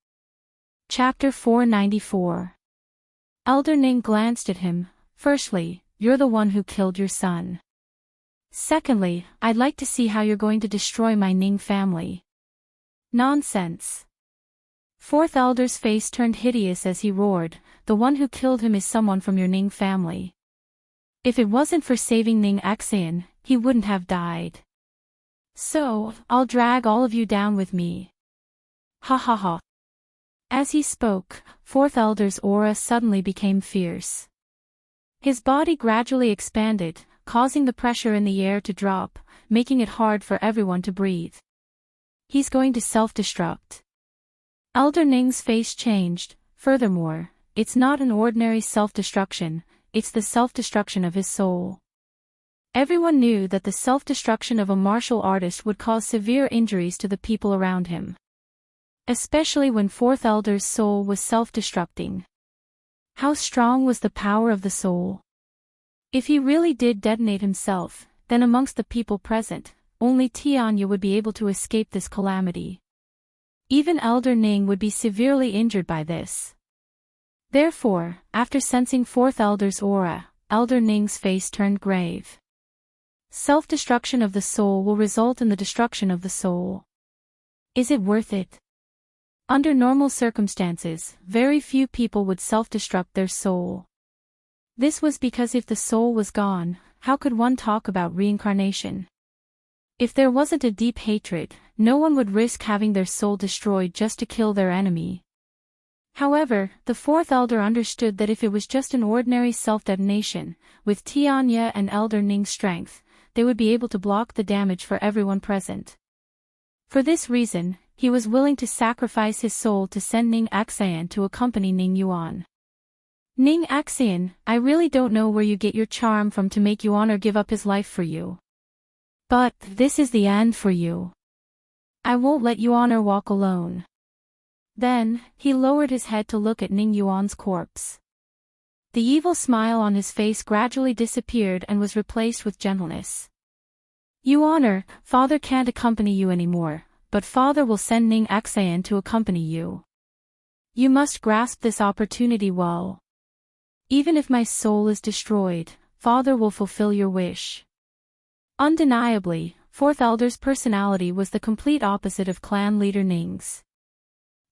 Chapter 494. Elder Ning glanced at him. Firstly, you're the one who killed your son. Secondly, I'd like to see how you're going to destroy my Ning family. Nonsense. Fourth elder's face turned hideous as he roared, the one who killed him is someone from your Ning family. If it wasn't for saving Ning Xian, he wouldn't have died. So, I'll drag all of you down with me. Ha ha ha. As he spoke, fourth elder's aura suddenly became fierce. His body gradually expanded, causing the pressure in the air to drop, making it hard for everyone to breathe. He's going to self-destruct. Elder Ning's face changed. Furthermore, it's not an ordinary self-destruction, it's the self-destruction of his soul. Everyone knew that the self-destruction of a martial artist would cause severe injuries to the people around him. Especially when fourth elder's soul was self-destructing. How strong was the power of the soul? If he really did detonate himself, then amongst the people present, only Tianya would be able to escape this calamity. Even Elder Ning would be severely injured by this. Therefore, after sensing fourth elder's aura, Elder Ning's face turned grave. Self-destruction of the soul will result in the destruction of the soul. Is it worth it? Under normal circumstances, very few people would self-destruct their soul. This was because if the soul was gone, how could one talk about reincarnation? If there wasn't a deep hatred, no one would risk having their soul destroyed just to kill their enemy. However, the fourth elder understood that if it was just an ordinary self-detonation, with Tianya and Elder Ning's strength, they would be able to block the damage for everyone present. For this reason, he was willing to sacrifice his soul to send Ning Xian to accompany Ning Yuan. Ning Xian, I really don't know where you get your charm from to make Yuan give up his life for you. But this is the end for you. I won't let Yuan walk alone. Then, he lowered his head to look at Ning Yuan's corpse. The evil smile on his face gradually disappeared and was replaced with gentleness. Yuan, father can't accompany you anymore, but father will send Ning Xian to accompany you. You must grasp this opportunity well. Even if my soul is destroyed, father will fulfill your wish. Undeniably, fourth elder's personality was the complete opposite of clan leader Ning's.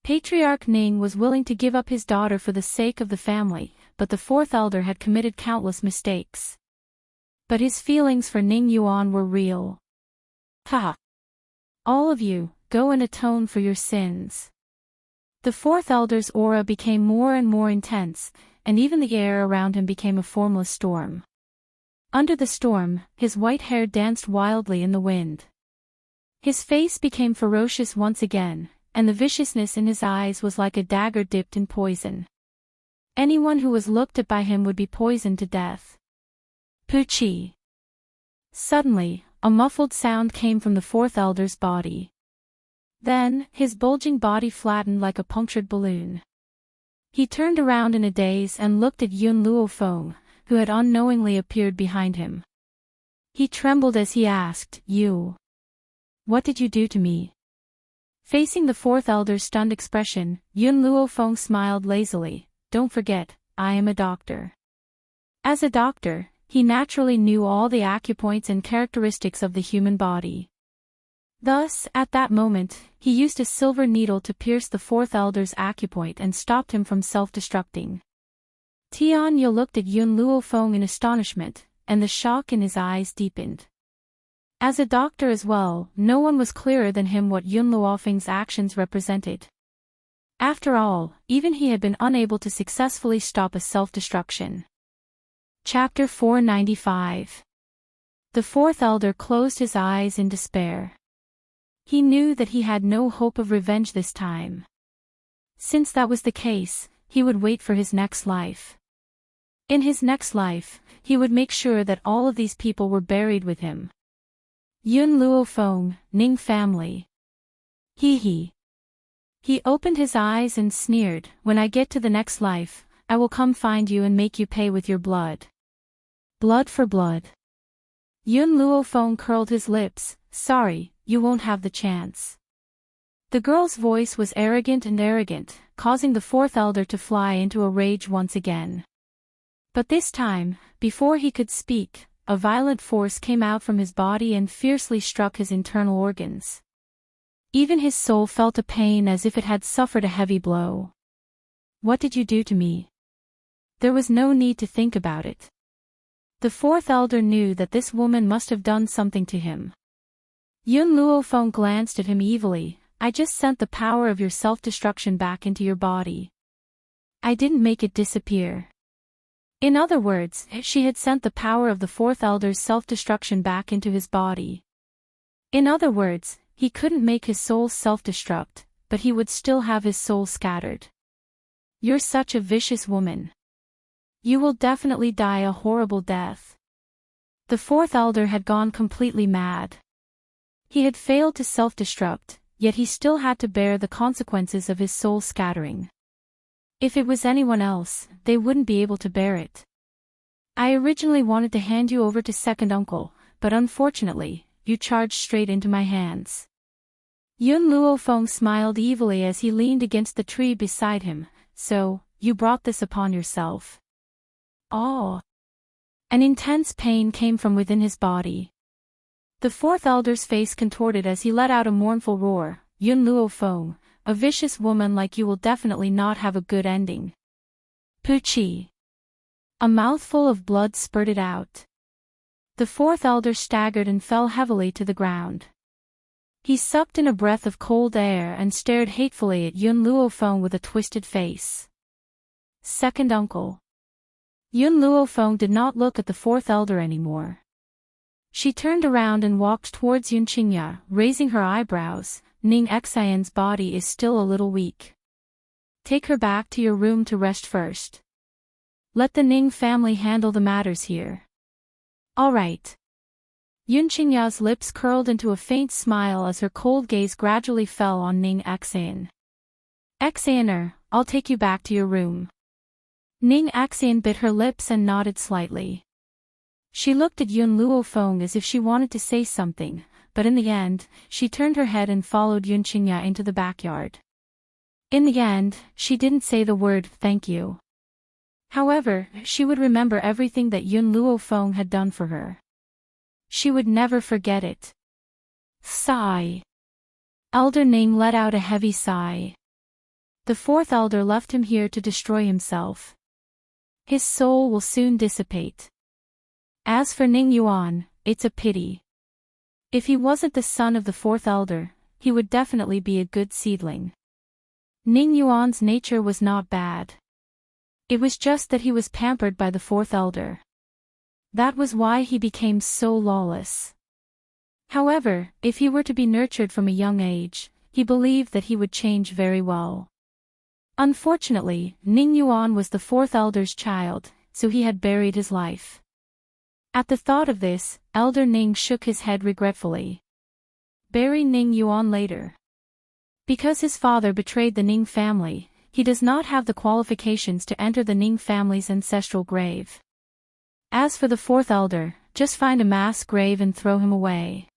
Patriarch Ning was willing to give up his daughter for the sake of the family, but the fourth elder had committed countless mistakes. But his feelings for Ning Yuan were real. Ha! All of you, go and atone for your sins. The fourth elder's aura became more and more intense, and even the air around him became a formless storm. Under the storm, his white hair danced wildly in the wind. His face became ferocious once again, and the viciousness in his eyes was like a dagger dipped in poison. Anyone who was looked at by him would be poisoned to death. Puchi! Suddenly, a muffled sound came from the fourth elder's body. Then, his bulging body flattened like a punctured balloon. He turned around in a daze and looked at Yun Luofeng, who had unknowingly appeared behind him. He trembled as he asked, "You? What did you do to me?" Facing the fourth elder's stunned expression, Yun Luofeng smiled lazily. "Don't forget, I am a doctor." As a doctor, he naturally knew all the acupoints and characteristics of the human body. Thus, at that moment, he used a silver needle to pierce the fourth elder's acupoint and stopped him from self-destructing. Tianya looked at Yun Luofeng in astonishment, and the shock in his eyes deepened. As a doctor as well, no one was clearer than him what Yun Luofeng's actions represented. After all, even he had been unable to successfully stop a self-destruction. Chapter 495. The fourth elder closed his eyes in despair. He knew that he had no hope of revenge this time. Since that was the case, he would wait for his next life. In his next life, he would make sure that all of these people were buried with him. Yun Luo Feng, Ning family. He opened his eyes and sneered, "When I get to the next life, I will come find you and make you pay with your blood." Blood for blood. Yun Luo Feng curled his lips. "Sorry, you won't have the chance." The girl's voice was arrogant, causing the fourth elder to fly into a rage once again. But this time, before he could speak, a violent force came out from his body and fiercely struck his internal organs. Even his soul felt a pain as if it had suffered a heavy blow. "What did you do to me?" There was no need to think about it. The fourth elder knew that this woman must have done something to him. Yun Luo Feng glanced at him evilly. "I just sent the power of your self-destruction back into your body. I didn't make it disappear." In other words, she had sent the power of the fourth elder's self-destruction back into his body. In other words, he couldn't make his soul self-destruct, but he would still have his soul scattered. "You're such a vicious woman. You will definitely die a horrible death." The fourth elder had gone completely mad. He had failed to self-destruct, yet he still had to bear the consequences of his soul scattering. If it was anyone else, they wouldn't be able to bear it. "I originally wanted to hand you over to second uncle, but unfortunately, you charged straight into my hands." Yun Luo Feng smiled evilly as he leaned against the tree beside him. "So, you brought this upon yourself." Oh! An intense pain came from within his body. The fourth elder's face contorted as he let out a mournful roar. "Yun Luo Feng, a vicious woman like you will definitely not have a good ending." Puchi! A mouthful of blood spurted out. The fourth elder staggered and fell heavily to the ground. He sucked in a breath of cold air and stared hatefully at Yun Luo Feng with a twisted face. Second uncle. Yun Luo Feng did not look at the fourth elder anymore. She turned around and walked towards Yun Qingya, raising her eyebrows. "Ning Xian's body is still a little weak. Take her back to your room to rest first. Let the Ning family handle the matters here." "All right." Yun Qingya's lips curled into a faint smile as her cold gaze gradually fell on Ning Xian. "Xianer, I'll take you back to your room." Ning Xian bit her lips and nodded slightly. She looked at Yun Luo Feng as if she wanted to say something, but in the end, she turned her head and followed Yun Qingya into the backyard. In the end, she didn't say the word "thank you." However, she would remember everything that Yun Luo Feng had done for her. She would never forget it. Sigh. Elder Ning let out a heavy sigh. The fourth elder left him here to destroy himself. His soul will soon dissipate. As for Ning Yuan, it's a pity. If he wasn't the son of the fourth elder, he would definitely be a good seedling. Ning Yuan's nature was not bad. It was just that he was pampered by the fourth elder. That was why he became so lawless. However, if he were to be nurtured from a young age, he believed that he would change very well. Unfortunately, Ning Yuan was the fourth elder's child, so he had buried his life. At the thought of this, Elder Ning shook his head regretfully. Bury Ning Yuan later. Because his father betrayed the Ning family, he does not have the qualifications to enter the Ning family's ancestral grave. As for the fourth elder, just find a mass grave and throw him away.